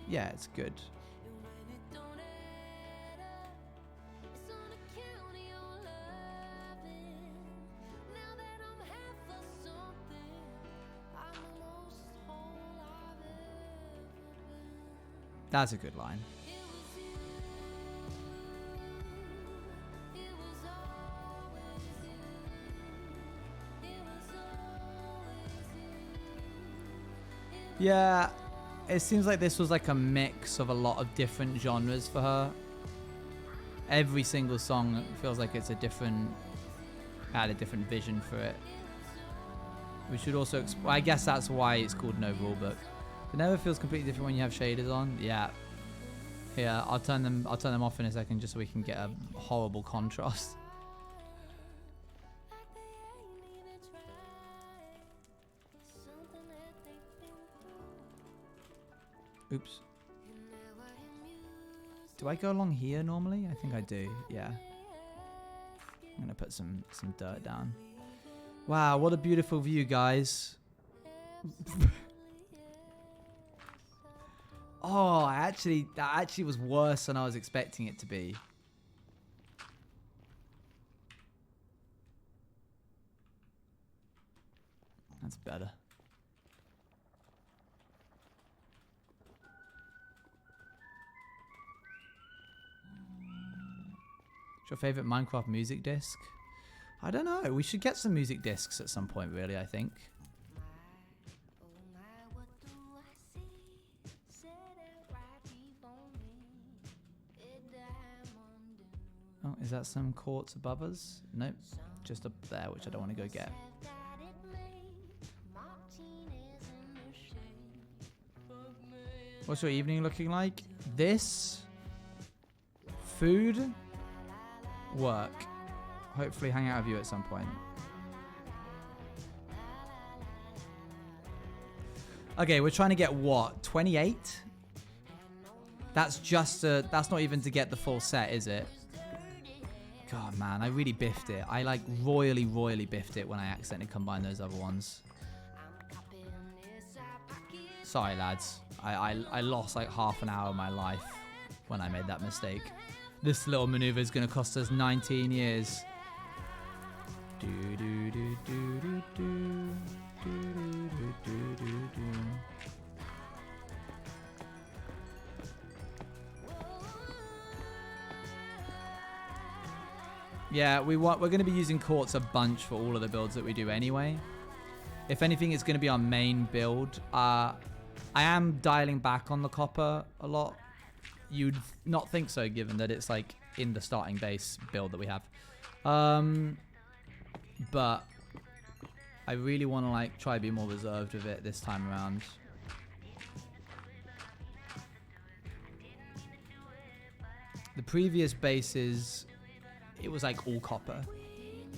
Yeah, it's good. That's a good line. Yeah, it seems like this was like a mix of a lot of different genres for her. Every single song feels like it's a different, had a different vision for it. We should also, I guess that's why it's called No Rulebook. It never feels completely different when you have shaders on. Yeah. Here, I'll turn them off in a second just so we can get a horrible contrast. Oops. Do I go along here normally? I think I do. Yeah. I'm gonna put some dirt down. Wow, what a beautiful view, guys. Oh, that actually was worse than I was expecting it to be. That's better. What's your favorite Minecraft music disc? I don't know. We should get some music discs at some point, really, I think. Oh, is that some quartz above us? Nope. Just up there, which I don't want to go get. What's your evening looking like? This, food, work. Hopefully hang out with you at some point. Okay, we're trying to get what? 28? That's just that's not even to get the full set, is it? God, man, I really biffed it. I like royally biffed it when I accidentally combined those other ones. Sorry, lads. I lost like half an hour of my life when I made that mistake. This little maneuver is going to cost us 19 years. Yeah, we're going to be using quartz a bunch for all of the builds that we do anyway. If anything, it's going to be our main build. I am dialing back on the copper a lot. You'd not think so, given that it's like in the starting base build that we have. But I really want to like try to be more reserved with it this time around. The previous bases, it was like all copper,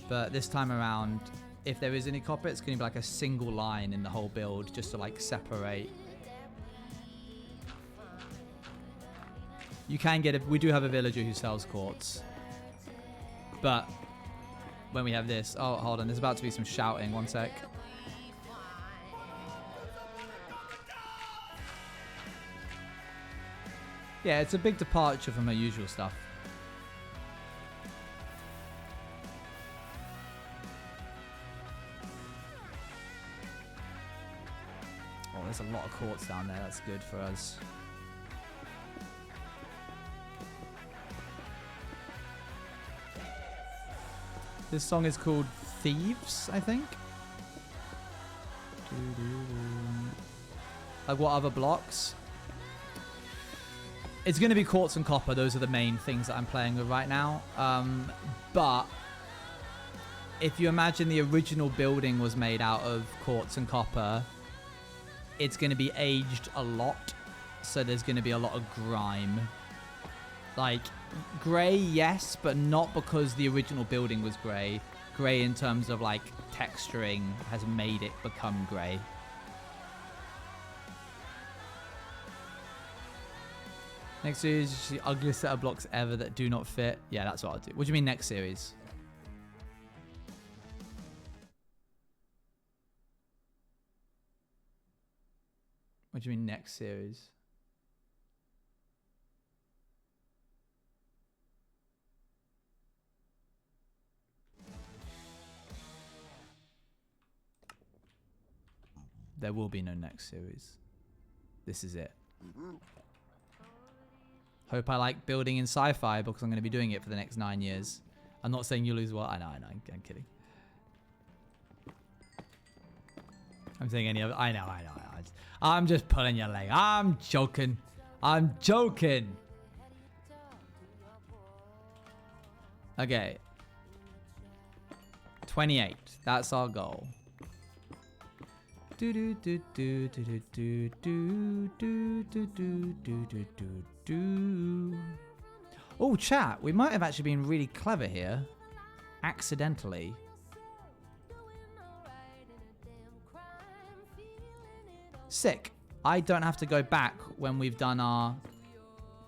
but this time around, if there is any copper, it's going to be like a single line in the whole build just to like separate. You can get it. We do have a villager who sells quartz, but when we have this, oh, hold on, there's about to be some shouting. One sec. Yeah, it's a big departure from our usual stuff. Oh, there's a lot of quartz down there. That's good for us. This song is called Thieves, I think. Like what other blocks? It's going to be quartz and copper. Those are the main things that I'm playing with right now. But if you imagine the original building was made out of quartz and copper, it's going to be aged a lot. So there's going to be a lot of grime. Like, grey, yes, but not because the original building was grey. Grey in terms of, like, texturing has made it become grey. Next series is the ugliest set of blocks ever that do not fit. Yeah, that's what I'll do. What do you mean next series? What do you mean next series? There will be no next series. This is it. Hope I like building in sci-fi because I'm going to be doing it for the next 9 years. I'm not saying you lose well. I know. I'm kidding. I'm saying any other. I know. I'm just pulling your leg. I'm joking. I'm joking. Okay. 28. That's our goal. Oh, chat. We might have actually been really clever here. Accidentally. Sick. I don't have to go back when we've done our...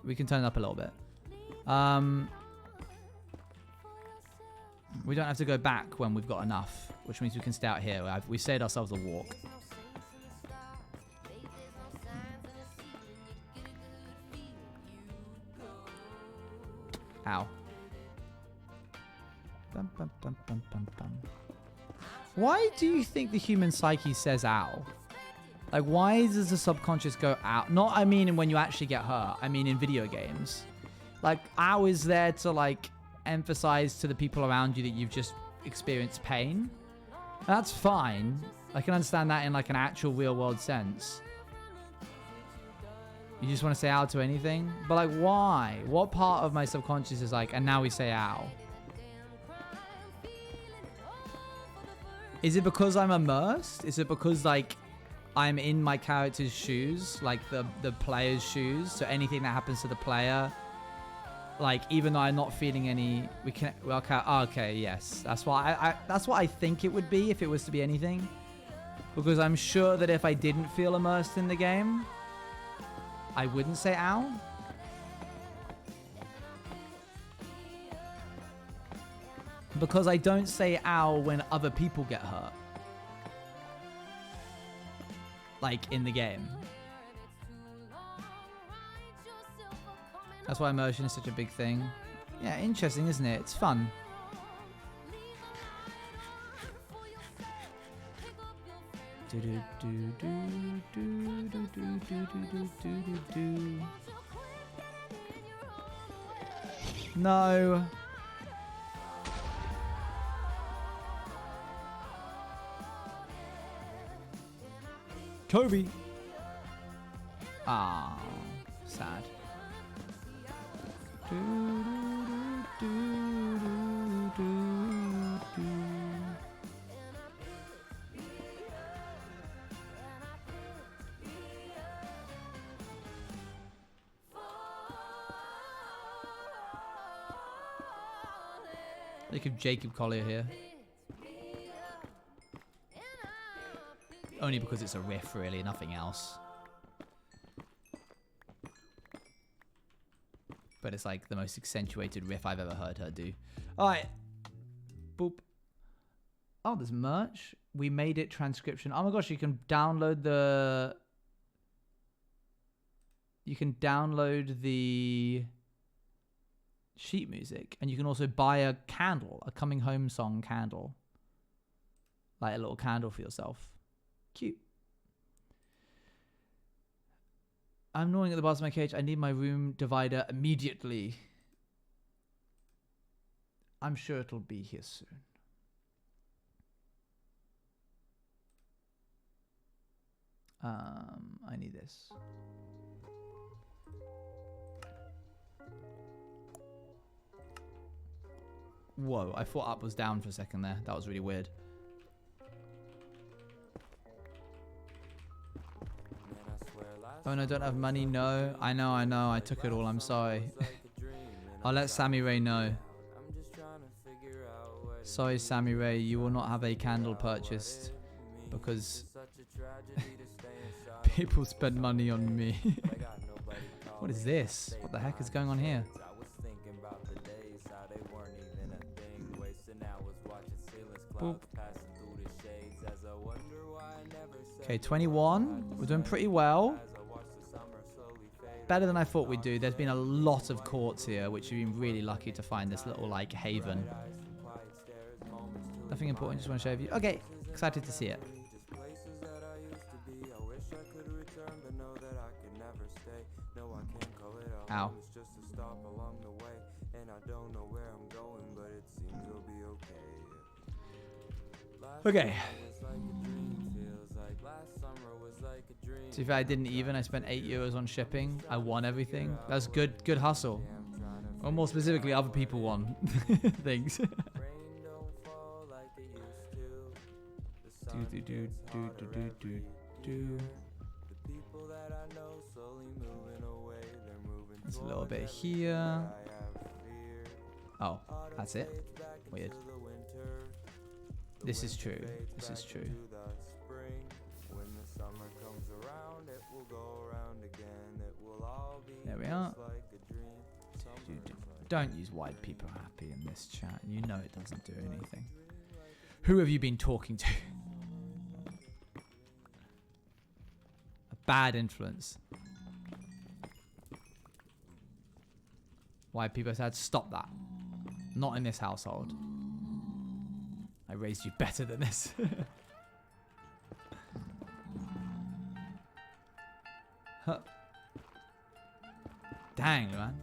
We can turn it up a little bit. We don't have to go back when we've got enough, which means we can stay out here. We saved ourselves a walk. Ow. Bum, bum, bum, bum, bum, bum. Why do you think the human psyche says ow? Like, why does the subconscious go out? Not, I mean, when you actually get hurt. I mean, in video games. Like, ow is there to, like, emphasize to the people around you that you've just experienced pain. That's fine. I can understand that in, like, an actual real-world sense. You just want to say ow to anything? But, like, why? What part of my subconscious is like, and now we say ow? Is it because I'm immersed? Is it because, like, I'm in my character's shoes? Like, the player's shoes? So anything that happens to the player, like, even though I'm not feeling any... Okay, yes. That's why that's what I think it would be if it was to be anything. Because I'm sure that if I didn't feel immersed in the game, I wouldn't say ow. Because I don't say ow when other people get hurt. Like in the game. That's why immersion is such a big thing. Yeah, interesting, isn't it? It's fun. No. Kobe. Ah, sad. Look at Jacob Collier here. Only because it's a riff, really, nothing else. But it's like the most accentuated riff I've ever heard her do. Alright. Boop. Oh, there's merch. We made it transcription. Oh my gosh, you can download the... You can download the sheet music. And you can also buy a candle. A coming home song candle. Like a little candle for yourself. Cute. I'm gnawing at the bars of my cage. I need my room divider immediately. I'm sure it'll be here soon. I need this. Whoa, I thought up was down for a second there. That was really weird. Oh no, don't have money? No. I know. I took it all. I'm sorry. I'll let Sammy Ray know. Sorry, Sammy Ray. You will not have a candle purchased. Because people spend money on me. What is this? What the heck is going on here? Boop. Okay, 21. We're doing pretty well. Better than I thought we'd do. There's been a lot of quartz here, which we've been really lucky to find this little, like, haven. Nothing important, just want to show you. Okay, excited to see it. Ow. Okay. So if I didn't even, I spent €8 on shipping. I won everything. That's good hustle. Or more specifically, other people won things. There's a little bit here. Oh, that's it. Weird. This is true. This is true. There we are. Don't use white people happy in this chat. You know it doesn't do anything. Who have you been talking to? A bad influence. White people said, stop that. Not in this household. I raised you better than this. Huh. Dang, man.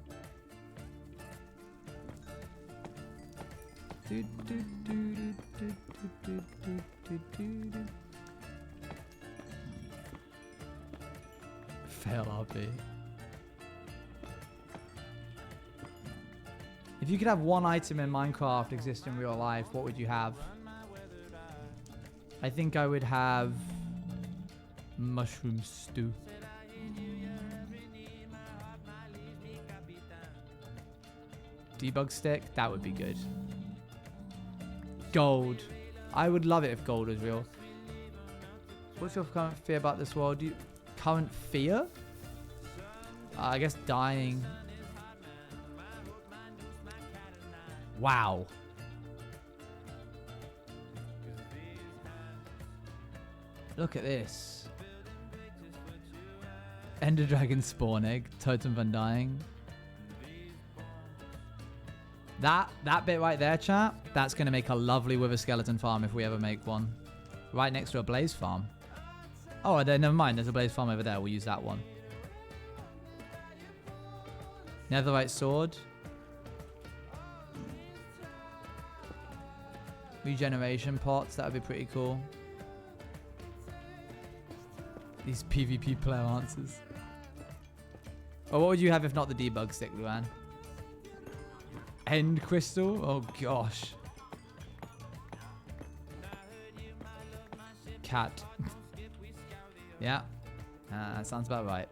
Fail RP. If you could have one item in Minecraft exist in real life, what would you have? I think I would have mushroom stew. Debug stick, that would be good. Gold. I would love it if gold was real. What's your current fear about this world? Current fear? I guess dying. Wow. Look at this. Ender Dragon spawn egg. Totem of Undying. That bit right there, chat, that's going to make a lovely wither skeleton farm if we ever make one. Right next to a blaze farm. Oh, never mind. There's a blaze farm over there. We'll use that one. Netherite sword. Regeneration pots. That would be pretty cool. These PvP player answers. Well, what would you have if not the debug stick, Luan? End crystal? Oh gosh. Cat. Yeah. That sounds about right.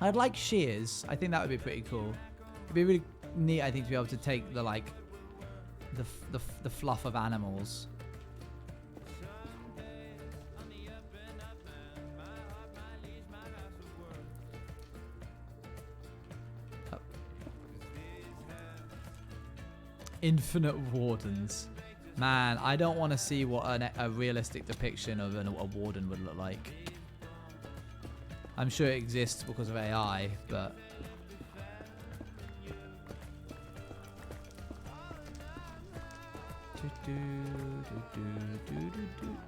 I'd like shears. I think that would be pretty cool. It'd be really neat, I think, to be able to take the like the fluff of animals. Infinite wardens. Man, I don't want to see what a realistic depiction of a warden would look like. I'm sure it exists because of AI, but...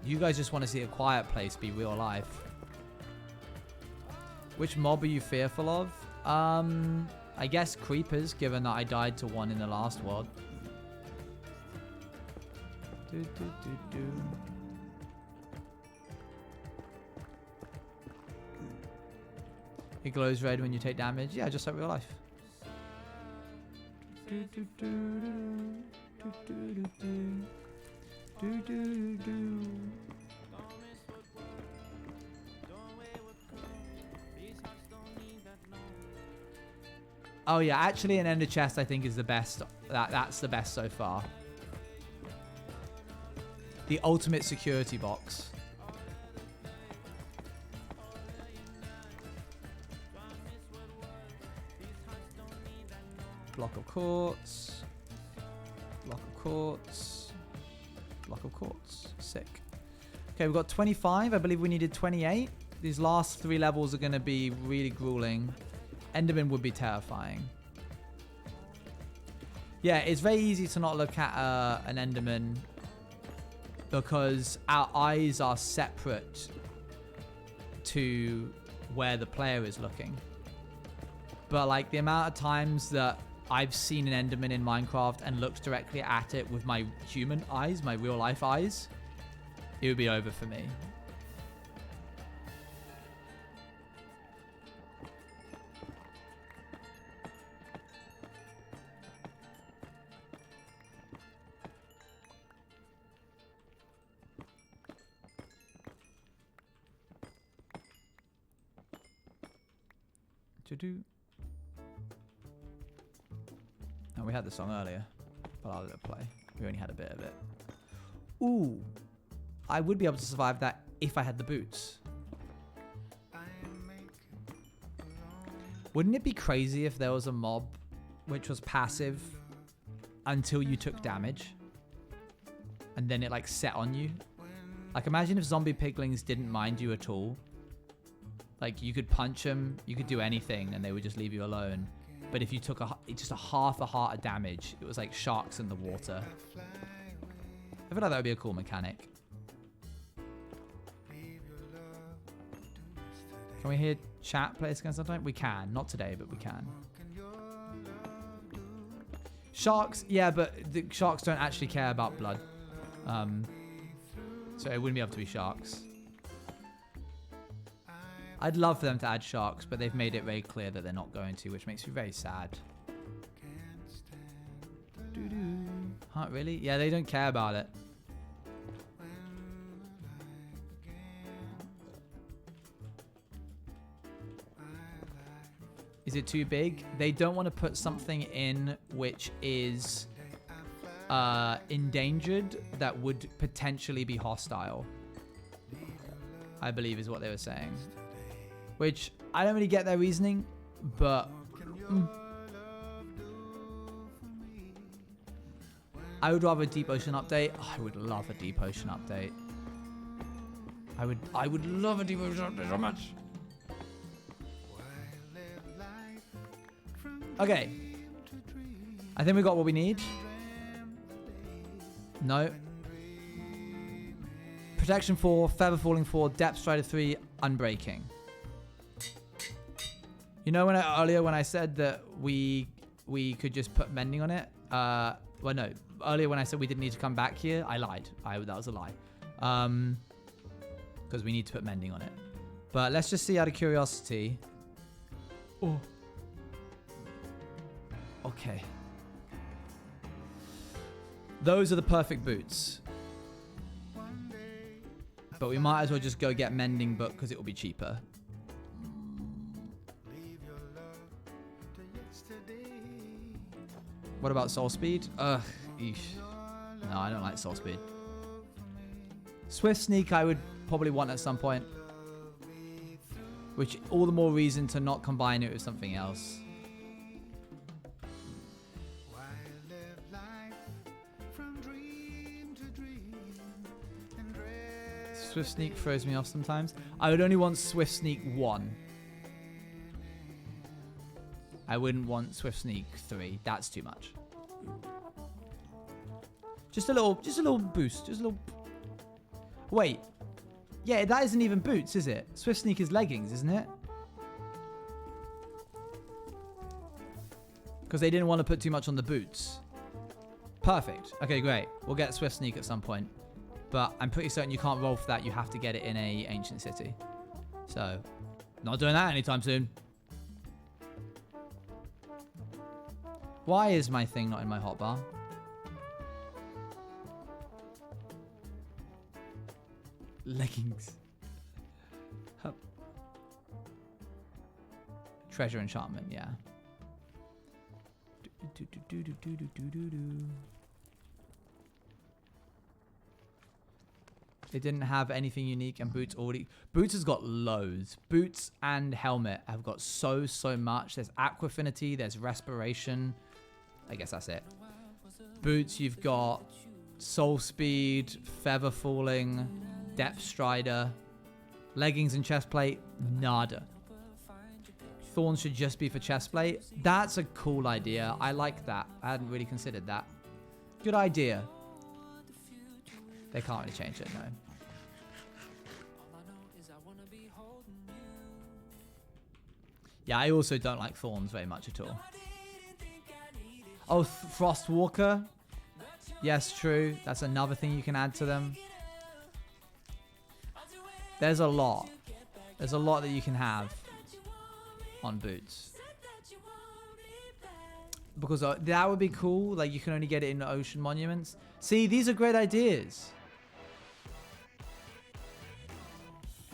You guys just want to see a quiet place be real life. Which mob are you fearful of? I guess creepers, given that I died to one in the last world. It glows red when you take damage. Yeah, just like real life. Oh yeah, actually an ender chest I think is the best. That's the best so far. The ultimate security box. Block of quartz. Block of quartz. Block of quartz. Sick. Okay, we've got 25. I believe we needed 28. These last 3 levels are going to be really grueling. Enderman would be terrifying. Yeah, it's very easy to not look at an Enderman because our eyes are separate to where the player is looking. But like the amount of times that I've seen an Enderman in Minecraft and looked directly at it with my human eyes, my real life eyes, it would be over for me. Oh, we had the song earlier, but I'll let it play. We only had a bit of it. Ooh, I would be able to survive that if I had the boots. Wouldn't it be crazy if there was a mob which was passive until you took damage and then it like set on you? Like imagine if zombie piglings didn't mind you at all. Like you could punch them, you could do anything and they would just leave you alone. But if you took just a half a heart of damage, it was like sharks in the water. I feel like that would be a cool mechanic. Can we hear chat play this again sometime? We can. Not today, but we can. Sharks, yeah, but the sharks don't actually care about blood. So it wouldn't be able to be sharks. I'd love for them to add sharks, but they've made it very clear that they're not going to, which makes me very sad. Huh, really? Yeah, they don't care about it. Is it too big? They don't want to put something in which is endangered that would potentially be hostile, I believe is what they were saying. Which, I don't really get their reasoning, but I would rather a deep ocean update. Oh, I would love a deep ocean update. I would love a deep ocean update so much. Okay. I think we got what we need. No. Protection 4, Feather Falling 4, Depth Strider 3, Unbreaking. You know earlier when I said that we could just put mending on it? Well, no. Earlier when I said we didn't need to come back here, I lied. That was a lie. Because we need to put mending on it. But let's just see out of curiosity. Oh. Okay. Those are the perfect boots. But we might as well just go get mending book because it will be cheaper. What about soul speed? Ugh. Eesh. No, I don't like soul speed. Swift sneak I would probably want at some point. Which all the more reason to not combine it with something else. Swift sneak throws me off sometimes. I would only want swift sneak 1. I wouldn't want swift sneak 3. That's too much. Just a little boost. Just a little. Wait. Yeah, that isn't even boots, is it? Swift sneak is leggings, isn't it? Because they didn't want to put too much on the boots. Perfect. Okay, great. We'll get swift sneak at some point. But I'm pretty certain you can't roll for that. You have to get it in a ancient city. So, not doing that anytime soon. Why is my thing not in my hotbar? Leggings. Hup. Treasure enchantment, yeah. It didn't have anything unique, and boots already. Boots has got loads. Boots and helmet have got so much. There's aquafinity, there's respiration. I guess that's it. Boots, you've got soul speed, feather falling, depth strider, leggings and chest plate. Nada. Thorns should just be for chest plate. That's a cool idea. I like that. I hadn't really considered that. Good idea. They can't really change it, no. Yeah, I also don't like thorns very much at all. Oh, Frostwalker. Yes, true. That's another thing you can add to them. There's a lot. There's a lot that you can have on boots. Because that would be cool. Like, you can only get it in the ocean monuments. See, these are great ideas.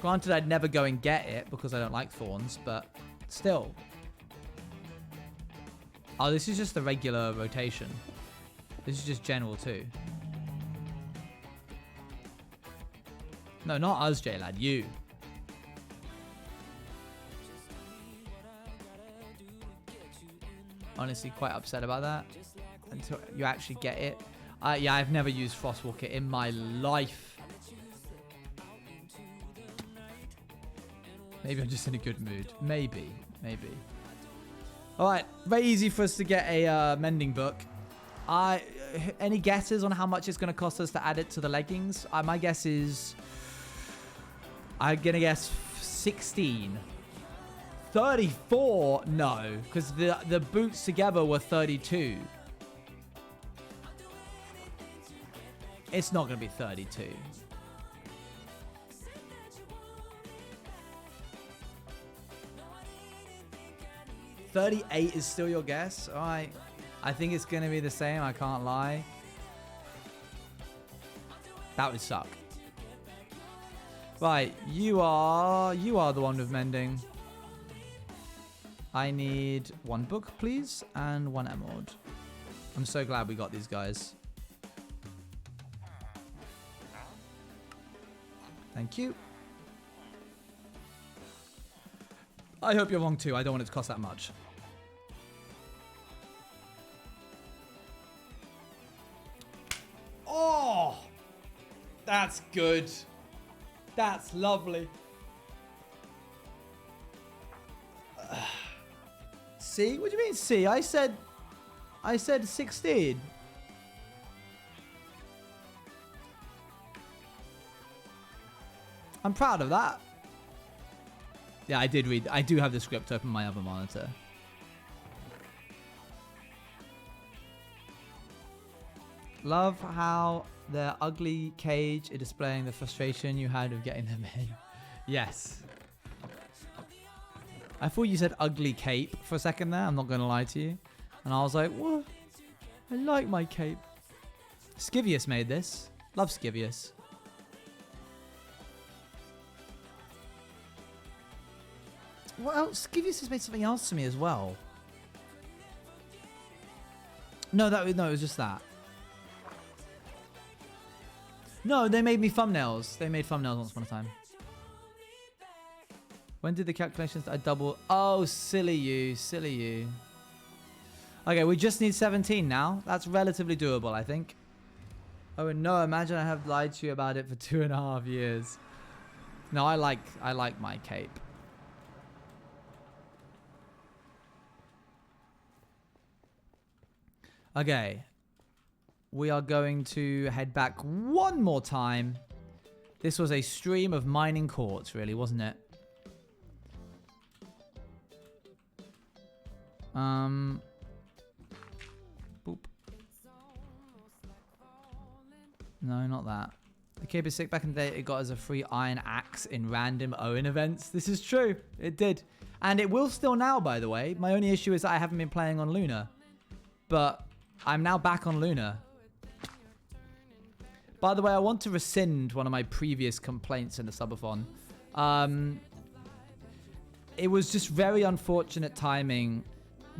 Granted, I'd never go and get it because I don't like thorns, but still. Oh, this is just the regular rotation. This is just general too. No, not us, J-Lad. You. Honestly, quite upset about that. Until you actually get it. Yeah, I've never used Frostwalker in my life. Maybe I'm just in a good mood. Maybe. Alright, very easy for us to get a mending book. Any guesses on how much it's going to cost us to add it to the leggings? My guess is... I'm going to guess 16. 34? No, because the boots together were 32. It's not going to be 32. $38 is still your guess? Alright. I think it's going to be the same. I can't lie. That would suck. Right. You are the one with mending. I need 1 book, please. And 1 emerald. I'm so glad we got these guys. Thank you. I hope you're wrong too. I don't want it to cost that much. That's good. That's lovely. See? What do you mean see? I said 16. I'm proud of that. Yeah, I did read. I do have the script open on my other monitor. Love how their ugly cage is displaying the frustration you had of getting them in. Yes. I thought you said ugly cape for a second there. I'm not going to lie to you. And I was like, what? I like my cape. Skivius made this. Love Skivius. What else? Skivius has made something else to me as well. No, it was just that. No, they made me thumbnails. They made thumbnails once upon a time. When did the calculations I double? Oh, silly you. Silly you. Okay, we just need 17 now. That's relatively doable, I think. Oh, and no, imagine I have lied to you about it for 2.5 years. No, I like my cape. Okay. We are going to head back one more time. This was a stream of mining quartz, really, wasn't it? Boop. No, not that. The cape is sick. Back in the day, it got us a free iron axe in random Owen events. This is true. It did. And it will still now, by the way. My only issue is that I haven't been playing on Luna. But I'm now back on Luna. By the way, I want to rescind one of my previous complaints in the subathon. It was just very unfortunate timing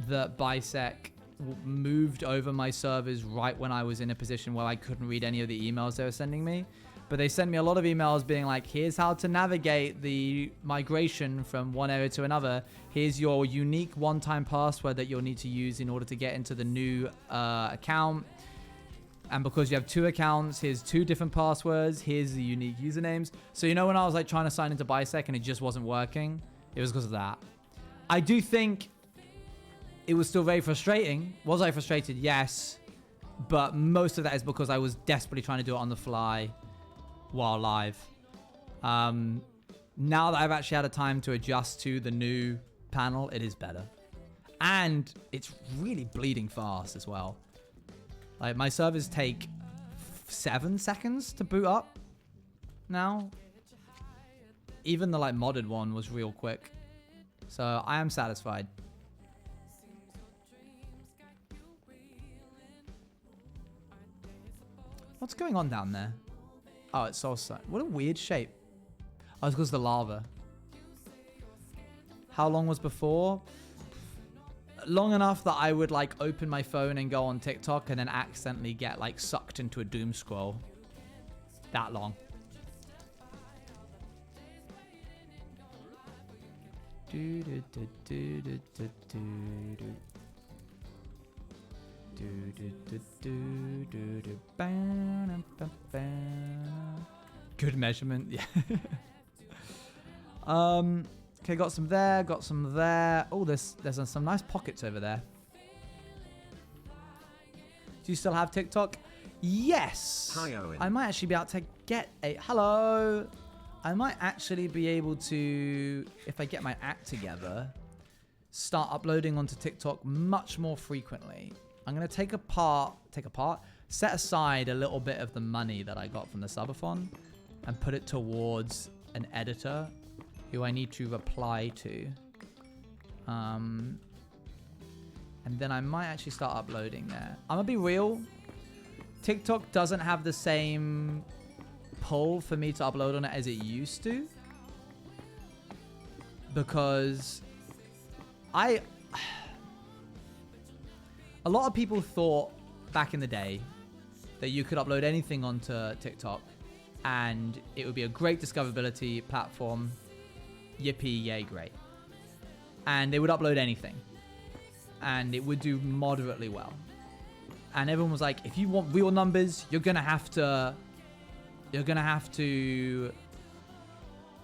that Bisec moved over my servers right when I was in a position where I couldn't read any of the emails they were sending me. But they sent me a lot of emails being like, here's how to navigate the migration from one area to another. Here's your unique one-time password that you'll need to use in order to get into the new account. And because you have 2 accounts, here's 2 different passwords. Here's the unique usernames. So, you know, when I was like trying to sign into Bisec and it just wasn't working, it was because of that. I do think it was still very frustrating. Was I frustrated? Yes. But most of that is because I was desperately trying to do it on the fly while live. Now that I've actually had a time to adjust to the new panel, it is better. And it's really bleeding fast as well. Like, my servers take 7 seconds to boot up now. Even the, like, modded one was real quick. So, I am satisfied. What's going on down there? Oh, it's so sad. What a weird shape. Oh, it's because of the lava. How long was before? Long enough that I would like open my phone and go on TikTok and then accidentally get like sucked into a doom scroll. That long. Good measurement, yeah. Okay, got some there, got some there. Oh, there's some nice pockets over there. Do you still have TikTok? Yes. Hi, Owen. I might actually be able to get a... Hello. I might actually be able to, if I get my act together, start uploading onto TikTok much more frequently. I'm going to set aside a little bit of the money that I got from the subathon and put it towards an editor who I need to reply to. And then I might actually start uploading there. I'm going to be real. TikTok doesn't have the same pull for me to upload on it as it used to. Because a lot of people thought back in the day that you could upload anything onto TikTok and it would be a great discoverability platform. Yippee, yay, great. And they would upload anything. And it would do moderately well. And everyone was like, if you want real numbers, you're going to have to you're going to have to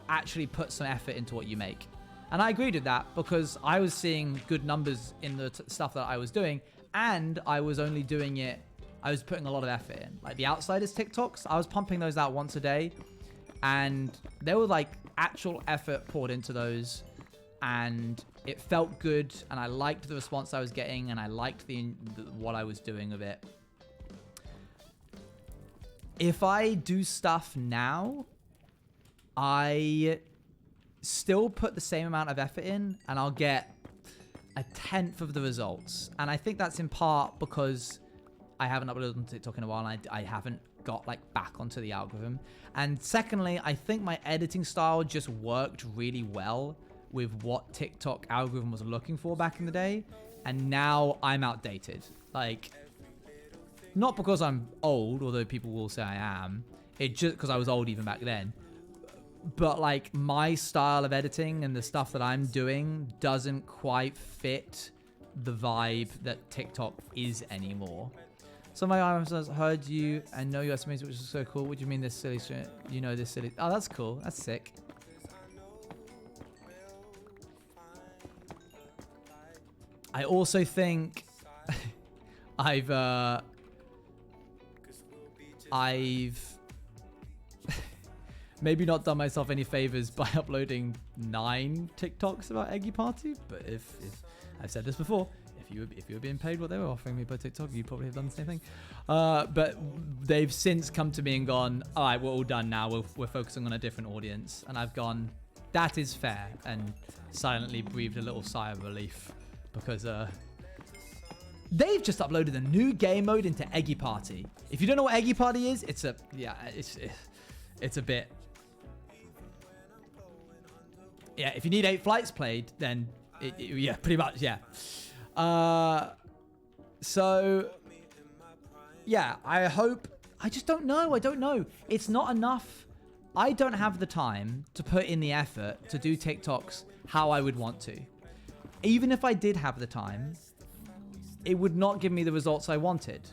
actually put some effort into what you make. And I agreed with that because I was seeing good numbers in the stuff that I was doing, and I was only doing it, I was putting a lot of effort in. Like the Outsiders TikToks, I was pumping those out once a day, and there were like actual effort poured into those, and it felt good, and I liked the response I was getting, and I liked what I was doing with it. If I do stuff now, I still put the same amount of effort in, and I'll get 1/10 of the results. And I think that's in part because I haven't uploaded on TikTok in a while, and I haven't got like back onto the algorithm. And secondly, I think my editing style just worked really well with what TikTok algorithm was looking for back in the day, and now I'm outdated. Like, not because I'm old, although people will say I am. It just because I was old even back then. But like my style of editing and the stuff that I'm doing doesn't quite fit the vibe that TikTok is anymore. Some of my items has heard you and know your estimates, which is so cool. What do you mean this silly shit? You know this silly. Oh, that's cool. That's sick. I also think I've maybe not done myself any favors by uploading 9 TikToks about Eggy Party, but if I've said this before, if you were being paid what they were offering me by TikTok, you probably have done the same thing. But they've since come to me and gone, all right, we're all done now. We're focusing on a different audience. And I've gone, that is fair, and silently breathed a little sigh of relief because they've just uploaded a new game mode into Eggy Party. If you don't know what Eggy Party is, it's a bit. Yeah, if you need 8 flights played, then yeah, pretty much, yeah. So yeah, I just don't know. I don't know. It's not enough. I don't have the time to put in the effort to do TikToks how I would want to. Even if I did have the time, it would not give me the results I wanted.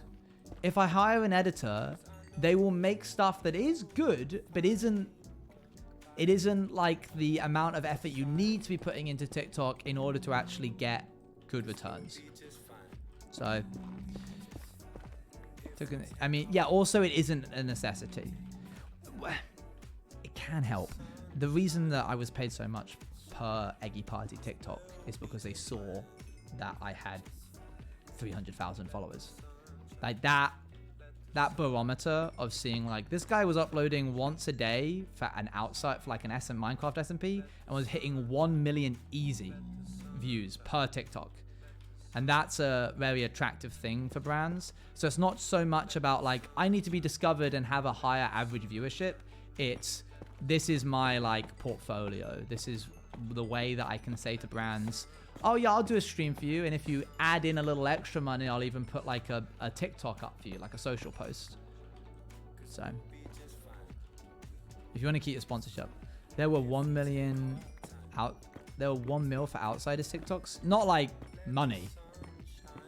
If I hire an editor, they will make stuff that is good, but it isn't like the amount of effort you need to be putting into TikTok in order to actually get good returns. So, I mean, yeah, also it isn't a necessity. It can help. The reason that I was paid so much per Eggy Party TikTok is because they saw that I had 300,000 followers. Like that barometer of seeing like this guy was uploading once a day for an outside, for like an Minecraft SMP, and was hitting 1 million easy views per TikTok. And that's a very attractive thing for brands. So it's not so much about like, I need to be discovered and have a higher average viewership. It's, this is my like portfolio. This is the way that I can say to brands, oh yeah, I'll do a stream for you. And if you add in a little extra money, I'll even put like a TikTok up for you, like a social post. So if you want to keep your sponsorship, there were 1 million there were 1 mil for Outsiders TikToks. Not like money.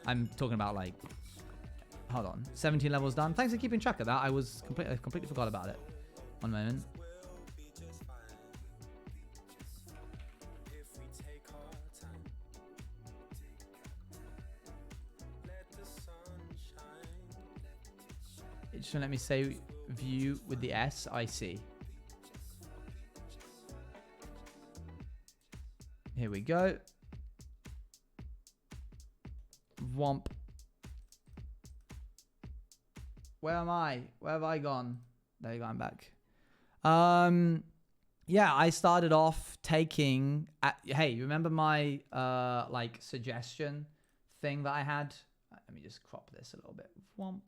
I'm talking about like, hold on, 17 levels done. Thanks for keeping track of that. I completely forgot about it. One moment. It just won't let me say view with the S. I see. Here we go. Womp. Where am I? Where have I gone? There you go, I'm back. Yeah, I started off taking hey, remember my like suggestion thing that I had? Let me just crop this a little bit. Womp.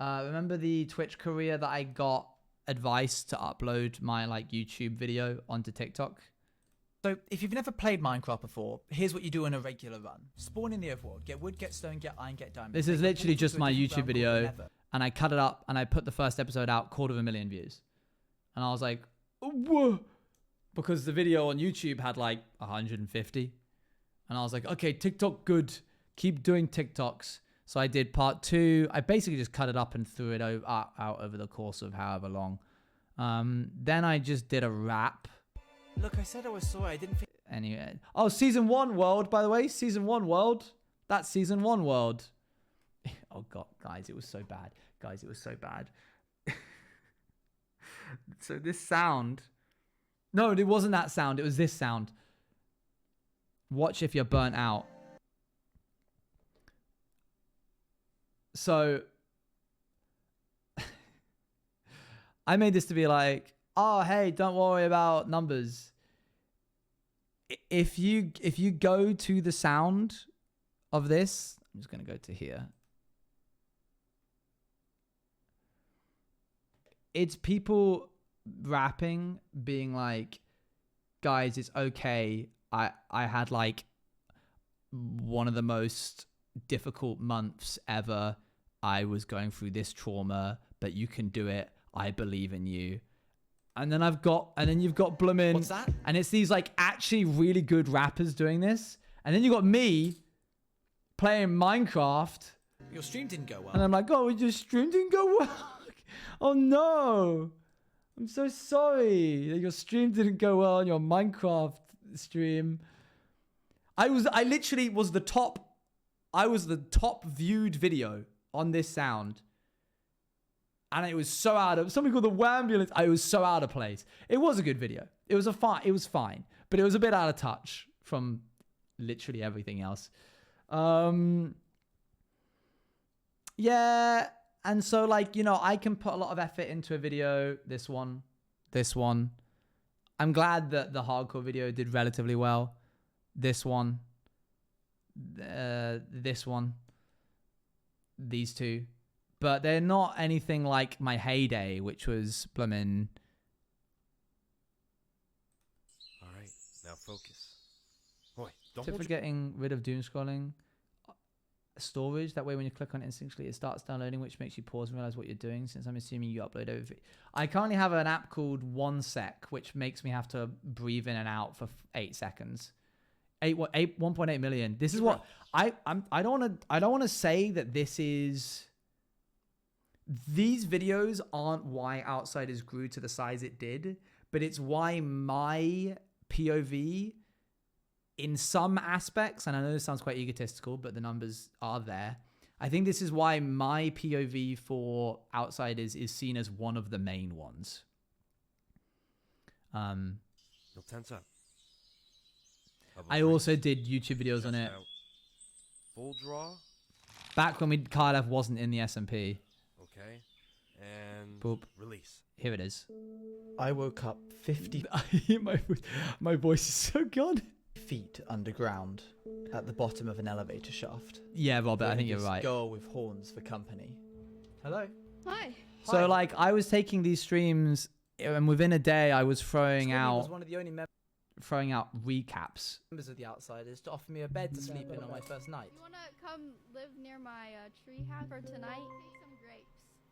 Remember the Twitch career that I got advice to upload my like YouTube video onto TikTok? So if you've never played Minecraft before, here's what you do in a regular run. Spawn in the overworld, get wood, get stone, get iron, get diamond. This is literally just my YouTube video, and I cut it up and I put the first episode out, 250,000 views. And I was like, whoa, because the video on YouTube had like 150. And I was like, okay, TikTok good, keep doing TikToks. So I did part 2. I basically just cut it up and threw it out over the course of however long. Then I just did a rap. Look, I said I was sorry. I didn't think. Anyway. Oh, season 1 world, by the way. Season 1 world. That's season 1 world. Oh, God, guys, it was so bad. Guys, it was so bad. So this sound. No, it wasn't that sound. It was this sound. Watch if you're burnt out. So I made this to be like, oh, hey, don't worry about numbers. If you go to the sound of this, I'm just going to go to here. It's people rapping, being like, guys, it's okay. I had like one of the most difficult months ever. I was going through this trauma, but you can do it. I believe in you. And then you've got Bloomin'. What's that? And it's these like actually really good rappers doing this. And then you got me playing Minecraft. Your stream didn't go well. And I'm like, oh, your stream didn't go well. Oh no. I'm so sorry that your stream didn't go well on your Minecraft stream. I literally was the top viewed video on this sound. And it was so something called the Wambulance. It was so out of place. It was a good video. It was fine, but it was a bit out of touch from literally everything else. Yeah. And so like, I can put a lot of effort into a video. This one. I'm glad that the hardcore video did relatively well. This one. This one. These two. But they're not anything like my heyday, which was bloomin'. All right, now focus. Boy, don't Tip hold for getting rid of doom scrolling. Storage. That way when you click on it instinctively, it starts downloading, which makes you pause and realize what you're doing, since I'm assuming you upload everything. I currently have an app called 1 sec, which makes me have to breathe in and out for 8 seconds. 1.8 million. This is what I don't want to say that this is. These videos aren't why Outsiders grew to the size it did, but it's why my POV in some aspects, and I know this sounds quite egotistical, but the numbers are there. I think this is why my POV for Outsiders is seen as one of the main ones. You'll tense up. I also did YouTube videos on it. Full draw. Back when Kyle wasn't in the SMP. Okay. And Boop. Release. Here it is. I woke up 50 my voice is so gone. feet underground at the bottom of an elevator shaft. Yeah, Robert, I think you're This right. girl with horns for company. Hello. Hi. So, Hi. like, I was taking these streams, and within a day, I was throwing Scorpion was out one of the only recaps. members of the Outsiders to offer me a bed to sleep in on my first night. You wanna come live near my tree house for tonight? Take some grapes.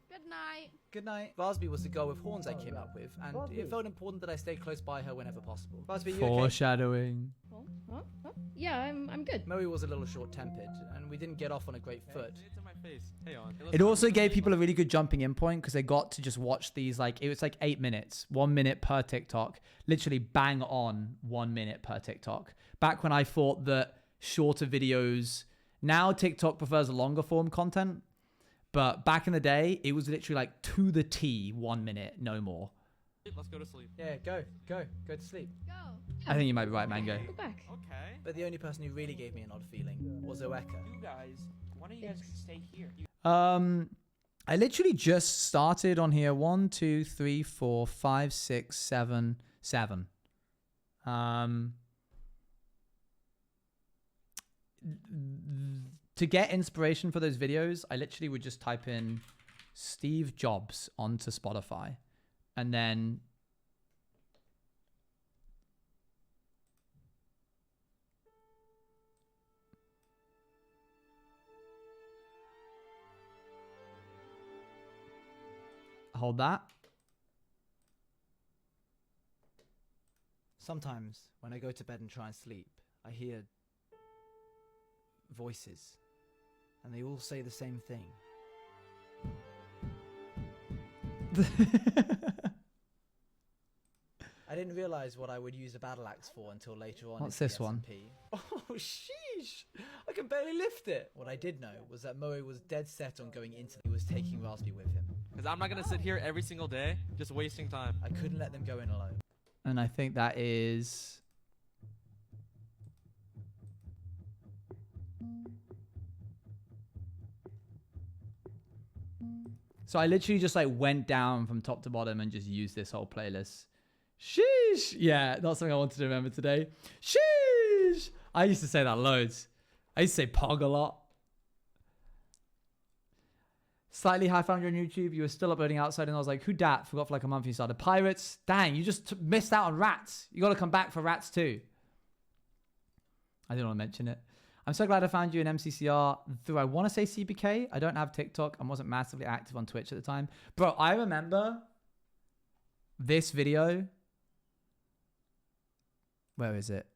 Good night. Good night. Varsby was the girl with horns I came up with, and it felt important that I stay close by her whenever possible. Varsby, you okay? Foreshadowing. Oh, oh, oh. Yeah, I'm good. Moe was a little short-tempered, and we didn't get off on a great foot. It's in my face. Hey on. It also gave people a really good jumping in point because they got to just watch these, like, it was like 8 minutes, 1 minute per TikTok, literally bang on 1 minute per TikTok. Back when I thought that shorter videos, now TikTok prefers longer form content, but back in the day, it was literally like to the T, 1 minute, no more. Let's go to sleep. Yeah, go to sleep. Go. I think you might be right, Mango. Go back. Okay. But the only person who really gave me an odd feeling was Oeka. You guys, why don't you guys stay here? I literally just started on here. 1, 2, 3, 4, 5, 6, 7, 7. To get inspiration for those videos, I literally would just type in Steve Jobs onto Spotify, and then hold that. Sometimes, when I go to bed and try and sleep, I hear voices, and they all say the same thing. I didn't realize what I would use a battle axe for until later on. What's in this one? SMP. Oh, sheesh! I can barely lift it. What I did know was that Moe was dead set on going into. He was taking Raspberry with him. Because I'm not gonna sit here every single day, just wasting time. I couldn't let them go in alone. And I think that is... So I literally just like went down from top to bottom and just used this whole playlist. Sheesh. Yeah, not something I wanted to remember today. Sheesh. I used to say that loads. I used to say pog a lot. Slightly high found you on YouTube. You were still uploading outside and I was like, who dat? Forgot for like a month you started. Pirates. Dang, you just missed out on rats. You got to come back for rats too. I didn't want to mention it. I'm so glad I found you in MCCR through, I want to say CBK. I don't have TikTok. I wasn't massively active on Twitch at the time. Bro, I remember this video. Where is it?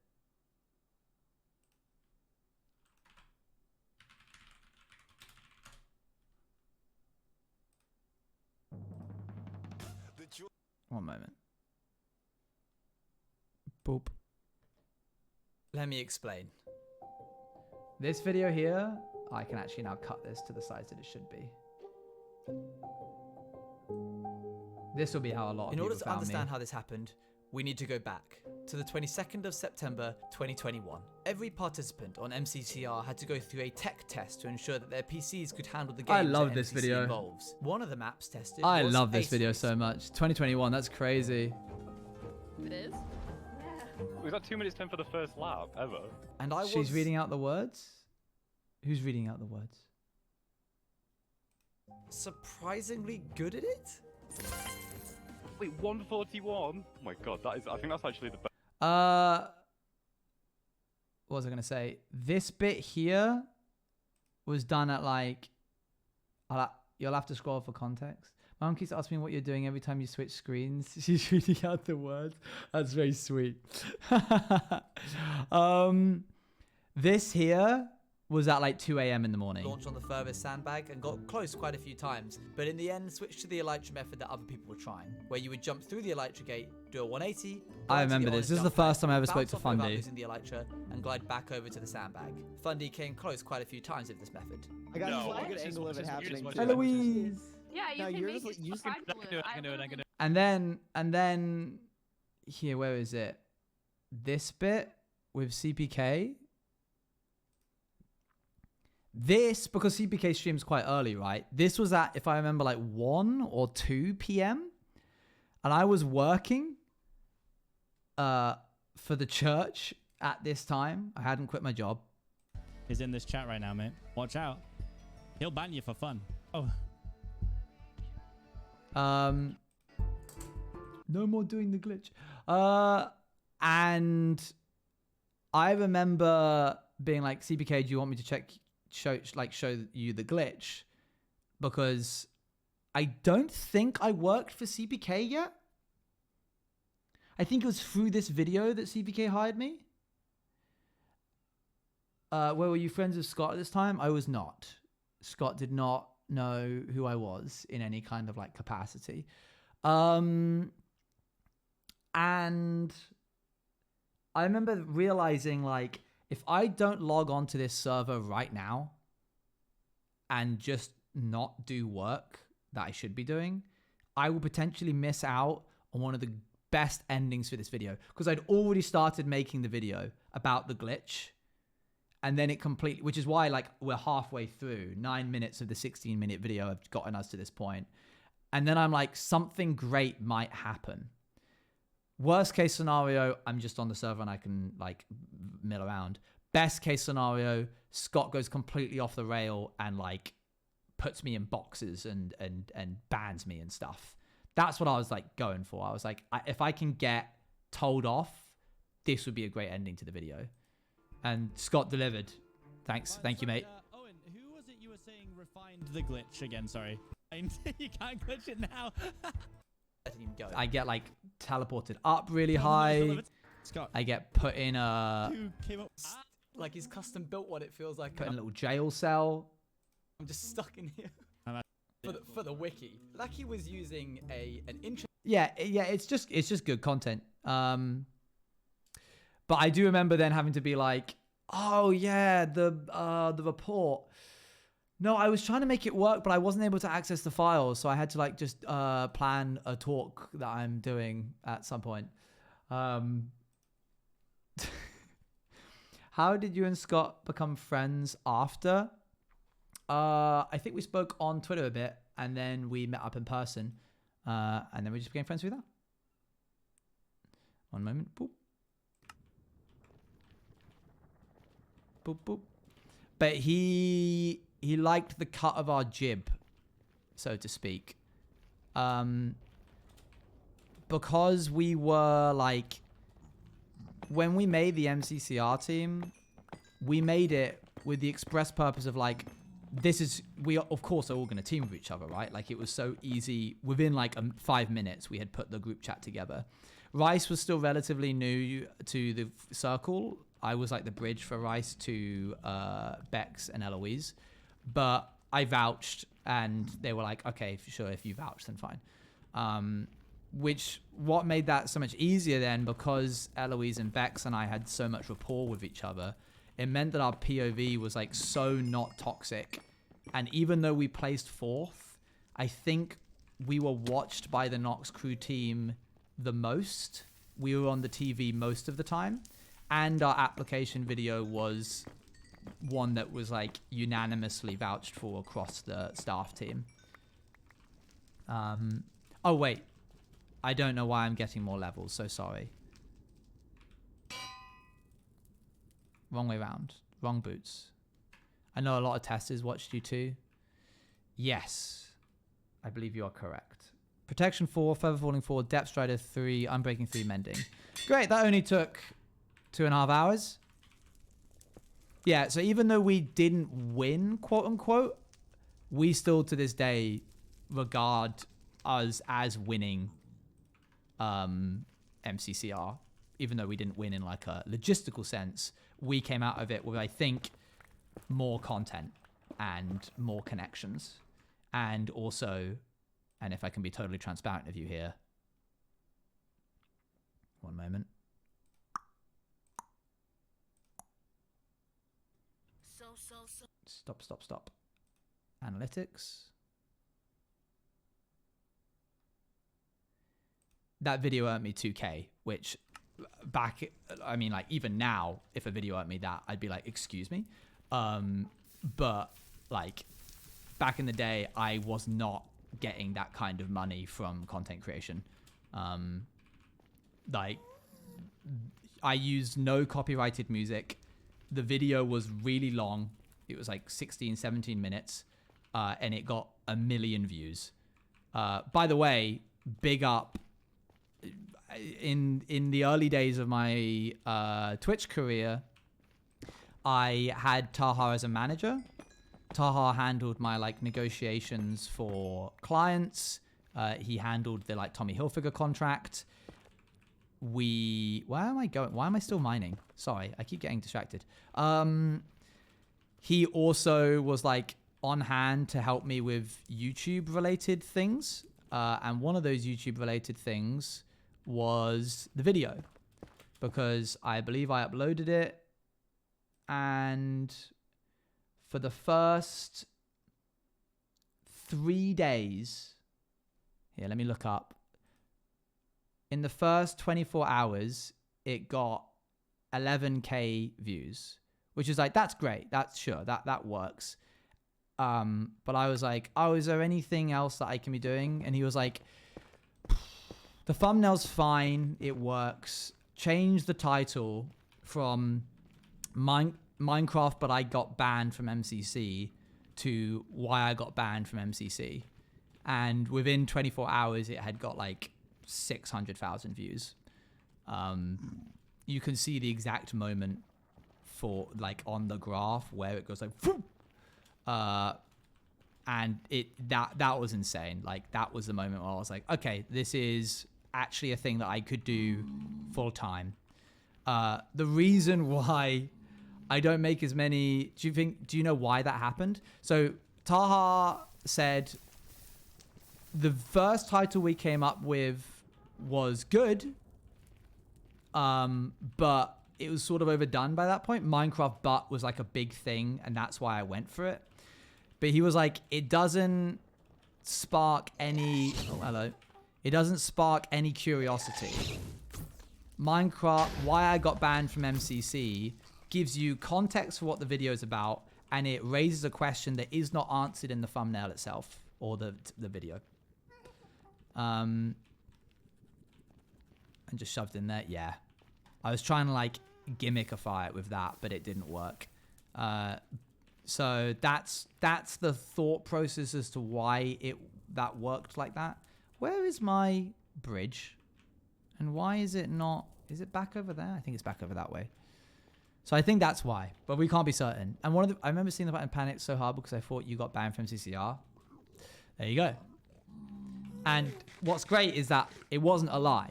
One moment. Boop. Let me explain. This video here, I can actually now cut this to the size that it should be. This will be how a lot of In people order to found understand me. how this happened, we need to go back to the 22nd of September 2021. Every participant on MCCR had to go through a tech test to ensure that their PCs could handle the games I love that this MCC video. involves. One of the maps tested I was love this Ace video Race. so much. 2021, that's crazy. It is? Was that 2 minutes 10 for the first lap ever? And I was... She's reading out the words? Who's reading out the words? surprisingly good at it. Wait, 141? Oh my god, that is. I think that's actually the best. What was I gonna say? This bit here was done at like. You'll have to scroll for context. My mom keeps asking me what you're doing every time you switch screens. She's reading out the words. That's very sweet. This here was at like 2 a.m. in the morning. Launched on the furthest sandbag and got close quite a few times, but in the end switched to the elytra method that other people were trying, where you would jump through the elytra gate, do a 180. I remember this. This is the first time I ever spoke to Fundy. Fundy. Using the elytra and glide back over to the sandbag. Fundy came close quite a few times with this method. I got No, a good angle of it happening. Hi, Louise. Yeah, you No, can you're make just- it you just- survival I can do it, I can do it, I can do it. And then here, where is it? This bit with CPK. This, because CPK streams quite early, right? This was at, if I remember, like 1 or 2 p.m. And I was working for the church at this time. I hadn't quit my job. Is in this chat right now, mate. Watch out. He'll ban you for fun. Oh. No more doing the glitch. And I remember being like, CPK, do you want me to show you the glitch? Because I don't think I worked for CPK yet. I think it was through this video that CPK hired me. Where were you friends with Scott at this time? I was not. Scott did not know who I was in any kind of like capacity. And I remember realizing like, if I don't log on to this server right now and just not do work that I should be doing, I will potentially miss out on one of the best endings for this video, because I'd already started making the video about the glitch. And then it completely, which is why like we're halfway through. 9 minutes of the 16-minute video have gotten us to this point. And then I'm like, something great might happen. Worst case scenario, I'm just on the server and I can like mill around. Best case scenario, Scott goes completely off the rail and like puts me in boxes and bans me and stuff. That's what I was like going for. I was like, if I can get told off, this would be a great ending to the video. And Scott delivered. Thanks. Thank you, mate. Owen, who was it you were saying refined the glitch again? Sorry. You can't glitch it now. Letting him go. I get like teleported up really high. Scott. I get put in a Who came up? Like he's custom built what it feels like. put in a little jail cell. I'm just stuck in here. I'm for the wiki. Lucky was using an intro. Yeah, it's just good content. But I do remember then having to be like, oh yeah, the report. No, I was trying to make it work, but I wasn't able to access the files, so I had to like just plan a talk that I'm doing at some point. How did you and Scott become friends after? I think we spoke on Twitter a bit, and then we met up in person, and then we just became friends through that. One moment. Boop. Boop, boop. But he liked the cut of our jib, so to speak. Because we were like, when we made the MCCR team, we made it with the express purpose of like, we of course are all going to team with each other, right? Like it was so easy. Within like 5 minutes, we had put the group chat together. Rice was still relatively new to the circle. I was like the bridge for Rice to Bex and Eloise. But I vouched and they were like, okay, sure, if you vouch, then fine. What made that so much easier then, because Eloise and Bex and I had so much rapport with each other, it meant that our POV was like so not toxic. And even though we placed 4th, I think we were watched by the Nox crew team the most. We were on the TV most of the time. And our application video was one that was like unanimously vouched for across the staff team. Oh wait, I don't know why I'm getting more levels, so sorry. Wrong way round. Wrong boots. I know a lot of testers watched you too. Yes, I believe you are correct. Protection 4, Feather Falling 4, Depth Strider 3, Unbreaking 3, Mending. Great, that only took 2.5 hours. Yeah, so even though we didn't win, quote unquote, we still to this day regard us as winning MCCR. Even though we didn't win in like a logistical sense, we came out of it with, I think, more content and more connections. And also, and if I can be totally transparent with you here. One moment. Stop. Analytics. That video earned me 2K, which I mean, like even now, if a video earned me that, I'd be like, excuse me. But like back in the day, I was not getting that kind of money from content creation. Like I used no copyrighted music. The video was really long. It was like 16, 17 minutes. And it got 1 million views. By the way, big up. In the early days of my Twitch career, I had Taha as a manager. Taha handled my like negotiations for clients. He handled the like Tommy Hilfiger contract. Where am I going? Why am I still mining? Sorry, I keep getting distracted. He also was like on hand to help me with YouTube related things. And one of those YouTube related things was the video, because I believe I uploaded it, and for the first 3 days, here, let me look up. In the first 24 hours, it got 11K views, which is like, that's great. That's sure. That works. But I was like, oh, is there anything else that I can be doing? And he was like, the thumbnail's fine. It works. Change the title from Minecraft, but I got banned from MCC to why I got banned from MCC. And within 24 hours, it had got like 600,000 views. You can see the exact moment for like on the graph where it goes like, and that was insane. Like that was the moment where I was like, okay, this is actually a thing that I could do full time. The reason why I don't make as many, do you know why that happened? So Taha said the first title we came up with was good, But it was sort of overdone by that point. Minecraft butt was like a big thing, and that's why I went for it. But he was like, it doesn't spark any... Oh, hello. It doesn't spark any curiosity. Minecraft, why I got banned from MCC, gives you context for what the video is about, and it raises a question that is not answered in the thumbnail itself or the video. And just shoved in there. Yeah. I was trying to like gimmickify it with that, but it didn't work. So that's the thought process as to why that worked like that. Where is my bridge? And why is it not... Is it back over there? I think it's back over that way. So I think that's why, but we can't be certain. And I remember seeing the button panic so hard because I thought you got banned from CCR. There you go. And what's great is that it wasn't a lie,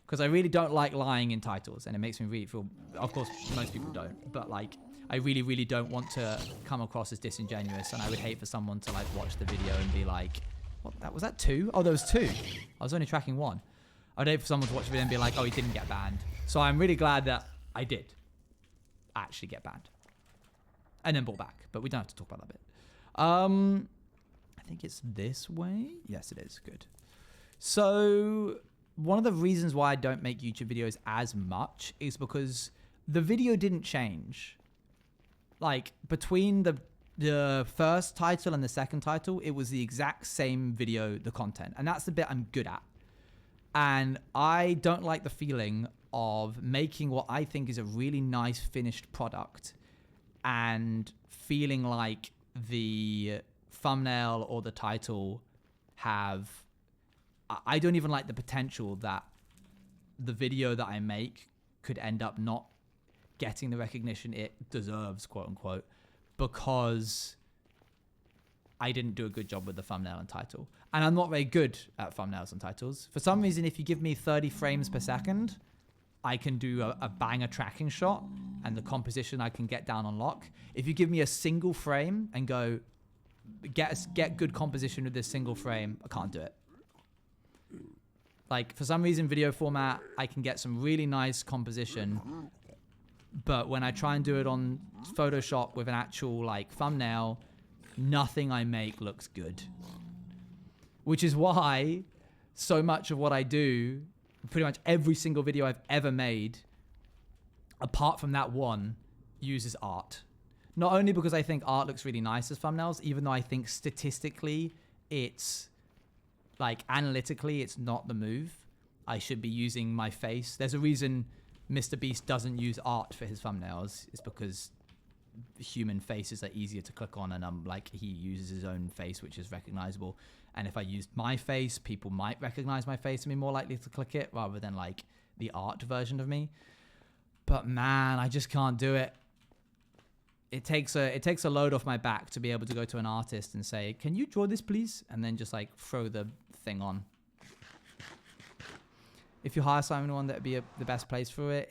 because I really don't like lying in titles, and it makes me really feel... Of course, most people don't, but like, I really, really don't want to come across as disingenuous, and I would hate for someone to like watch the video and be like, what, was that 2? Oh, there was 2. I was only tracking 1. I'd hate for someone to watch the video and be like, oh, he didn't get banned. So I'm really glad that I did actually get banned. And then brought back. But we don't have to talk about that bit. I think it's this way. Yes, it is. Good. So one of the reasons why I don't make YouTube videos as much is because the video didn't change. Like, between the first title and the second title, it was the exact same video, the content. And that's the bit I'm good at. And I don't like the feeling of making what I think is a really nice finished product and feeling like the thumbnail or the title have... I don't even like the potential that the video that I make could end up not getting the recognition it deserves, quote unquote, because I didn't do a good job with the thumbnail and title. And I'm not very good at thumbnails and titles. For some reason, if you give me 30 frames per second, I can do a banger tracking shot, and the composition I can get down on lock. If you give me a single frame and go, get good composition with this single frame, I can't do it. Like, for some reason, video format, I can get some really nice composition, but when I try and do it on Photoshop with an actual like thumbnail, nothing I make looks good. Which is why so much of what I do, pretty much every single video I've ever made, apart from that one, uses art. Not only because I think art looks really nice as thumbnails, even though I think statistically it's, like, analytically it's not the move. I should be using my face. There's a reason Mr. Beast doesn't use art for his thumbnails. It's because human faces are easier to click on, and like, he uses his own face, which is recognizable. And if I used my face, people might recognize my face and be more likely to click it rather than like the art version of me. But man, I just can't do it. It takes a load off my back to be able to go to an artist and say, can you draw this please? And then just like throw the thing on. If you hire someone, that'd be the best place for it.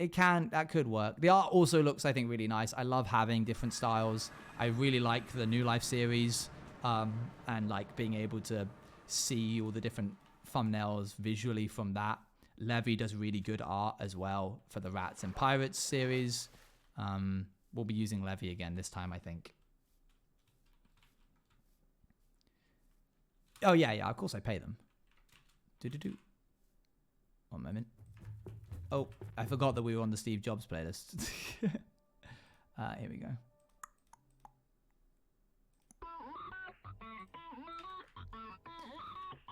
That could work. The art also looks, I think, really nice. I love having different styles. I really like the New Life series, and like being able to see all the different thumbnails visually from that. Levy does really good art as well for the Rats and Pirates series. We'll be using Levy again this time, I think. Oh, yeah, of course I pay them. One moment. Oh, I forgot that we were on the Steve Jobs playlist. Here we go.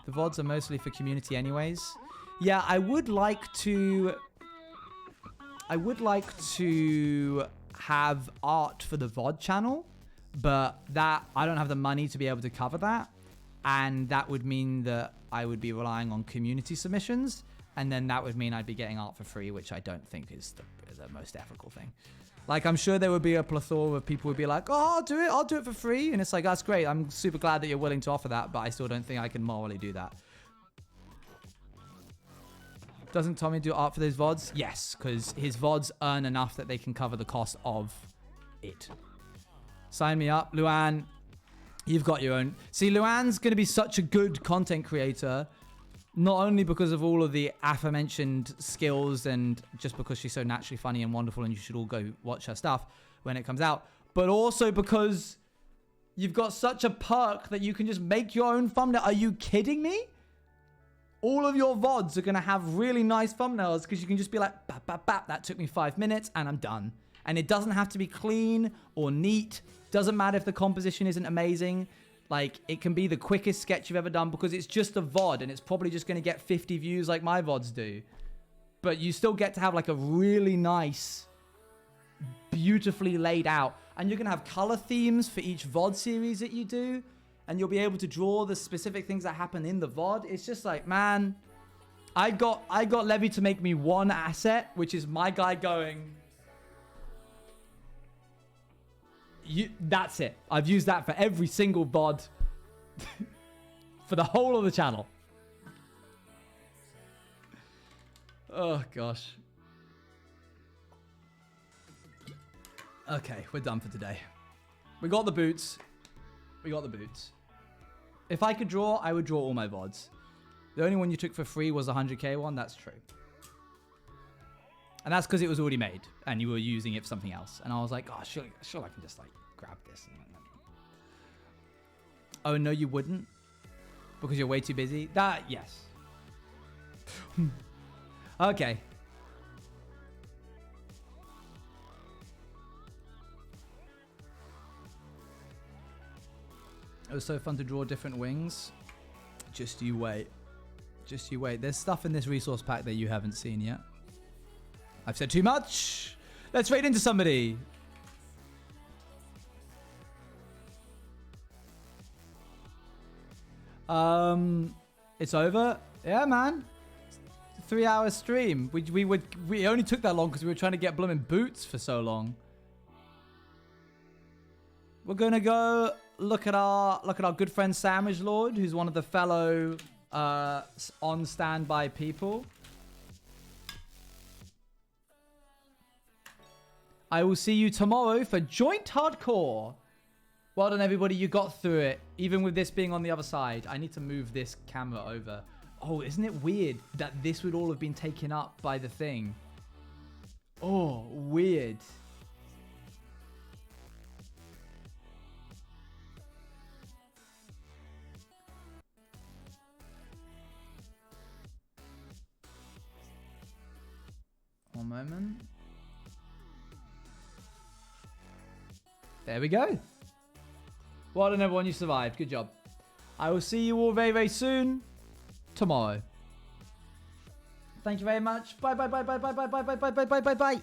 The VODs are mostly for community anyways. Yeah, I would like to have art for the VOD channel, but that I don't have the money to be able to cover that. And that would mean that I would be relying on community submissions. And then that would mean I'd be getting art for free, which I don't think is the most ethical thing. Like, I'm sure there would be a plethora of people who would be like, oh, I'll do it for free. And it's like, that's great. I'm super glad that you're willing to offer that, but I still don't think I can morally do that. Doesn't Tommy do art for those VODs? Yes, because his VODs earn enough that they can cover the cost of it. Sign me up. Luan, you've got your own. See, Luan's going to be such a good content creator. Not only because of all of the aforementioned skills and just because she's so naturally funny and wonderful and you should all go watch her stuff when it comes out, but also because you've got such a perk that you can just make your own thumbnail. Are you kidding me? All of your VODs are going to have really nice thumbnails because you can just be like, bap, bap, bap, that took me 5 minutes and I'm done. And it doesn't have to be clean or neat. Doesn't matter if the composition isn't amazing. Like, it can be the quickest sketch you've ever done because it's just a VOD and it's probably just going to get 50 views like my VODs do. But you still get to have like a really nice, beautifully laid out. And you're going to have color themes for each VOD series that you do. And you'll be able to draw the specific things that happen in the VOD. It's just like, man, I got Levy to make me one asset, which is my guy going... That's it. I've used that for every single VOD for the whole of the channel. Oh, gosh. Okay, we're done for today. We got the boots. We got the boots. If I could draw, I would draw all my VODs. The only one you took for free was the 100k one. That's true. And that's because it was already made and you were using it for something else. And I was like, oh, sure I can just like grab this. Oh, no, you wouldn't? Because you're way too busy? Yes. Okay. It was so fun to draw different wings. Just you wait. Just you wait. There's stuff in this resource pack that you haven't seen yet. I've said too much. Let's raid into somebody. It's over. Yeah, man. 3 hour stream. We only took that long because we were trying to get blooming boots for so long. We're gonna go look at our good friend Sandwich Lord, who's one of the fellow on standby people. I will see you tomorrow for Joint Hardcore. Well done, everybody. You got through it. Even with this being on the other side. I need to move this camera over. Oh, isn't it weird that this would all have been taken up by the thing? Oh, weird. One moment. There we go. Well done, everyone. You survived. Good job. I will see you all very, very soon. Tomorrow. Thank you very much. Bye, bye, bye, bye, bye, bye, bye, bye, bye, bye, bye, bye, bye.